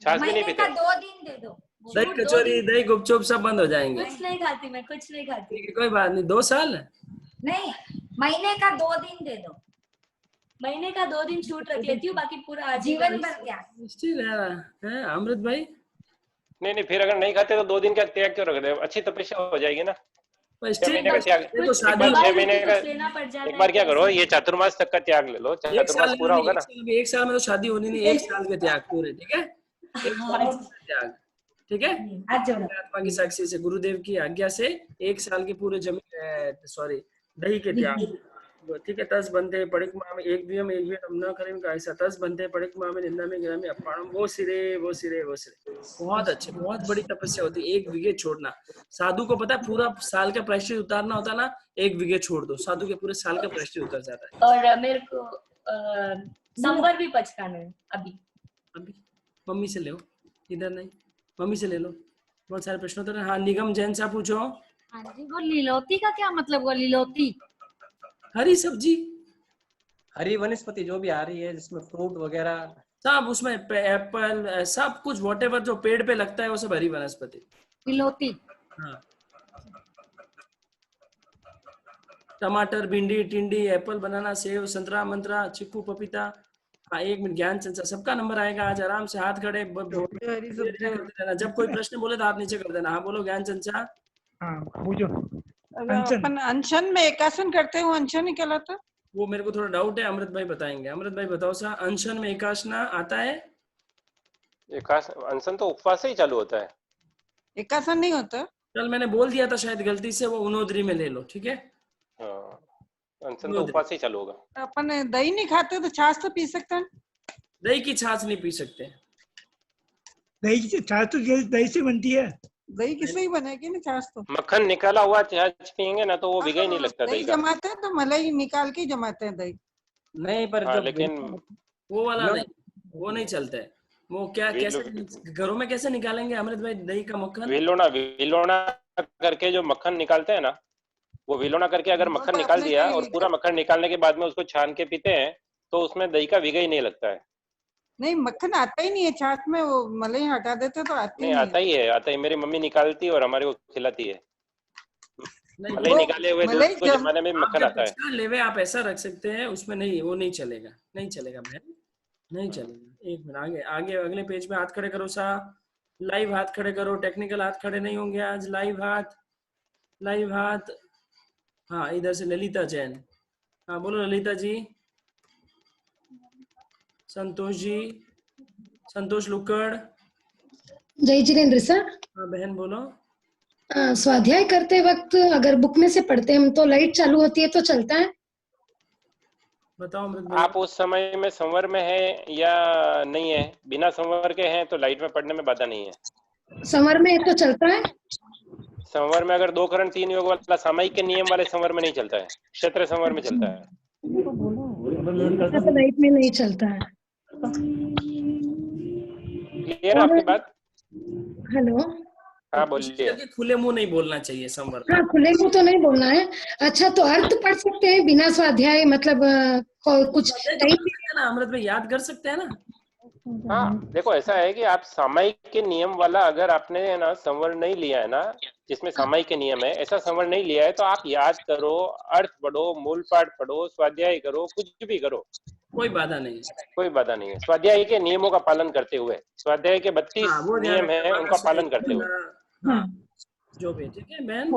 छाछ भी नहीं पीते? 2 दिन दे दो। दही कचौरी, दही गुपचुप सब बंद हो जाएंगे। कुछ नहीं खाती मैं, कुछ नहीं खाती। कोई बात नहीं, 2 साल नहीं, महीने का 2 दिन दे दो। महीने का 2 दिन छूट रख लेती हूँ, बाकी पूरा आजीवन भर क्या है। अमृत भाई नहीं फिर अगर नहीं खाते तो 2 दिन का त्याग क्यों रख दे? अच्छी तपस्या हो जाएगी ना। 6 महीने का त्याग, 6 महीने का। एक बार क्या करो, ये चातुर्मास तक का त्याग ले लो, चातुर्मास पूरा होगा ना। 1 साल में तो शादी होनी नहीं, 1 साल के त्याग पूरे। ठीक है, 1 साल का त्याग। ठीक है, आत्मा की साक्षी से, गुरुदेव की आज्ञा से 1 साल के पूरे दही के त्याग। ठीक है। 10 बनते पड़िक माँ में एक भी हम न करें का ऐसा। 10 बनते पड़िक माँ में निंदा में गिरा में अपाणम। वो सिरे बहुत अच्छे, बहुत बड़ी तपस्या होती है 1 बीघे छोड़ना। साधु को पता है पूरा साल का प्रायश्चित उतारना होता है ना, 1 बीघे छोड़ दो, साधु के पूरे साल का प्रायश्चित उतर जाता है। और मेरे को संवर भी पचकाना है अभी। मम्मी से ले, इधर नहीं, मम्मी से ले लो। बहुत सारे प्रश्न होते हैं। हाँ निगम जैन से पूछो। हाँ जी, वो लीलोती का क्या मतलब? वो लीलोती हरी सब्जी, हरी वनस्पति जो भी आ रही है, जिसमें फ्रूट वगैरह सब, उसमें एप्पल सब कुछ, वॉटेवर जो पेड़ पे लगता है वो सब हरी वनस्पति लीलोती। हाँ, टमाटर, भिंडी, टिंडी, एप्पल, बनाना, सेब, संतरा, मंतरा, चीकू, पपीता। हाँ 1 मिनट, ज्ञान चंचा सबका नंबर आएगा आज। आराम से हाथ खड़े जब कोई प्रश्न बोले तो आप नीचे कर देना। हाँ बोलो ज्ञान चंचा। अपन अनशन में एकासन करते हैं, अनशन ही कहलाता? वो मेरे को थोड़ा डाउट है, अमृत भाई बताएंगे। अमृत भाई बताओ सा, अनशन में एकासना आता है? अनशन तो उपवास से ही चालू होता है, एकासन नहीं होता। कल मैंने बोल दिया था शायद गलती से, वो उनोदरी में ले लो। ठीक है, अनशन तो उपवास से ही चालू होगा। अपन दही नहीं खाते तो छाछ तो पी सकते हैं? दही की छाछ नहीं पी सकते। दही की छाछ तो दही से बनती है। दही किससे ही बनेगी ना छाछ तो? मक्खन निकाला हुआ छाछ पियेंगे ना तो वो बिगड़ नहीं लगता। दही जमाते हैं तो मलाई निकाल के जमाते हैं दही। नहीं पर लेकिन वो वाला नहीं, वो नहीं चलता है। वो क्या कैसे घरों में कैसे निकालेंगे अमृत भाई दही का मक्खन? विलोना करके जो मक्खन निकालते हैं ना, वो विलोना करके अगर मक्खन निकाल दिया और पूरा मक्खन निकालने के बाद में उसको छान के पीते हैं तो उसमें दही का विघई नहीं लगता है। नहीं मक्खन आता ही नहीं है छाछ में, वो मलाई हटा देते तो आती नहीं। आता ही है, मेरी मम्मी निकालती है और हमारे को खिलाती है। मलाई निकाले हुए दूध को जमाने में मक्खन आता है। लेवे आप ऐसा रख सकते हैं, उसमें नहीं, वो नहीं चलेगा, नहीं चलेगा बहन, नहीं चलेगा। 1 मिनट आगे अगले पेज में हाथ खड़े करो सा, लाइव हाथ खड़े करो। टेक्निकल हाथ खड़े नहीं होंगे आज, लाइव हाथ। हाँ इधर से ललिता जैन। हाँ बोलो ललिता जी। संतोष जी, संतोष लुक्कड़। जय जिनेन्द्र सर। हाँ बहन बोलो। स्वाध्याय करते वक्त अगर बुक में से पढ़ते हैं तो लाइट चालू होती है तो चलता है? बताओ अमृत भाई। आप उस समय में संवर में है या नहीं है? बिना संवर के हैं तो लाइट में पढ़ने में बाधा नहीं है। समर में तो चलता है। संवर में अगर 2 करण 3 योग वाला सामयिक के नियम वाले संवर में नहीं चलता है, क्षेत्र संवर में चलता है। तो लाइट में नहीं चलता है। क्लियर है आपकी बात? हेलो, हाँ बोलिए। खुले मुंह नहीं बोलना चाहिए संवर। हाँ, खुले मुंह तो नहीं बोलना है। अच्छा, तो अर्थ पढ़ सकते हैं बिना स्वाध्याय, मतलब कुछ ना अमृत भाई याद कर सकते हैं ना। हाँ देखो, ऐसा है कि आप सामयिक के नियम वाला अगर आपने ना संवर नहीं लिया है ना, जिसमें सामयिक के नियम है, ऐसा संवर नहीं लिया है तो आप याद करो, अर्थ पढ़ो, मूल पाठ पढ़ो, स्वाध्याय करो, कुछ भी करो, कोई बाधा नहीं है। कोई बाधा नहीं है। स्वाध्याय के नियमों का पालन करते हुए, स्वाध्याय के 32 नियम है उनका पालन करते हुए। हाँ, जो भी ठीक है बहन।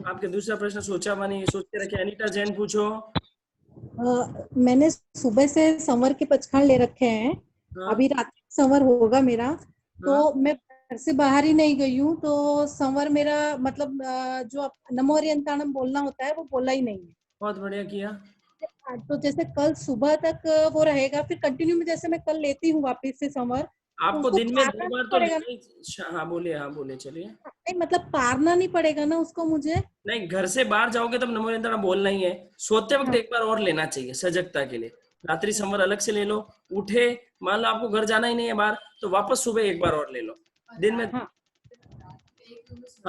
आपके दूसरा प्रश्न सोचा बनी, सोच के रखे। अनीता जैन पूछो। मैंने सुबह से संवर के पचखान ले रखे हैं। अभी रात संवर होगा मेरा, तो मैं घर से बाहर ही नहीं गई हूँ, तो संवर मेरा मतलब जो नमो हरियंताणम बोलना होता है वो बोला ही नहीं है। बहुत बढ़िया किया। तो जैसे कल सुबह तक वो रहेगा, फिर कंटिन्यू में जैसे मैं कल लेती हूँ वापस से संवर, आपको दिन में 2 बार तो हाँ बोलिए चलिए। नहीं मतलब पारना नहीं पड़ेगा ना उसको मुझे? नहीं, घर से बाहर जाओगे तब नमो हरियंताणम बोलना ही है। सोते वक्त एक बार और लेना चाहिए सजगता के लिए। रात्रि संवर अलग से ले लो। उठे, मान लो आपको घर जाना ही नहीं है बाहर, तो वापस सुबह एक बार और ले लो। दिन में हाँ,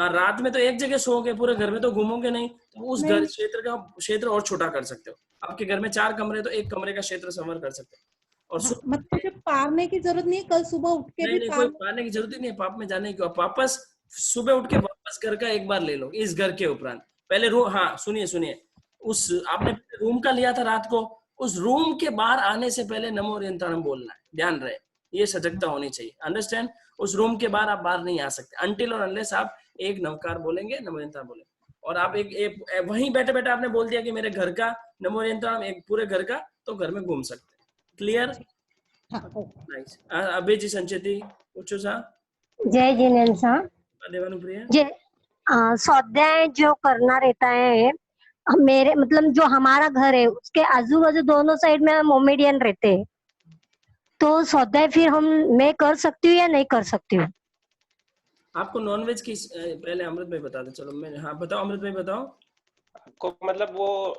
रात में तो एक जगह सोओगे, पूरे घर में तो घूमोगे नहीं, तो उस घर क्षेत्र और छोटा कर सकते हो। आपके घर में 4 कमरे, तो 1 कमरे का क्षेत्र संवर कर सकते हो। और मतलब मुझे पारने की जरूरत नहीं है, कल सुबह उठ के नहीं, कोई पारने की जरूरत ही नहीं है। पाप में जाने की, वापस सुबह उठ के वापस घर का एक बार ले लो, इस घर के उपरांत। पहले रूम, हाँ सुनिए, उस आपने रूम का लिया था रात को, उस रूम के बाहर आने से पहले नमो हरियंताणम बोलना है। ध्यान रहे, ये सजगता होनी चाहिए। अंडरस्टैंड? उस रूम के बाहर आप बाहर नहीं आ सकते अनटिल और अनलेस आप एक नमकार बोलेंगे, नमो हरियंताणम बोलेंगे। और आप एक वहीं बैठे बैठे आपने बोल दिया कि मेरे घर का नमो हरियंताणम, एक पूरे घर का, तो घर में घूम सकते हैं। क्लियर? नाइस। अबे जी संचेती पूछो सा। जय जिनेन्द्र सा। देवानुप्रिया। जय। स्वाध्याय जो करना रहता है, मेरे मतलब जो हमारा घर है उसके आजू बाजू दोनों साइड में मोमेडियन रहते हैं, तो स्वाध्याय फिर मैं कर सकती हूँ या नहीं कर सकती हूँ? आपको नॉनवेज की पहले अमृत भाई बता दे। चलो मैं, हाँ बताओ अमृत भाई बताओ। आपको मतलब वो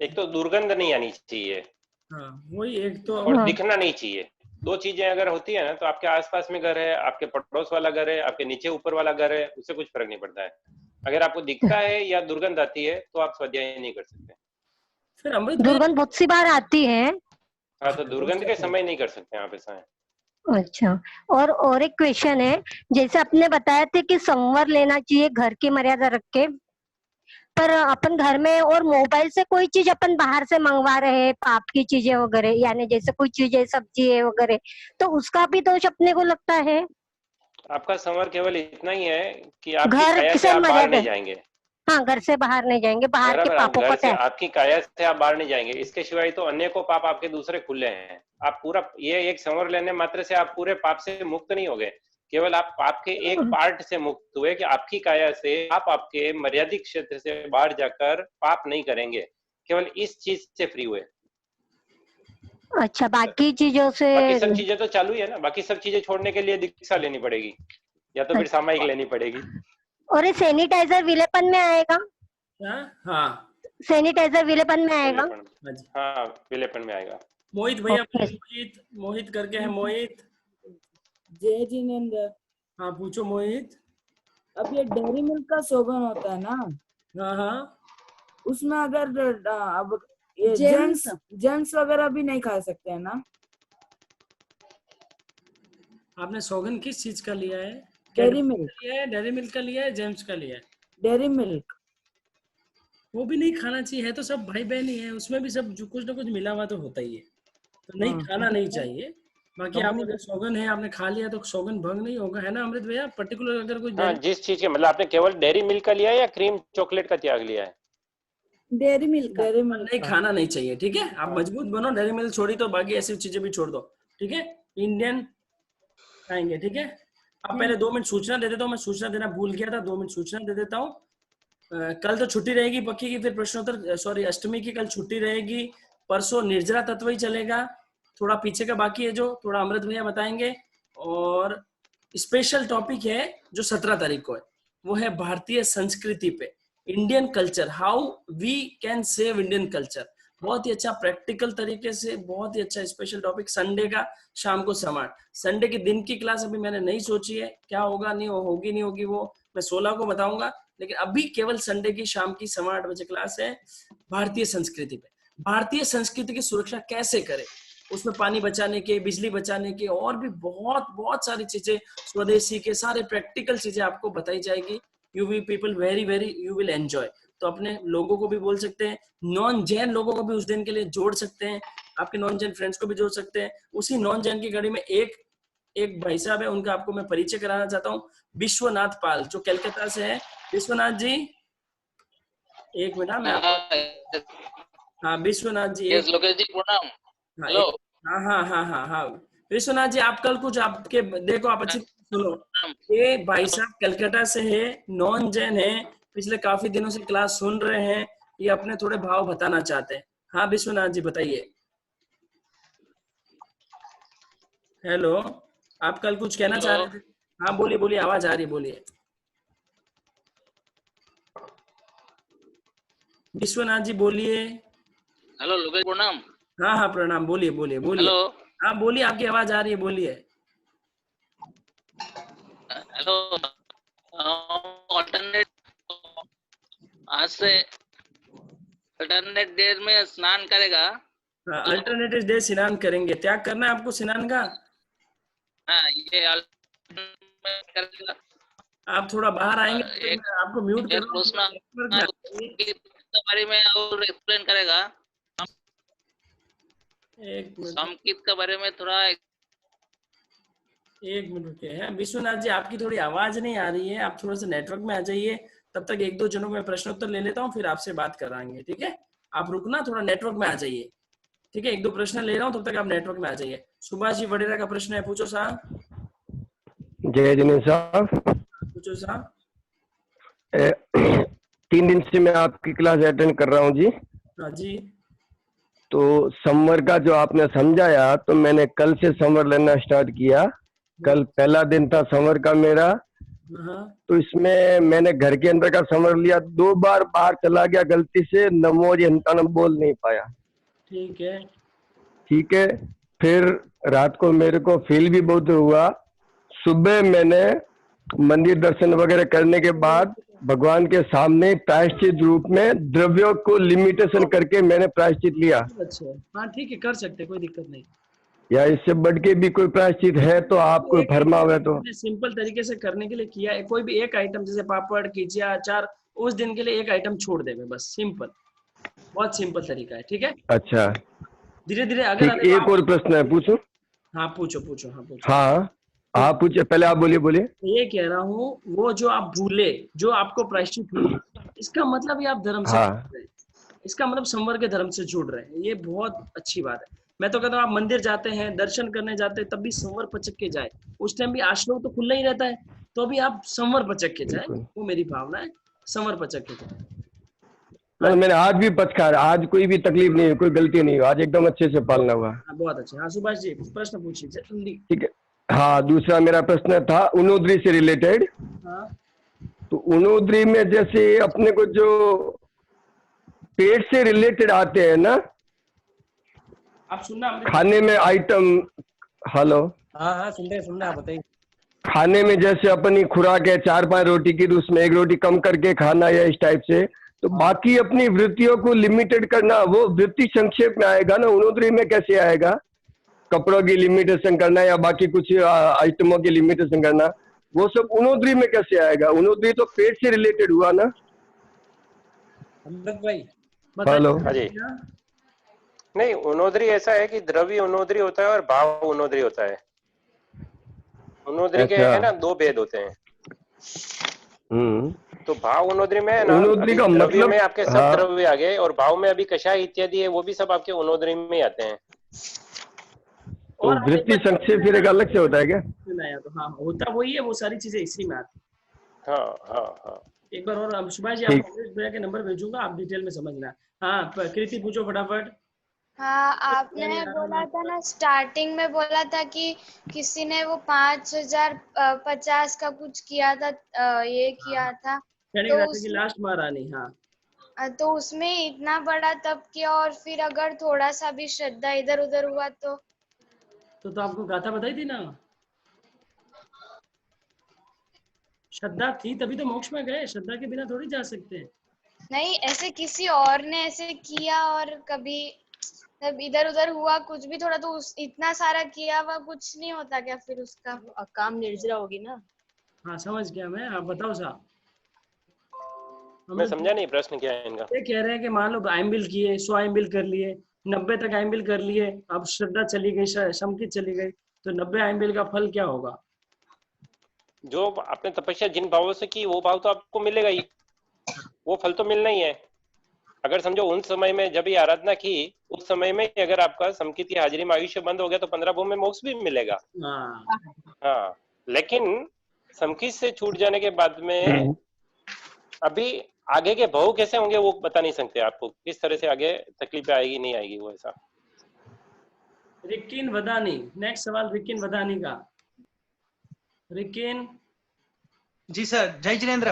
एक तो दुर्गंध नहीं आनी चाहिए, हाँ वही एक तो, और दिखना नहीं चाहिए। 2 चीजें अगर होती है ना, तो आपके आसपास में घर है, आपके पड़ोस वाला घर है, आपके नीचे ऊपर वाला घर है, उससे कुछ फर्क नहीं पड़ता है। अगर आपको दिखता है या दुर्गंध आती है तो आप स्वाध्याय नहीं कर सकते। फिर अमृत दुर्गंध बहुत सी बार आती है। हाँ, तो दुर्गंध के समय नहीं कर सकते आप ऐसा है। अच्छा, और एक क्वेश्चन है, जैसे आपने बताया थे कि संवर लेना चाहिए घर की मर्यादा रख के, पर अपन घर में और मोबाइल से कोई चीज अपन बाहर से मंगवा रहे हैं, पाप की चीजें वगैरह, यानी जैसे कोई चीजें सब्जी है वगैरह, तो उसका भी दोष अपने को लगता है? आपका संवर केवल इतना ही है कि आपकी घर काया से आप बाहर नहीं जाएंगे। हाँ, घर से बाहर नहीं जाएंगे, बाहर के पापों को त्याग। आपकी काया से आप बाहर नहीं जाएंगे, इसके सिवाय तो अन्य को पाप आपके दूसरे खुले हैं। आप पूरा ये एक संवर लेने मात्र से आप पूरे पाप से मुक्त नहीं हो गए, केवल आप पाप के एक पार्ट से मुक्त हुए कि आपकी काया से आप आपके मर्यादित क्षेत्र से बाहर जाकर पाप नहीं करेंगे, केवल इस चीज से फ्री हुए। अच्छा, बाकी चीजों से, बाकी सब चीजें तो चालू ही है ना। बाकी सब चीजें छोड़ने के लिए दीक्षा लेनी पड़ेगी या तो फिर सामयिक लेनी पड़ेगी। और ये सैनिटाइजर विलेपन में आएगा? हाँ, सैनिटाइजर विलेपन में आएगा। हाँ, विलेपन में आएगा। मोहित भैया, मोहित करके है मोहित। जय जिनेन्द्र। हाँ पूछो मोहित। अब ये डेयरी मिल्क का शोभन होता है ना, हाँ, उसमें अगर अब ये जेंट्स वगैरह भी नहीं खा सकते हैं ना? आपने सौगन किस चीज का लिया है? डेयरी मिल्क लिया है, डेयरी मिल्क का लिया है, जेम्स का लिया है? Dairy milk. वो भी नहीं खाना चाहिए, है तो सब भाई बहन ही है, उसमें भी सब जो कुछ ना कुछ मिला हुआ तो होता ही है, तो नहीं खाना नहीं चाहिए। बाकी आपने अगर सौगन है, आपने खा लिया तो सौगन भंग नहीं होगा, है ना अमृत भैया? पर्टिकुलर अगर कुछ जिस चीज के मतलब आपने केवल डेयरी मिल्क का लिया है या क्रीम चॉकलेट का त्याग लिया है? डेयरी मिल्क नहीं खाना नहीं चाहिए, ठीक है? आप मजबूत बनो, डेयरी मिल्क छोड़ी तो बाकी ऐसी चीजें भी छोड़ दो, ठीक है? इंडियन खाएंगे, ठीक है? आप पहले 2 मिनट सूचना दे देता हूँ, मैं सूचना देना भूल गया था, 2 मिनट सूचना दे देता हूँ। कल तो छुट्टी रहेगी पक्की की, फिर प्रश्नोत्तर सॉरी अष्टमी की कल छुट्टी रहेगी, परसों निर्जरा तत्व ही चलेगा, थोड़ा पीछे का बाकी है जो थोड़ा अमृत भैया बताएंगे। और स्पेशल टॉपिक है जो 17 तारीख को है, वो है भारतीय संस्कृति पे, Indian culture, how we can save Indian culture. बहुत ही अच्छा प्रैक्टिकल तरीके से, बहुत ही अच्छा स्पेशल टॉपिक। संडे का शाम को समाट, संडे के दिन की क्लास अभी मैंने नहीं सोची है, क्या होगा नहीं होगी नहीं होगी वो मैं 16 को बताऊंगा, लेकिन अभी केवल संडे की शाम की 8 बजे क्लास है भारतीय संस्कृति पे। भारतीय संस्कृति की सुरक्षा कैसे करें, उसमें पानी बचाने के, बिजली बचाने के और भी बहुत बहुत सारी चीजें, स्वदेशी के सारे प्रैक्टिकल चीजें आपको बताई जाएगी। You we people very you will enjoy. तो अपने लोगों को भी बोल सकते हैं, नॉन जैन लोगों को भी उस दिन के लिए जोड़ सकते हैं, आपके नॉन जैन फ्रेंड्स को भी जोड़ सकते हैं। उसी नॉन जैन की कड़ी में एक भाई साहब है, उनका आपको मैं परिचय कराना चाहता हूँ, विश्वनाथ पाल, जो कलकत्ता से है। विश्वनाथ जी एक मिनट, मैं हाँ विश्वनाथ जी, लोकेश जी प्रणाम। हेलो। हाँ विश्वनाथ जी, आप कल कुछ आपके देखो, आप अच्छी सुनो, ये भाई साहब कलकत्ता से है, नॉन जैन है, पिछले काफी दिनों से क्लास सुन रहे हैं, ये अपने थोड़े भाव बताना चाहते हैं। हाँ विश्वनाथ जी बताइए। हेलो, आप कल कुछ कहना चाह रहे थे? हाँ बोलिए बोलिए, आवाज आ रही है, बोलिए। विश्वनाथ जी बोलिए। हेलो लोकेश प्रणाम। हाँ प्रणाम, बोलिए बोलिए बोलिए। हेलो। हाँ बोलिए, आपकी आवाज आ रही है, बोलिए। हेलो। अल्टरनेट आज से अल्टरनेट डेज में स्नान करेगा। हाँ अल्टरनेटिव डे स्नान करेंगे, त्याग करना है आपको स्नान का। हाँ ये करेगा। आप थोड़ा बाहर आएंगे तो आपको म्यूट कर प्रश्न के बारे में और एक्सप्लेन करेगा। संगीत के बारे में थोड़ा एक मिनट रुके हैं। विश्वनाथ जी आपकी थोड़ी आवाज नहीं आ रही है, आप थोड़ा सा नेटवर्क में आ जाइए, तब तक एक दो जनों में प्रश्नोत्तर ले लेता हूँ, फिर आपसे बात कराएंगे, ठीक है? आप रुकना, थोड़ा नेटवर्क में आ जाइए, ठीक है? एक दो प्रश्न ले रहा हूँ, तब तक आप नेटवर्क में आ जाइए। सुभाष जी वडेरा का प्रश्न है, पूछो साहब। जय जिने साहब। पूछो साहब। 3 दिन से मैं आपकी क्लास अटेंड कर रहा हूँ जी। हाँ जी। तो समर का जो आपने समझाया, तो मैंने कल से समर लेना स्टार्ट किया। कल पहला दिन था समर का मेरा, तो इसमें मैंने घर के अंदर का समर लिया, 2 बार बाहर चला गया गलती से, नमो हंतानम बोल नहीं पाया। ठीक है। ठीक है, फिर रात को मेरे को फील भी बहुत हुआ। सुबह मैंने मंदिर दर्शन वगैरह करने के बाद भगवान के सामने प्रायश्चित रूप में द्रव्यों को लिमिटेशन करके मैंने प्रायश्चित लिया। अच्छा, हाँ ठीक है, कर सकते, कोई दिक्कत नहीं। या इससे बढ़ के भी कोई प्रायश्चित है तो आप कोई फरमावे तो। सिंपल तरीके से करने के लिए किया है, कोई भी एक आइटम जैसे पापड़, खिचिया, अचार, उस दिन के लिए एक आइटम छोड़ देंगे बस, सिंपल, बहुत सिंपल तरीका है, ठीक है? अच्छा, धीरे धीरे अगर एक और प्रश्न है, पूछो। हाँ पूछो पूछो। हाँ पूछो। हाँ पूछे, पहले आप बोलिए। ये कह रहा हूँ, वो जो आप भूले, जो आपको प्रायश्चित हुई, इसका मतलब ये आप धर्म से जुड़ रहे हैं, इसका मतलब संवर के धर्म से जुड़ रहे हैं, ये बहुत अच्छी बात है। मैं तो कहता हूँ आप मंदिर जाते हैं, दर्शन करने जाते हैं, तब भी संवर पचक के जाए, उस टाइम भी आश्रम तो खुला ही रहता है, तो भी आप संवर पचक के जाए, वो मेरी भावना है, संवर पचक के जाए। मैंने आज भी पचका, आज कोई भी तकलीफ नहीं, कोई गलती नहीं, आज एकदम अच्छे से पालना हुआ। बहुत अच्छा। हाँ सुभाष जी प्रश्न पूछिए जल्दी। ठीक है। हाँ, दूसरा मेरा प्रश्न था उनोद्री से रिलेटेड। तो उनोद्री में जैसे अपने को जो पेट से रिलेटेड आते हैं ना, आप सुनना, खाने में आइटम। हेलो। हाँ सुन रहे आप बताइए। खाने में जैसे अपनी खुराक है 4-5 रोटी की, तो उसमें 1 रोटी कम करके खाना, या इस टाइप से, तो बाकी अपनी वृत्तियों को लिमिटेड करना, वो वृत्ति संक्षेप में आएगा ना, उनोद्री में कैसे आएगा? कपड़ों की लिमिटेशन करना या बाकी कुछ आइटमों की लिमिटेशन करना, वो सब उनोद्री में कैसे आएगा? उनोद्री तो पेट से रिलेटेड हुआ ना। अमृत भाई। हेलो। हाँ जी। नहीं, उनोद्री ऐसा है कि द्रव्य उनोद्री होता है और भाव उनोद्री होता है। उनोद्री के है ना 2 भेद होते हैं। तो भाव उनोद्री में है ना, उनोद्री का मतलब में आपके सब द्रव्य आ गए, और भाव में अभी कषाय इत्यादि है, वो भी सब आपके उनोद्री में ही आते हैं। और वृत्ति संक्षेप फिर एक अलग से होता है क्या? तो हाँ होता वही है, वो सारी चीजें इसी में आती। हाँ। एक बार और सुभाष जी आपको अमृत भैया के नंबर भेजूंगा, आप डिटेल में समझना। हाँ कृति पूछो फटाफट। हाँ, आपने बोला था ना स्टार्टिंग में, बोला था कि किसी ने वो 5050 का कुछ किया था, ये किया था, तो की लास्ट महारानी। हाँ तो उसमें इतना बड़ा तप किया, और फिर अगर थोड़ा सा भी श्रद्धा इधर उधर हुआ तो आपको गाथा बताई थी ना, श्रद्धा थी तभी तो मोक्ष में गए, श्रद्धा के बिना थोड़ी जा सकते हैं। नहीं, ऐसे किसी और ने ऐसे किया और कभी तब इधर उधर हुआ कुछ भी थोड़ा, तो इतना सारा किया हुआ कुछ नहीं होता क्या फिर उसका? काम निर्जरा होगी ना। हाँ समझ गया मैं, आप बताओ साहब। मैं समझा नहीं प्रश्न क्या है इनका। ये कह रहे हैं कि मान लो आइम्बिल किए, 100 आइम्बिल कर लिए, 90 तक आइम्बिल कर लिए, अब श्रद्धा चली गई, समकित चली गई, तो 90 आइम्बिल का फल क्या होगा? जो आपने तपस्या जिन भावों से की वो भाव तो आपको मिलेगा ही, वो फल तो मिलना ही है। अगर समझो उन समय में जब ये आराधना की, उस समय में अगर आपका समकित की हाजिरी में आयुष्य बंद हो गया तो 15 भूमि में मोक्ष भी मिलेगा। हाँ, लेकिन समकित से छूट जाने के बाद में अभी आगे के भाव कैसे होंगे वो बता नहीं सकते आपको, किस तरह से आगे तकलीफें आएगी नहीं आएगी वो ऐसा। रिकिन वदानी, नेक्स्ट सवाल रिकिन वदानी का। रिकिन जी सर, जय जिनेन्द्र।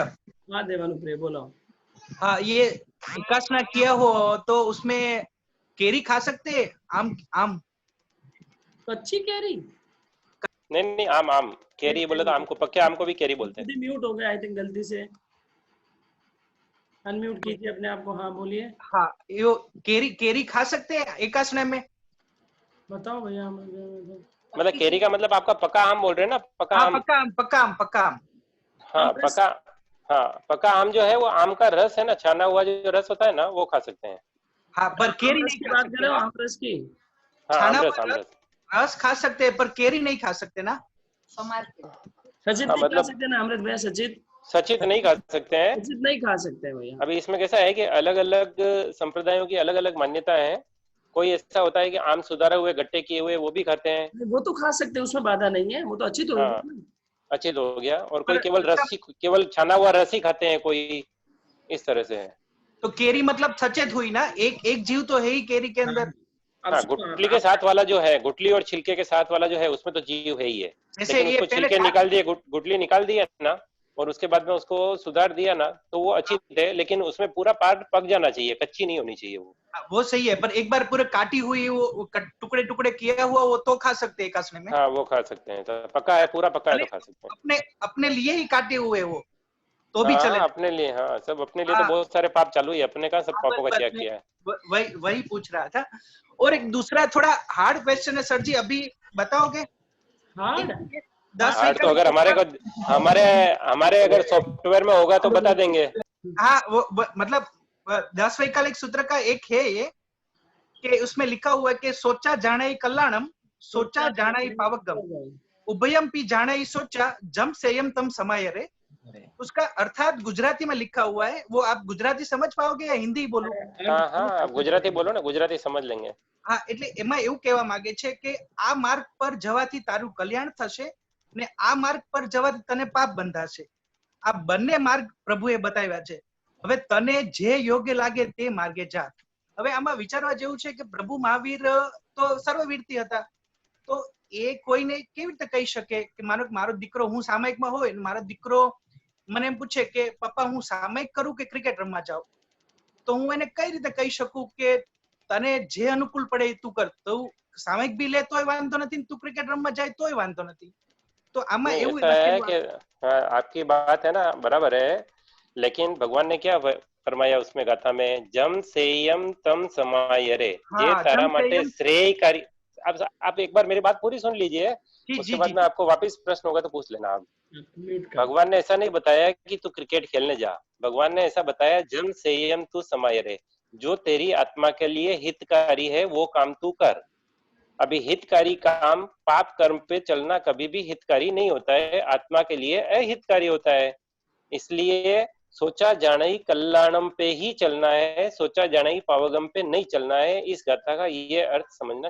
हाँ देवानुप्रिय बोलो। हाँ, ये उपासना किया हो तो उसमें केरी खा सकते हैं? आम कच्ची केरी? नहीं आम केरी बोले तो आम को, पक्के आम को भी केरी बोलते हैं। म्यूट हो गया आई थिंक गलती से, अनम्यूट कीजिए अपने आप को। हाँ बोलिए। हाँ, यो केरी खा सकते हैं एकासना में? बताओ भैया। मतलब केरी का मतलब आपका पक्का आम बोल रहे हैं ना? पक्का आम। पक्का आम। हाँ पक्का आम जो है वो आम का रस है ना, छाना हुआ जो रस होता है ना, वो खा सकते हैं। हाँ, पर केरी नहीं खा सकते। आम रस की? हाँ, रस खा सकते हैं पर केरी नहीं खा सकते ना? सचित नहीं खा सकते ना अमृत भैया? सचित नहीं खा सकते हैं। सचित नहीं खा सकते हैं भैया। अभी इसमें कैसा है कि अलग अलग संप्रदायों की अलग अलग मान्यता है। कोई ऐसा होता है कि आम सुधारे हुए गट्टे किए हुए वो भी खाते हैं। वो तो खा सकते हैं, उसमें बाधा नहीं है, वो तो अच्छी तो अच्छी तो हो गया। और कोई केवल छाना हुआ रस ही खाते हैं, कोई इस तरह से है। तो केरी मतलब सचेत हुई ना, एक जीव तो है ही केरी के अंदर। हाँ, गुठली के साथ वाला जो है, गुठली और छिलके के साथ वाला जो है उसमें तो जीव है ही है। लेकिन उसको छिलके निकाल दिए, गुठली निकाल दिया ना, और उसके बाद में उसको सुधार दिया ना, तो वो अच्छी है। लेकिन उसमें पूरा पार्ट पक जाना चाहिए, कच्ची नहीं होनी चाहिए वो सही है। पर एक बार पूरे काटी हुई वो टुकड़े टुकड़े किया हुआ वो तो खा सकते हैं एकासने में? हाँ वो खा सकते हैं, तो पका है, पूरा पका है तो खा सकते हैं। अपने लिए ही काटे हुए वो तो भी चले? अपने लिए, हाँ सब अपने लिए। तो बहुत सारे पाप चालू है, अपने का सब पापों का त्याग किया है। वही पूछ रहा था। और एक दूसरा थोड़ा हार्ड क्वेश्चन है सर जी, अभी बताओगे? हार्ड तो अगर हमारे अगर सॉफ्टवेयर में होगा तो बता देंगे। हाँ, वो मतलब 10 वैकल्पिक सूत्र का एक है ये, कि उसमें लिखा हुआ है कि सोचा जाने कल्याणम, सोचा जाने पावकम, उभयम पी जाने सोचा, जम सेयम तम समय रे। उसका अर्थात गुजराती में लिखा हुआ है, वो आप गुजराती समझ पाओगे या हिंदी बोलो? हाँ गुजराती बोलो ना, गुजराती समझ लेंगे। हाँ, એટલે એમાં એવું કહેવા માંગે છે કે આ માર્ગ પર જવાથી તારું કલ્યાણ થશે ને આ માર્ગ પર જવાથી તને પાપ બંધાશે. આ બંને માર્ગ પ્રભુએ બતાવ્યા છે. હવે તને જે યોગ્ય લાગે તે માર્ગે જા. હવે આમાં વિચારવા જેવું છે કે પ્રભુ મહાવીર તો સર્વવીરતી હતા, તો એ કોઈને કેવી રીતે કહી શકે કે મારો દીકરો, હું સામાયિકમાં હોય, મારો દીકરો મને એમ પૂછે કે પપ્પા હું સામાયિક કરું કે ક્રિકેટ રમવા જાઉં, તો હું એને કઈ રીતે કહી શકું કે તને જે અનુકૂળ પડે તું કર. તો સામાયિક બી લે તોય વાંધો નથી, તું ક્રિકેટ રમવા જાય તોય વાંધો નથી. तो ऐसा है कि आपकी बात है ना, बराबर है, लेकिन भगवान ने क्या फरमाया उसमें गाथा में, जम सेयम तम समायरे, ये तारा माटे श्रेयकारी। आप एक बार मेरी बात पूरी सुन लीजिए, उसके बाद में आपको वापस प्रश्न होगा तो पूछ लेना आप। भगवान ने ऐसा नहीं बताया कि तू क्रिकेट खेलने जा, भगवान ने ऐसा बताया जम सेयम तू समायरे, जो तेरी आत्मा के लिए हितकारी है वो काम तू कर। अभी हितकारी काम, पाप कर्म पे चलना कभी भी हितकारी नहीं होता है, आत्मा के लिए अहितकारी होता है। इसलिए सोचा जाने कल्याणम पे ही चलना है, सोचा जाने पावगम पे नहीं चलना है। इस गाथा का ये अर्थ समझना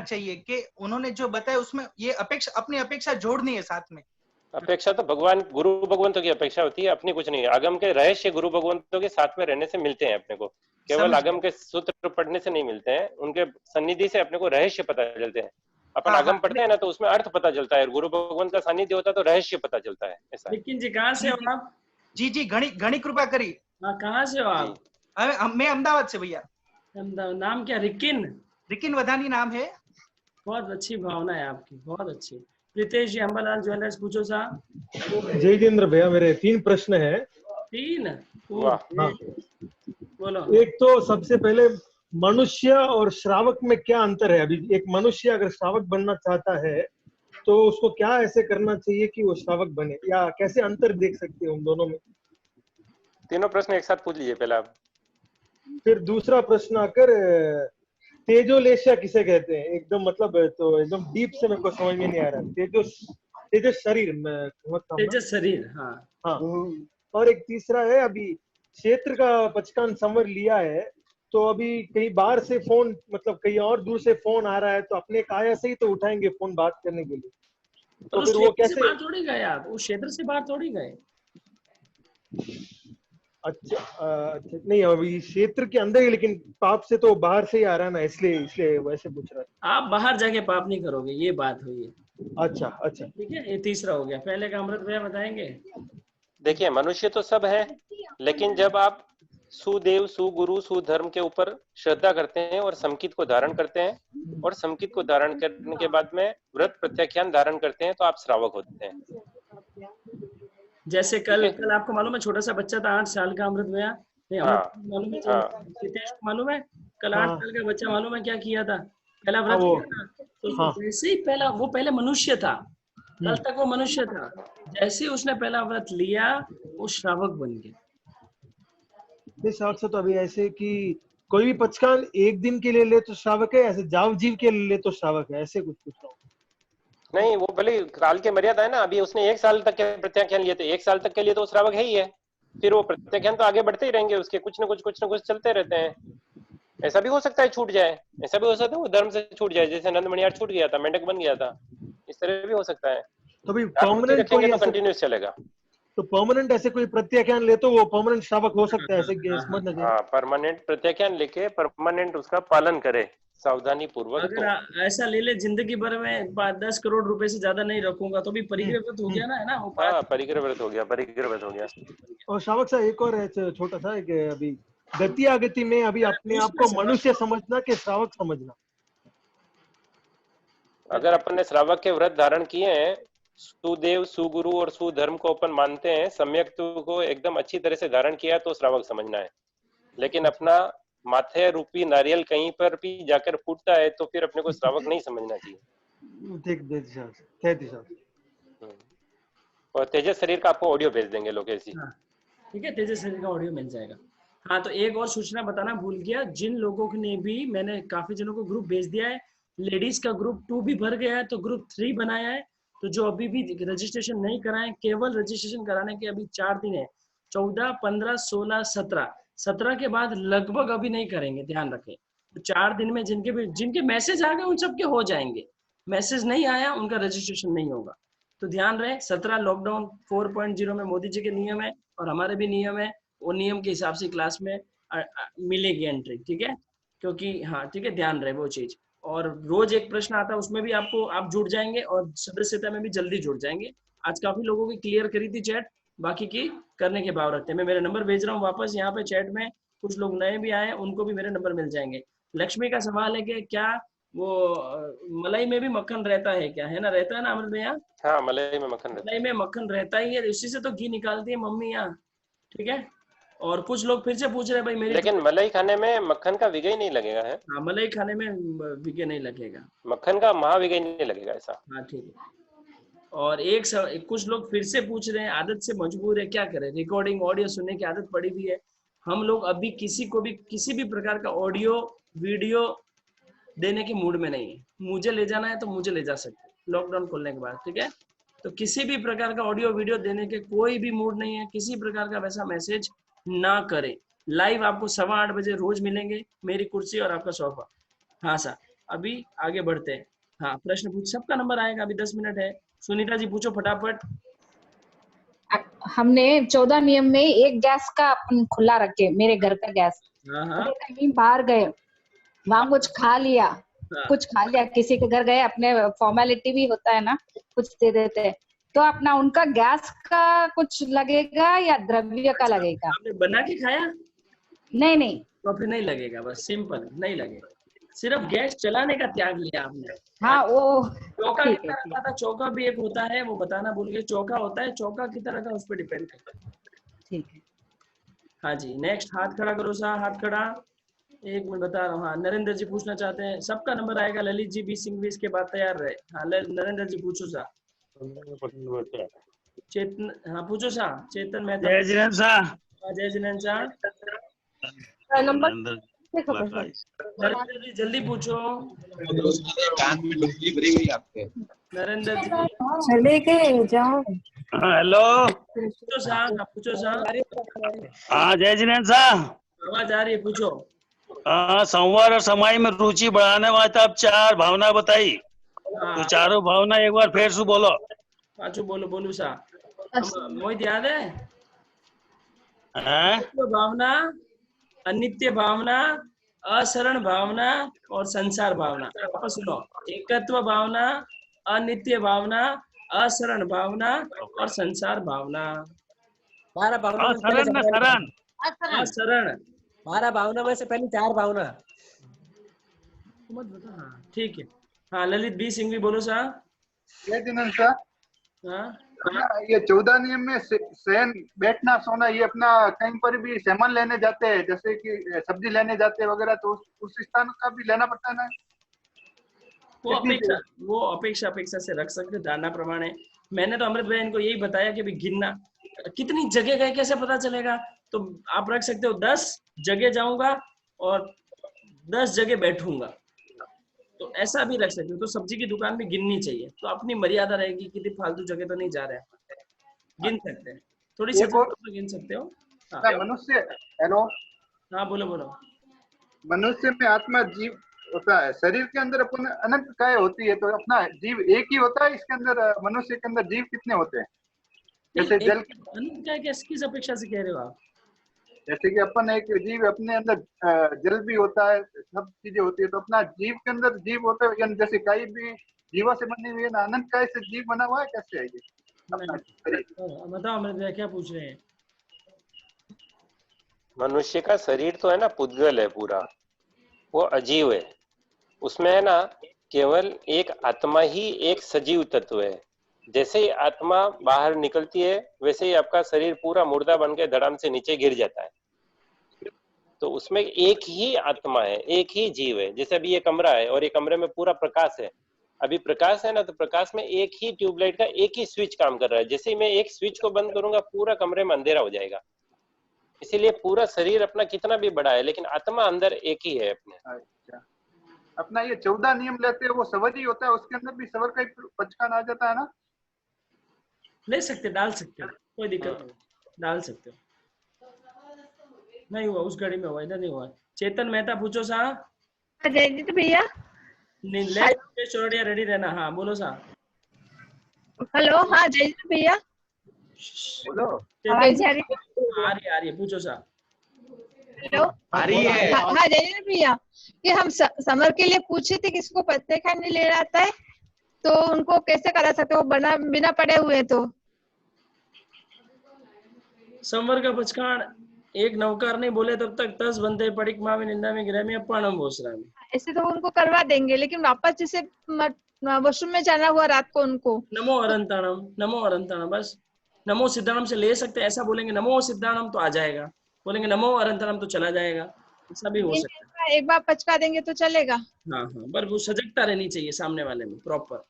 चाहिए कि उन्होंने जो बताया उसमें ये अपेक्षा, अपनी अपेक्षा जोड़नी है साथ में। अपेक्षा तो भगवान गुरु भगवंतों की अपेक्षा होती है, अपनी कुछ नहीं है। आगम के रहस्य गुरु भगवंतों के साथ में रहने से मिलते हैं अपने को, केवल आगम के सूत्र पढ़ने से नहीं मिलते हैं, उनके सन्निधि से अपने को रहस्य पता चलते हैं। अपन आगम पढ़ते हैं ना तो उसमें अर्थ पता चलता है, गुरु भगवंत का सानिध्य होता है तो रहस्य पता चलता है। ऐसा लेकिन जी कहाँ से हो आप? जी घनी कृपा करी। हाँ, कहाँ से हो आप? मैं अहमदाबाद से भैया। नाम क्या? रिकिन वधानी नाम है। बहुत अच्छी भावना है आपकी, बहुत अच्छी। प्रीतेश जी, अंबालाल ज्वेलर्स, पूछो साहब। जयेंद्र भैया, मेरे 3 प्रश्न है। 3? हाँ। बोलो। एक तो सबसे पहले मनुष्य और श्रावक में क्या अंतर है? अभी एक मनुष्य अगर श्रावक बनना चाहता है तो उसको क्या ऐसे करना चाहिए कि वो श्रावक बने, या कैसे अंतर देख सकते हैं उन दोनों में? तीनों प्रश्न एक साथ पूछ लीजिए पहले आप। फिर दूसरा प्रश्न आकर तेजोलेशिया किसे कहते हैं? एकदम मतलब तो एकदम डीप से मेरे को समझ में नहीं आ रहा। तेजस शरीर में, तेजस शरीर। हाँ हाँ। और एक तीसरा है, अभी क्षेत्र का पचकान संवर लिया है तो अभी कहीं बाहर से फोन, मतलब कहीं और दूर से फोन आ रहा है तो अपने काया से ही तो उठाएंगे फोन बात करने के लिए, तो फिर वो कैसे? बाहर थोड़ी गए आप, उस क्षेत्र से बाहर थोड़ी गए। अच्छा नहीं, अभी क्षेत्र के अंदर ही, लेकिन पाप से तो बाहर से ही आ रहा है ना, इसलिए वैसे पूछ रहा था। आप बाहर जाके पाप नहीं करोगे, ये बात हुई है। अच्छा ठीक है, ये तीसरा हो गया। पहले का अमृत भैया बताएंगे। देखिए, मनुष्य तो सब है, लेकिन जब आप सुदेव, सुगुरु, सुधर्म के ऊपर श्रद्धा करते हैं और समकित को धारण करते हैं, और समकित को धारण करने के बाद में व्रत प्रत्याख्यान धारण करते हैं, तो आप श्रावक होते हैं। जैसे कल आपको मालूम है, छोटा सा बच्चा था 8 साल का, अमृत भैया मालूम है, सीतेश को मालूम है, कल 8 साल का बच्चा मालूम है क्या किया था? पहला व्रत किया था। तो जैसे ही पहले मनुष्य था, कल तक वो मनुष्य था, जैसे ही उसने पहला व्रत लिया वो श्रावक बन गया। इस अर्थ से तो अभी ऐसे कि कोई भी पचकान एक दिन के लिए ले तो श्रावक है, ऐसे जाव जीव के लिए ले तो श्रावक है, ऐसे कुछ नहीं। वो भले काल के मर्यादा है ना, अभी उसने 1 साल तक के प्रत्याख्यान लिए थे, 1 साल तक के लिए तो श्रावक है ही है, फिर वो प्रत्याख्यान तो आगे बढ़ते ही रहेंगे, उसके कुछ न कुछ चलते रहते हैं। ऐसा भी हो सकता है छूट जाए, ऐसा भी हो सकता है वो धर्म से छूट जाए, जैसे नंद मणियार छूट गया था, मेंढक बन गया था, इस तरह भी हो सकता है। तो भी परमानेंट कोई तो कंटिन्यूस चलेगा। तो परमानेंट ऐसे कोई प्रत्याख्यान ले तो वो परमानेंट श्रावक हो सकता है, ऐसे समझना चाहिए। हाँ, परमानेंट प्रत्याख्यान लेके परमानेंट उसका पालन करे सावधानी पूर्वक। अगर ऐसा ले ले जिंदगी भर में 10 करोड़ रुपए से ज्यादा नहीं रखूंगा तो भी परिग्रह व्रत हो गया ना, है ना? हाँ, परिग्रह व्रत हो गया। और श्रावक साहब एक और है छोटा सा, अभी गति आगति में अभी अपने आप को मनुष्य समझना कि श्रावक समझना? अगर अपन ने श्रावक के व्रत धारण किए हैं, सुदेव, सुगुरु और सुधर्म को अपन मानते हैं, सम्यक को एकदम अच्छी तरह से धारण किया तो श्रावक समझना है। लेकिन अपना माथे रूपी नारियल कहीं पर भी जाकर फूटता है तो फिर अपने को श्रावक नहीं समझना चाहिए। और तेजस शरीर का आपको ऑडियो भेज देंगे लोग ऐसी। ठीक है, तेजस शरीर का ऑडियो मिल जाएगा। हाँ, तो एक और सूचना बताना भूल गया, जिन लोगों ने भी, मैंने काफी जनों को ग्रुप भेज दिया है, लेडीज का ग्रुप 2 भी भर गया है तो ग्रुप 3 बनाया है। तो जो अभी भी रजिस्ट्रेशन नहीं कराएं, केवल रजिस्ट्रेशन कराने के अभी 4 दिन है, 14, 15, 16, 17 के बाद लगभग अभी नहीं करेंगे, ध्यान रखें। तो 4 दिन में जिनके मैसेज आ गए उन सबके हो जाएंगे, मैसेज नहीं आया उनका रजिस्ट्रेशन नहीं होगा। तो ध्यान रहे, 17 लॉकडाउन 4.0 में मोदी जी के नियम है और हमारे भी नियम है, वो नियम के हिसाब से क्लास में मिलेगी एंट्री। ठीक है, क्योंकि हाँ ठीक है, ध्यान रहे वो चीज। और रोज एक प्रश्न आता है, उसमें भी आप जुड़ जाएंगे और सदस्यता में भी जल्दी जुड़ जाएंगे। आज काफी लोगों की क्लियर करी थी चैट, बाकी की करने के भाव रखते हैं। मैं मेरे नंबर भेज रहा हूँ वापस यहाँ पे चैट में, कुछ लोग नए भी आए उनको भी मेरे नंबर मिल जाएंगे। लक्ष्मी का सवाल है कि क्या वो मलाई में भी मक्खन रहता है क्या? है ना, रहता है ना अमृत भैया? हाँ, मलाई में मक्खन रहता ही है, उसी से तो घी निकालती है मम्मी यहाँ। ठीक है, और कुछ लोग फिर से पूछ रहे हैं भाई मेरी, लेकिन मलाई खाने में मक्खन का विघई नहीं लगेगा है? हाँ, मलाई खाने में विघई नहीं लगेगा, मक्खन का महाविघई नहीं लगेगा ऐसा। हाँ ठीक है। और कुछ लोग फिर से पूछ रहे हैं, आदत से मजबूर है, क्या करें? रिकॉर्डिंग ऑडियो सुनने की आदत पड़ी हुई है। हम लोग अभी किसी को भी किसी भी प्रकार का ऑडियो वीडियो देने के मूड में नहीं है। मुझे ले जाना है तो मुझे ले जा सकते लॉकडाउन खोलने के बाद। ठीक है, तो किसी भी प्रकार का ऑडियो वीडियो देने के कोई भी मूड नहीं है, किसी प्रकार का वैसा मैसेज ना करें। लाइव आपको 8:15 बजे रोज मिलेंगे, मेरी कुर्सी और आपका सोफा। हाँ सर, अभी आगे बढ़ते हैं। हाँ, प्रश्न पूछ, सबका नंबर आएगा, अभी 10 मिनट है। सुनीता जी पूछो फटाफट। हमने 14 नियम में एक गैस का अपन खुला रखे, मेरे घर का गैस। कहीं बाहर गए, वहां कुछ खा लिया, किसी के घर गए, अपने फॉर्मेलिटी भी होता है ना, कुछ दे देते हैं, तो अपना उनका गैस का कुछ लगेगा या द्रव्य का लगेगा? आपने बना के खाया? नहीं तो फिर नहीं लगेगा, बस सिंपल नहीं लगेगा। सिर्फ गैस चलाने का त्याग लिया आपने। हाँ, वो चौका कितना रखा था? चौका भी एक होता है, वो बताना भूल गए। चौका होता है, चौका की तरह का उस पर डिपेंड करता है। ठीक है। हाँ जी, नेक्स्ट हाथ खड़ा करो सा, हाथ खड़ा। एक मिनट बता रहा हूँ। हाँ, नरेंद्र जी पूछना चाहते हैं, सबका नंबर आएगा। ललित जी भी सिंह भी इसके बाद तैयार रहे। हाँ नरेंद्र जी पूछो सा। चेतन, हाँ पूछो सा। चेतन मेहता। जय जिनेन्द्र शाह। जय जिनेन्द्र शाह। नंबर नरेंद्र जी जल्दी पूछो। नरेंद्र जी चले गए, जाओ। हेलो, पूछो सा, पूछो सा। हाँ जय जिनेन्द्र शाह। आवाज आ रही है, पूछो। हाँ, संवार और समाई में रुचि बढ़ाने वाले आप 4 भावना बताई। तो चारों भावना एक बार फिर से बोलो। पाचू बोलो, बोलू सा। मोहित याद है? हाँ? भावना, अनित्य भावना, असरण भावना और संसार भावना। वापस सुनो। एकत्व भावना, अनित्य भावना, असरण भावना और संसार भावना। 12 भावना में असरण 12 भावना में से पहली 4 भावना। ठीक है। हाँ ललित बी सिंह भी बोलो सा। जय जिनेन्द्र शाह। हाँ, ये 14 नियम में शयन, बैठना, सोना, ये अपना कहीं पर भी सामान लेने जाते हैं, जैसे कि सब्जी लेने जाते हैं वगैरह, तो उस स्थान का भी लेना पड़ता है ना? वो अपेक्षा से रख सकते धारणा प्रमाणे। मैंने तो अमृत भाई इनको यही बताया कि भी गिनना कितनी जगह गए कैसे पता चलेगा, तो आप रख सकते हो 10 जगह जाऊंगा और 10 जगह बैठूंगा, तो ऐसा भी रख सकते हो। तो सब्जी की दुकान में गिननी चाहिए, तो अपनी मर्यादा रहेगी कि फालतू जगह तो नहीं जा रहे हैं, गिन सकते हैं, थोड़ी सी तो गिन सकते हो। मनुष्य, हेलो, हाँ बोलो बोलो। मनुष्य में आत्मा जीव होता है, शरीर के अंदर अपन अनंत काय होती है, तो अपना जीव एक ही होता है इसके अंदर? मनुष्य के अंदर जीव कितने होते हैं? जैसे जल अनंत काय किस अपेक्षा से कह रहे हो आप? जैसे कि अपन एक जीव, अपने अंदर जल भी होता है, सब चीजें होती है, तो अपना जीव के अंदर जीव होता है, जैसे काई भी जीवा से बनी हुई है ना, अनंत काय से जीव बना हुआ है, कैसे है ये? बताओ अमृत भैया क्या पूछ रहे हैं? मनुष्य का शरीर तो है ना पुद्गल है पूरा, वो अजीव है, उसमें है ना केवल एक आत्मा ही एक सजीव तत्व है। जैसे ही आत्मा बाहर निकलती है वैसे ही आपका शरीर पूरा मुर्दा बन के धड़ाम से नीचे गिर जाता है। तो उसमें एक ही आत्मा है, एक ही जीव है। जैसे अभी ये कमरा है और ये कमरे में पूरा प्रकाश है, अभी प्रकाश है ना, तो प्रकाश में एक ही ट्यूबलाइट का एक ही स्विच काम कर रहा है। जैसे ही मैं एक स्विच को बंद करूंगा पूरा कमरे में अंधेरा हो जाएगा। इसीलिए पूरा शरीर अपना कितना भी बड़ा है लेकिन आत्मा अंदर एक ही है अपने। अच्छा, अपना ये 14 नियम लेते हैं, वो सवर ही होता है, उसके अंदर भी सवर का पचकान आ जाता है ना? ले सकते, डाल सकते हो, कोई दिक्कत नहीं, डाल सकते हो। नहीं हुआ उस घड़ी में, हुआ इधर नहीं हुआ। चेतन मेहता पूछो सा। जयजीत भैया रेडी रहना। हाँ बोलो सा। हेलो, हाँ जयजीत भैया बोलो। आवाज आ रही है, पूछो सा। हेलो, आ रही है। हाँ जयजीत भैया, कि हम समर के लिए पूछे थे किसको पत्ते खाने ले आता है, तो उनको कैसे करा सकते हो बिना पड़े हुए? तो संवर का पचकान एक नौकर नहीं बोले तब तक 10 बंदे पड़िक माँ में निंदा में गिरा में अपाणम भोसरा में, ऐसे तो उनको करवा देंगे, लेकिन वापस जैसे वॉशरूम में जाना हुआ रात को उनको नमो अरंताणम, बस नमो सिद्धाणम से ले सकते हैं। ऐसा बोलेंगे नमो सिद्धाणम तो आ जाएगा, बोलेंगे नमो अरंताणम तो चला जाएगा, ऐसा भी हो सकता है। एक बार पचका देंगे तो चलेगा। हाँ, पर वो सजगता रहनी चाहिए सामने वाले में प्रॉपर।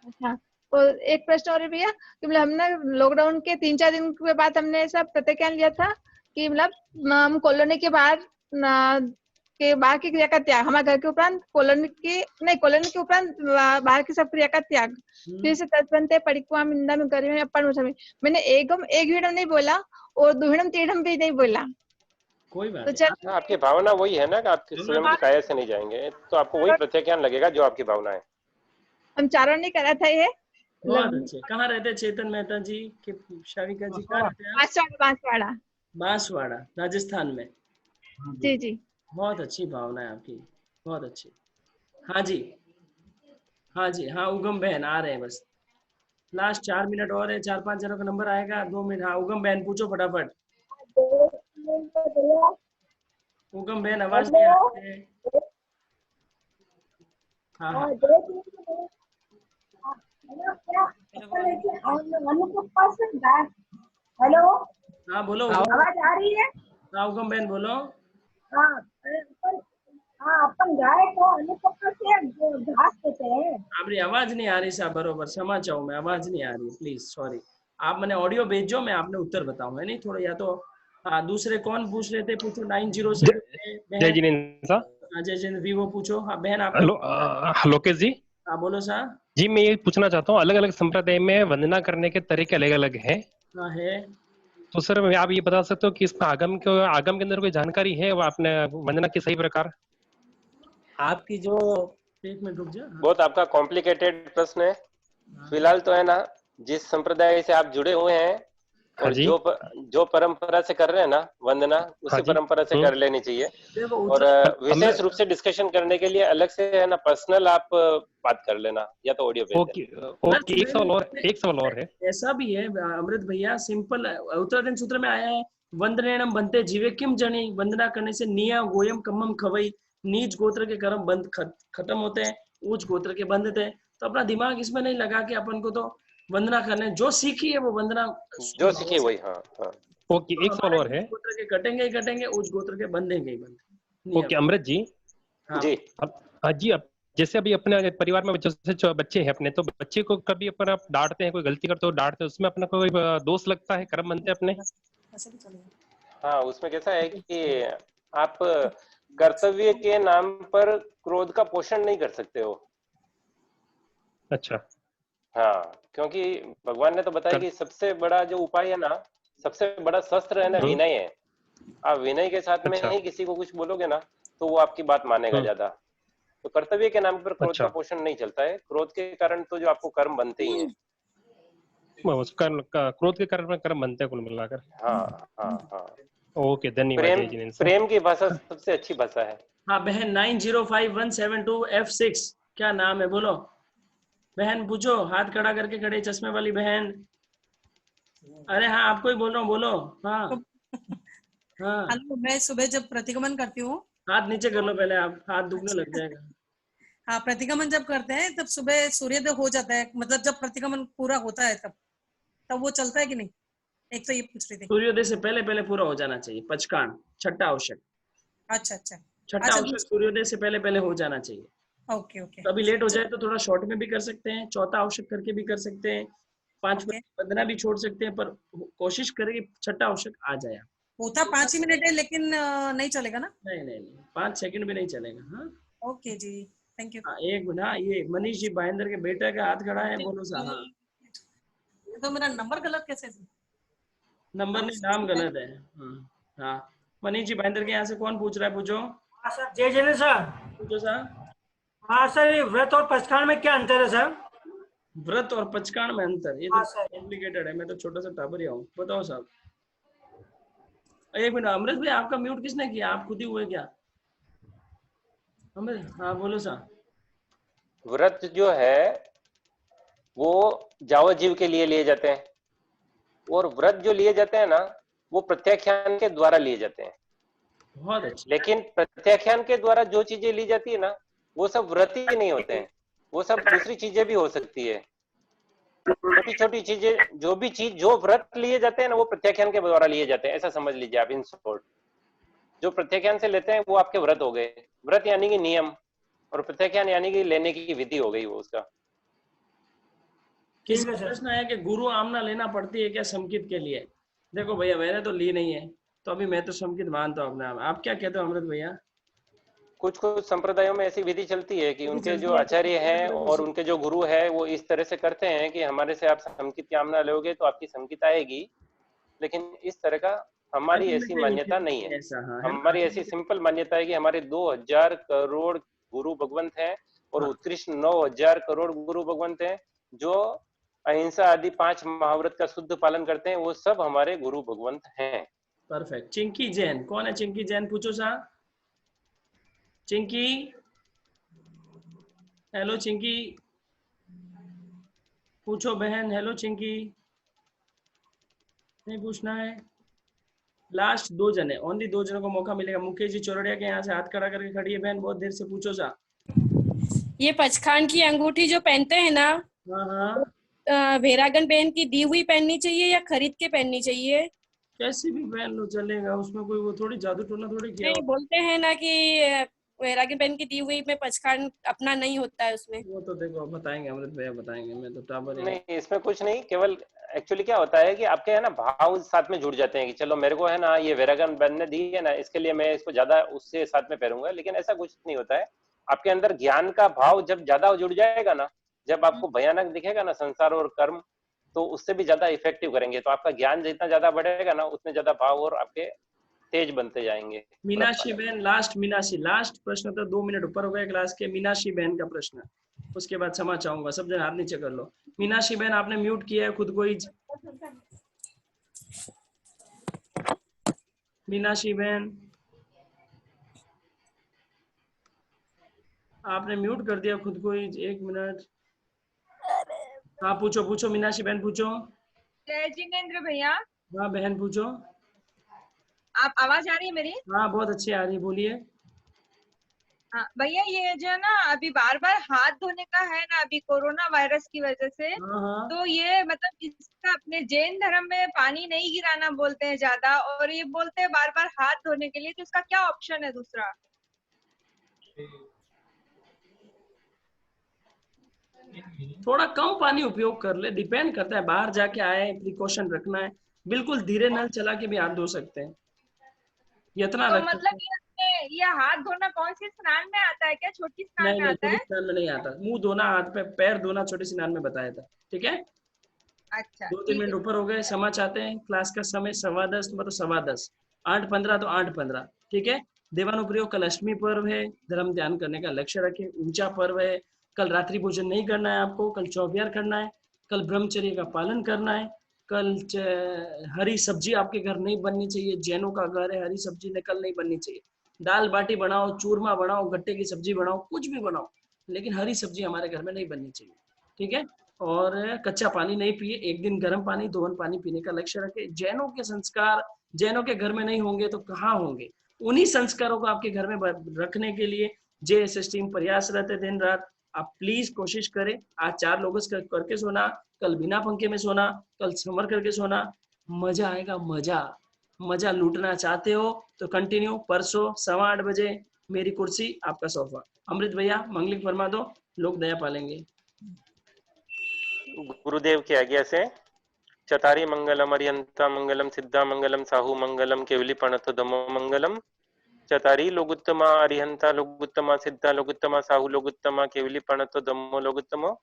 अच्छा, तो एक प्रश्न और है भैया, कि मतलब हमने लॉकडाउन के 3-4 दिन के बाद हमने ऐसा प्रतिज्ञा लिया था कि मतलब हम कॉलोनी के बाहर की क्रिया का त्याग, हमारे घर के उपरांत कॉलोनी के उपरांत बाहर की सब क्रिया का त्याग, फिर से 10 बनते परिक्रमा निंदा में गर्मी में अपन में मैंने एक हिड़म नहीं बोला और दुहिड़म तीढ़म भी नहीं बोला। कोई बात नहीं, आपकी भावना वही है ना कि आप स्वयं की काया से नहीं जाएंगे, तो आपको वही प्रत्याख्यान लगेगा जो आपकी भावना है। हम चारों नहीं करा था ये, बहुत अच्छे। कहाँ रहते चेतन मेहता जी के शाविका जी? कहाँ रहते हैं? बांसवाड़ा। बांसवाड़ा राजस्थान में। जी जी। बहुत अच्छी भावना है आपकी, बहुत अच्छी। हाँ जी, हाँ जी, हाँ उगम बहन आ रहे हैं, बस लास्ट 4 मिनट और है, 4-5 जनों का नंबर आएगा, 2 मिनट। हाँ उगम बहन पूछो फटाफट। उगम बहन आवाज नहीं आ रही है। हाँ हाँ हेलो, हाँ बोलो। आवाज आ रही है? हाँ उगम बहन बोलो। हाँ अपन गाय को अनुपका से घास देते हैं। आपकी आवाज नहीं आ रही साहब, बरोबर क्षमा चाहूँ मैं, आवाज नहीं आ रही, प्लीज सॉरी। आप मैंने ऑडियो भेजो, मैं आपने उत्तर बताऊँ है नहीं थोड़ा, या तो हाँ दूसरे कौन पूछ रहे थे, पूछो 90 से। जय जिनेन्द्र हाँ जय जिनेन्द्र वीवो पूछो। हाँ बहन आप। हेलो लोकेश जी। हाँ बोलो साहब जी, मैं ये पूछना चाहता हूँ, अलग अलग संप्रदाय में वंदना करने के तरीके अलग अलग हैं। हाँ है। तो सर आप ये बता सकते हो कि इसमें आगम के अंदर कोई जानकारी है वो आपने वंदना के सही प्रकार? आपकी जो, एक मिनट रुक जा। बहुत आपका कॉम्प्लिकेटेड प्रश्न है। फिलहाल तो है ना, जिस संप्रदाय से आप जुड़े हुए हैं और जो परंपरा से कर रहे हैं ना वंदना, उसी परंपरा से कर लेनी चाहिए। और विशेष रूप से डिस्कशन करने के लिए अलग से है ना पर्सनल आप बात कर लेना, या तो ऑडियो भेज देना। ओके, एक सवाल और है। ऐसा भी है अमृत भैया, सिंपल उत्तराधीन सूत्र में आया है, वंदनेनम बनते जीवे किम जनी, वंदना करने से निया गोयम कम्मम खवई, नीच गोत्र के कर्म बंद खत्म होते हैं, ऊंच गोत्र के बंधते हैं। तो अपना दिमाग इसमें नहीं लगा कि अपन को तो वंदना करने, जो सीखी है वो वंदना जो सीखी वही। हाँ हाँ ओके, एक सवाल और है। गोत्र के कटेंगे ही कटेंगे, उच्च गोत्र के बंधेंगे ही बंधेंगे। ओके अमृत जी। जी हाँ जी, अब जैसे अभी अपने परिवार में जो बच्चे हैं अपने, तो बच्चे को कभी अपन आप डांटते हैं, कोई गलती करते हो डांटते हैं, उसमें अपना कोई दोष लगता है, कर्म बनते हैं अपने? हाँ, उसमें कैसा है कि आप कर्तव्य के नाम पर क्रोध का पोषण नहीं कर सकते हो। अच्छा। हाँ, क्योंकि भगवान ने तो बताया कि सबसे बड़ा जो उपाय है ना, सबसे बड़ा शस्त्र है ना, विनय है। आप विनय के साथ में ही किसी को कुछ बोलोगे ना, तो वो आपकी बात मानेगा ज्यादा। तो कर्तव्य के नाम पर क्रोध का पोषण नहीं चलता है। क्रोध के कारण तो जो आपको कर्म बनते ही हैं। क्रोध के कारण कर्म बनते हैं कुल मिलाकर। हाँ हाँ हाँ। ओके, धन्यवाद। प्रेम की भाषा सबसे अच्छी भाषा है। हाँ बहन 905172F6 क्या नाम है बोलो बहन, पूछो, हाथ खड़ा करके खड़े चश्मे वाली बहन। अरे हाँ आपको ही बोल रहा हूँ, बोलो। हाँ हाँ। हेलो, मैं सुबह जब प्रतिगमन करती हूँ, हाथ नीचे कर लो पहले, आप हाथ दुखने लग जाएगा। हाँ, प्रतिगमन जब करते हैं तब सुबह सूर्योदय हो जाता है, मतलब जब प्रतिगमन पूरा होता है तब वो चलता है कि नहीं? एक तो ये पूछ रही थी। सूर्योदय से पहले पहले पूरा हो जाना चाहिए, पचकान छठा आवश्यक। अच्छा अच्छा। छठा आवश्यक सूर्योदय से पहले पहले हो जाना चाहिए। Okay okay. कभी लेट हो जाए तो थोड़ा शॉर्ट में भी कर सकते हैं, चौथा आवश्यक करके भी कर सकते हैं, 5 मिनट वंदना भी छोड़ सकते हैं, पर कोशिश करें कि छठा आवश्यक आ जाए। होता 5 ही मिनट है, लेकिन नहीं चलेगा ना? नहीं नहीं नहीं, 5 सेकंड भी नहीं चलेगा। हाँ ओके जी, थैंक यू। एक ना, ये मनीष जी भाईंदर के बेटे का हाथ खड़ा है, बोलो सा। हाँ तो मेरा नंबर गलत कैसे? नंबर नहीं, नाम गलत है। हाँ मनीष जी भाईंदर के यहाँ से कौन पूछ रहा है, पूछो। हाँ सर, जय जिनेन्द्र सर। पूछो सर। हाँ सर, ये व्रत और पचकान में क्या अंतर है सर? व्रत और पचकान में अंतर, ये तो कॉम्प्लिकेटेड है, मैं तो छोटा सा टाबरिया हूँ, बताओ साहब। एक मिनट अमृत भाई, आपका म्यूट किसने किया, आप खुद ही हुए क्या अमृत? हाँ बोलो साहब। व्रत जो है वो जावत जीव के लिए लिए जाते हैं, और व्रत जो लिए जाते हैं ना, वो प्रत्याख्यान के द्वारा लिए जाते हैं। बहुत अच्छा। लेकिन प्रत्याख्यान के द्वारा जो चीजें ली जाती है ना, वो सब व्रत ही नहीं होते हैं, वो सब दूसरी चीजें भी हो सकती है। छोटी छोटी चीजें, जो भी चीज जो व्रत लिए जाते हैं ना, वो प्रत्याख्यान के द्वारा लिए जाते हैं, ऐसा समझ लीजिए आप। इन शॉर्ट, जो प्रत्याख्यान से लेते हैं वो आपके व्रत हो गए। व्रत यानी कि नियम, और प्रत्याख्यान यानी कि लेने की विधि हो गई वो उसका। किसी प्रश्न है कि गुरु आमना लेना पड़ती है क्या संकित के लिए? देखो भैया, मैंने तो ली नहीं है, तो अभी मैं तो संकित मानता हूँ अपने आप क्या कहते हो अमृत भैया? कुछ कुछ संप्रदायों में ऐसी विधि चलती है कि उनके जो आचार्य हैं और उनके जो गुरु है वो इस तरह से करते हैं कि हमारे से आप संकित की आमना लोगे तो आपकी संकित आएगी। लेकिन इस तरह का हमारी ऐसी मान्यता नहीं है। हमारी ऐसी सिंपल मान्यता है कि हमारे 2000 करोड़ गुरु भगवंत हैं, और उत्कृष्ट 9000 करोड़ गुरु भगवंत हैं, जो अहिंसा आदि 5 महाव्रत का शुद्ध पालन करते हैं, वो सब हमारे गुरु भगवंत हैं। परफेक्ट। चिंकी जैन, कौन है चिंकी जैन? पूछो सा। चिंकी, हेलो चिंकी, पूछो बहन। हेलो चिंकी, नहीं पूछना है। लास्ट 2 जने, ओनली 2 जनों को मौका मिलेगा। मुकेश जी चौरड़िया के यहाँ से हाथ खड़ा करके खड़ी है बहन, बहुत देर से। पूछो सा। ये पचखांड की अंगूठी जो पहनते हैं ना, भेरागन बहन की दी हुई पहननी चाहिए या खरीद के पहननी चाहिए? कैसी भी पहन लो चलेगा, उसमें कोई वो थोड़ी जादू टोना थोड़ी किया। नहीं, बोलते हैं ना कि वैरागी बहन की दी हुई में पचखांड अपना नहीं होता है उसमें। वो तो देखो बताएंगे, अमृत भैया बताएंगे, मैं तो टावर नहीं, इसमें कुछ नहीं, केवल एक्चुअली क्या होता है कि आपके है ना भाव साथ में जुड़ जाते हैं कि चलो मेरे को है ना ये वैरागन बहन ने दी है ना, इसके लिए मैं इसको ज्यादा उससे साथ में पहनूंगा। लेकिन ऐसा कुछ नहीं होता है। आपके अंदर ज्ञान का भाव जब ज्यादा जुड़ जाएगा ना, जब आपको भयानक दिखेगा ना संसार और कर्म, तो उससे भी ज्यादा इफेक्टिव करेंगे। तो आपका ज्ञान जितना ज्यादा बढ़ेगा ना, उतने ज्यादा भाव और आपके तेज बनते जाएंगे। मीनाक्षी बहन लास्ट, मीनाक्षी लास्ट प्रश्न, तो 2 मिनट ऊपर हो गए क्लास के। मीनाक्षी बहन का प्रश्न, उसके बाद क्षमा चाहूंगा। सब जन हाथ नीचे कर लो। मीनाक्षी बहन आपने म्यूट किया है खुद को ही। मीनाक्षी बहन आपने म्यूट कर दिया खुद को ही। 1 मिनट। हाँ पूछो पूछो मीनाक्षी बहन पूछो। जय जिनेंद्र भैया। हाँ बहन पूछो। आप आवाज आ रही है मेरी? हाँ बहुत अच्छी आ रही है, बोलिए। हाँ भैया, ये जो ना अभी बार बार हाथ धोने का है ना, अभी कोरोना वायरस की वजह से, तो ये मतलब इसका अपने जैन धर्म में पानी नहीं गिराना बोलते हैं ज्यादा, और ये बोलते हैं बार बार हाथ धोने के लिए, तो इसका क्या ऑप्शन है दूसरा? थोड़ा कम पानी उपयोग कर ले, डिपेंड करता है। बाहर जाके आए, प्रिकॉशन रखना है। बिल्कुल धीरे नल चला के भी हाथ धो सकते हैं, इतना तो रख मतलब ये हाथ धोना कौन से स्नान में आता है क्या? छोटी स्नान में आता है? स्नान में नहीं आता। मुंह धोना, हाथ पे पैर धोना छोटे स्नान में बताया था। ठीक है, अच्छा 2-3 मिनट ऊपर हो गए। क्षमा चाहते हैं। क्लास का समय 10:15, मतलब 10:15। 8:15 तो 8:15। ठीक है। देवानुप्रयोग कल अष्टमी पर्व है, धर्म ध्यान करने का लक्ष्य रखें। ऊंचा पर्व है। कल रात्रि भोजन नहीं करना है आपको, कल चौबिहार करना है। कल ब्रह्मचर्य का पालन करना है। कल हरी सब्जी आपके घर नहीं बननी चाहिए। जैनों का घर है, हरी सब्जी कल नहीं बननी चाहिए। दाल बाटी बनाओ, चूरमा बनाओ, गट्टे की सब्जी बनाओ, कुछ भी बनाओ, लेकिन हरी सब्जी हमारे घर में नहीं बननी चाहिए। ठीक है। और कच्चा पानी नहीं पिए। 1 दिन गर्म पानी, 2 दिन पानी पीने का लक्ष्य रखें। जैनों के संस्कार जैनों के घर में नहीं होंगे तो कहाँ होंगे? उन्हीं संस्कारों को आपके घर में रखने के लिए JSS टीम प्रयासरत है दिन रात। आप प्लीज कोशिश करें। आज 4 लोगों से करके सोना, कल बिना पंखे में सोना, कल समर करके सोना। मजा आएगा, मजा मजा लूटना चाहते हो तो कंटिन्यू। परसों 8:15 बजे मेरी कुर्सी आपका सोफा। अमृत भैया मंगलिक फरमा दो, लोग दया पालेंगे। गुरुदेव की आज्ञा से चतारी मंगलम अरियंता मंगलम सिद्धा मंगलम साहू मंगलम केवली प्रणतो धम्मो मंगलम। चतारी लोगुत्तमा अरिहंता लोगुत्तमा सिद्धा लोगुत्तमा साहू लोगुत्तमा केवली प्रणतो धम्मो लोगुत्तमो।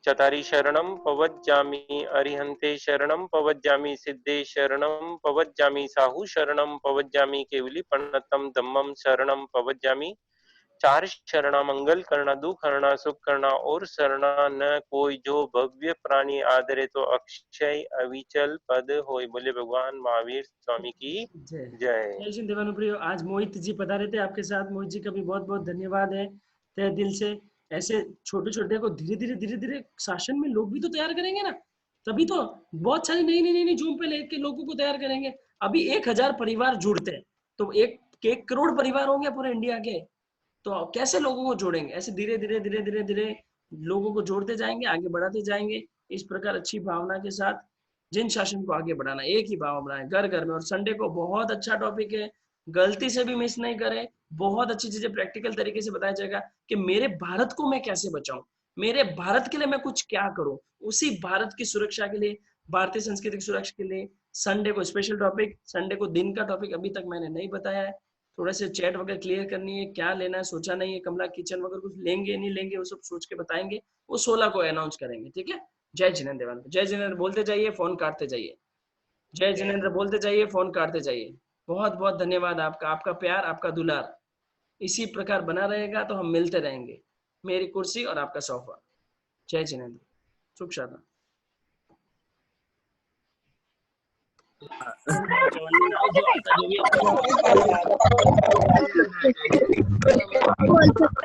चतारी शरणम पवज्जामि अरिहंते शरणम पवज्जामि सिद्धे शरणम पवज्जामि साहू शरणम पवज्जामि केवली प्रणतम धम्मम शरणम पवज्जामि। 4 शरणा मंगल करना, दुख हरना, सुख करना और शरणा न कोई, जो भव्य प्राणी आदरे तो अक्षय अविचल पद होय। बोले भगवान महावीर स्वामी की जय। जय श्री देवानुप्रिय। आज मोहित जी पधारे थे आपके साथ। मोहित जी का भी बहुत बहुत धन्यवाद है तहे दिल से। ऐसे छोटे छोटे को धीरे धीरे शासन में लोग भी तो तैयार करेंगे ना, तभी तो बहुत सारी नई जूम पे लेके लोगों को तैयार करेंगे। अभी 1000 परिवार जुड़ते हैं तो 1 करोड़ परिवार होंगे पूरे इंडिया के, तो कैसे लोगों को जोड़ेंगे? ऐसे धीरे धीरे लोगों को जोड़ते जाएंगे, आगे बढ़ाते जाएंगे। इस प्रकार अच्छी भावना के साथ जिन शासन को आगे बढ़ाना, एक ही भाव बनाए घर घर में। और संडे को बहुत अच्छा टॉपिक है, गलती से भी मिस नहीं करें। बहुत अच्छी चीजें प्रैक्टिकल तरीके से बताया जाएगा कि मेरे भारत को मैं कैसे बचाऊं, मेरे भारत के लिए मैं कुछ क्या करूं, उसी भारत की सुरक्षा के लिए, भारतीय संस्कृति की सुरक्षा के लिए। संडे को स्पेशल टॉपिक, संडे को दिन का टॉपिक अभी तक मैंने नहीं बताया है। थोड़े से चैट वगैरह क्लियर करनी है, क्या लेना है सोचा नहीं है। कमला किचन वगैरह कुछ लेंगे नहीं लेंगे वो सब सोच के बताएंगे। वो 16 को अनाउंस करेंगे। ठीक है। जय जिनेंद्र देवान। जय जिनेंद्र बोलते जाइए, फोन काटते जाइए। जय जिनेंद्र बोलते जाइए, फोन काटते जाइए। बहुत बहुत धन्यवाद आपका, आपका प्यार, आपका दुलार इसी प्रकार बना रहेगा तो हम मिलते रहेंगे। मेरी कुर्सी और आपका सोफा। जय जिनेंद्र। शुभ शादा। जो भी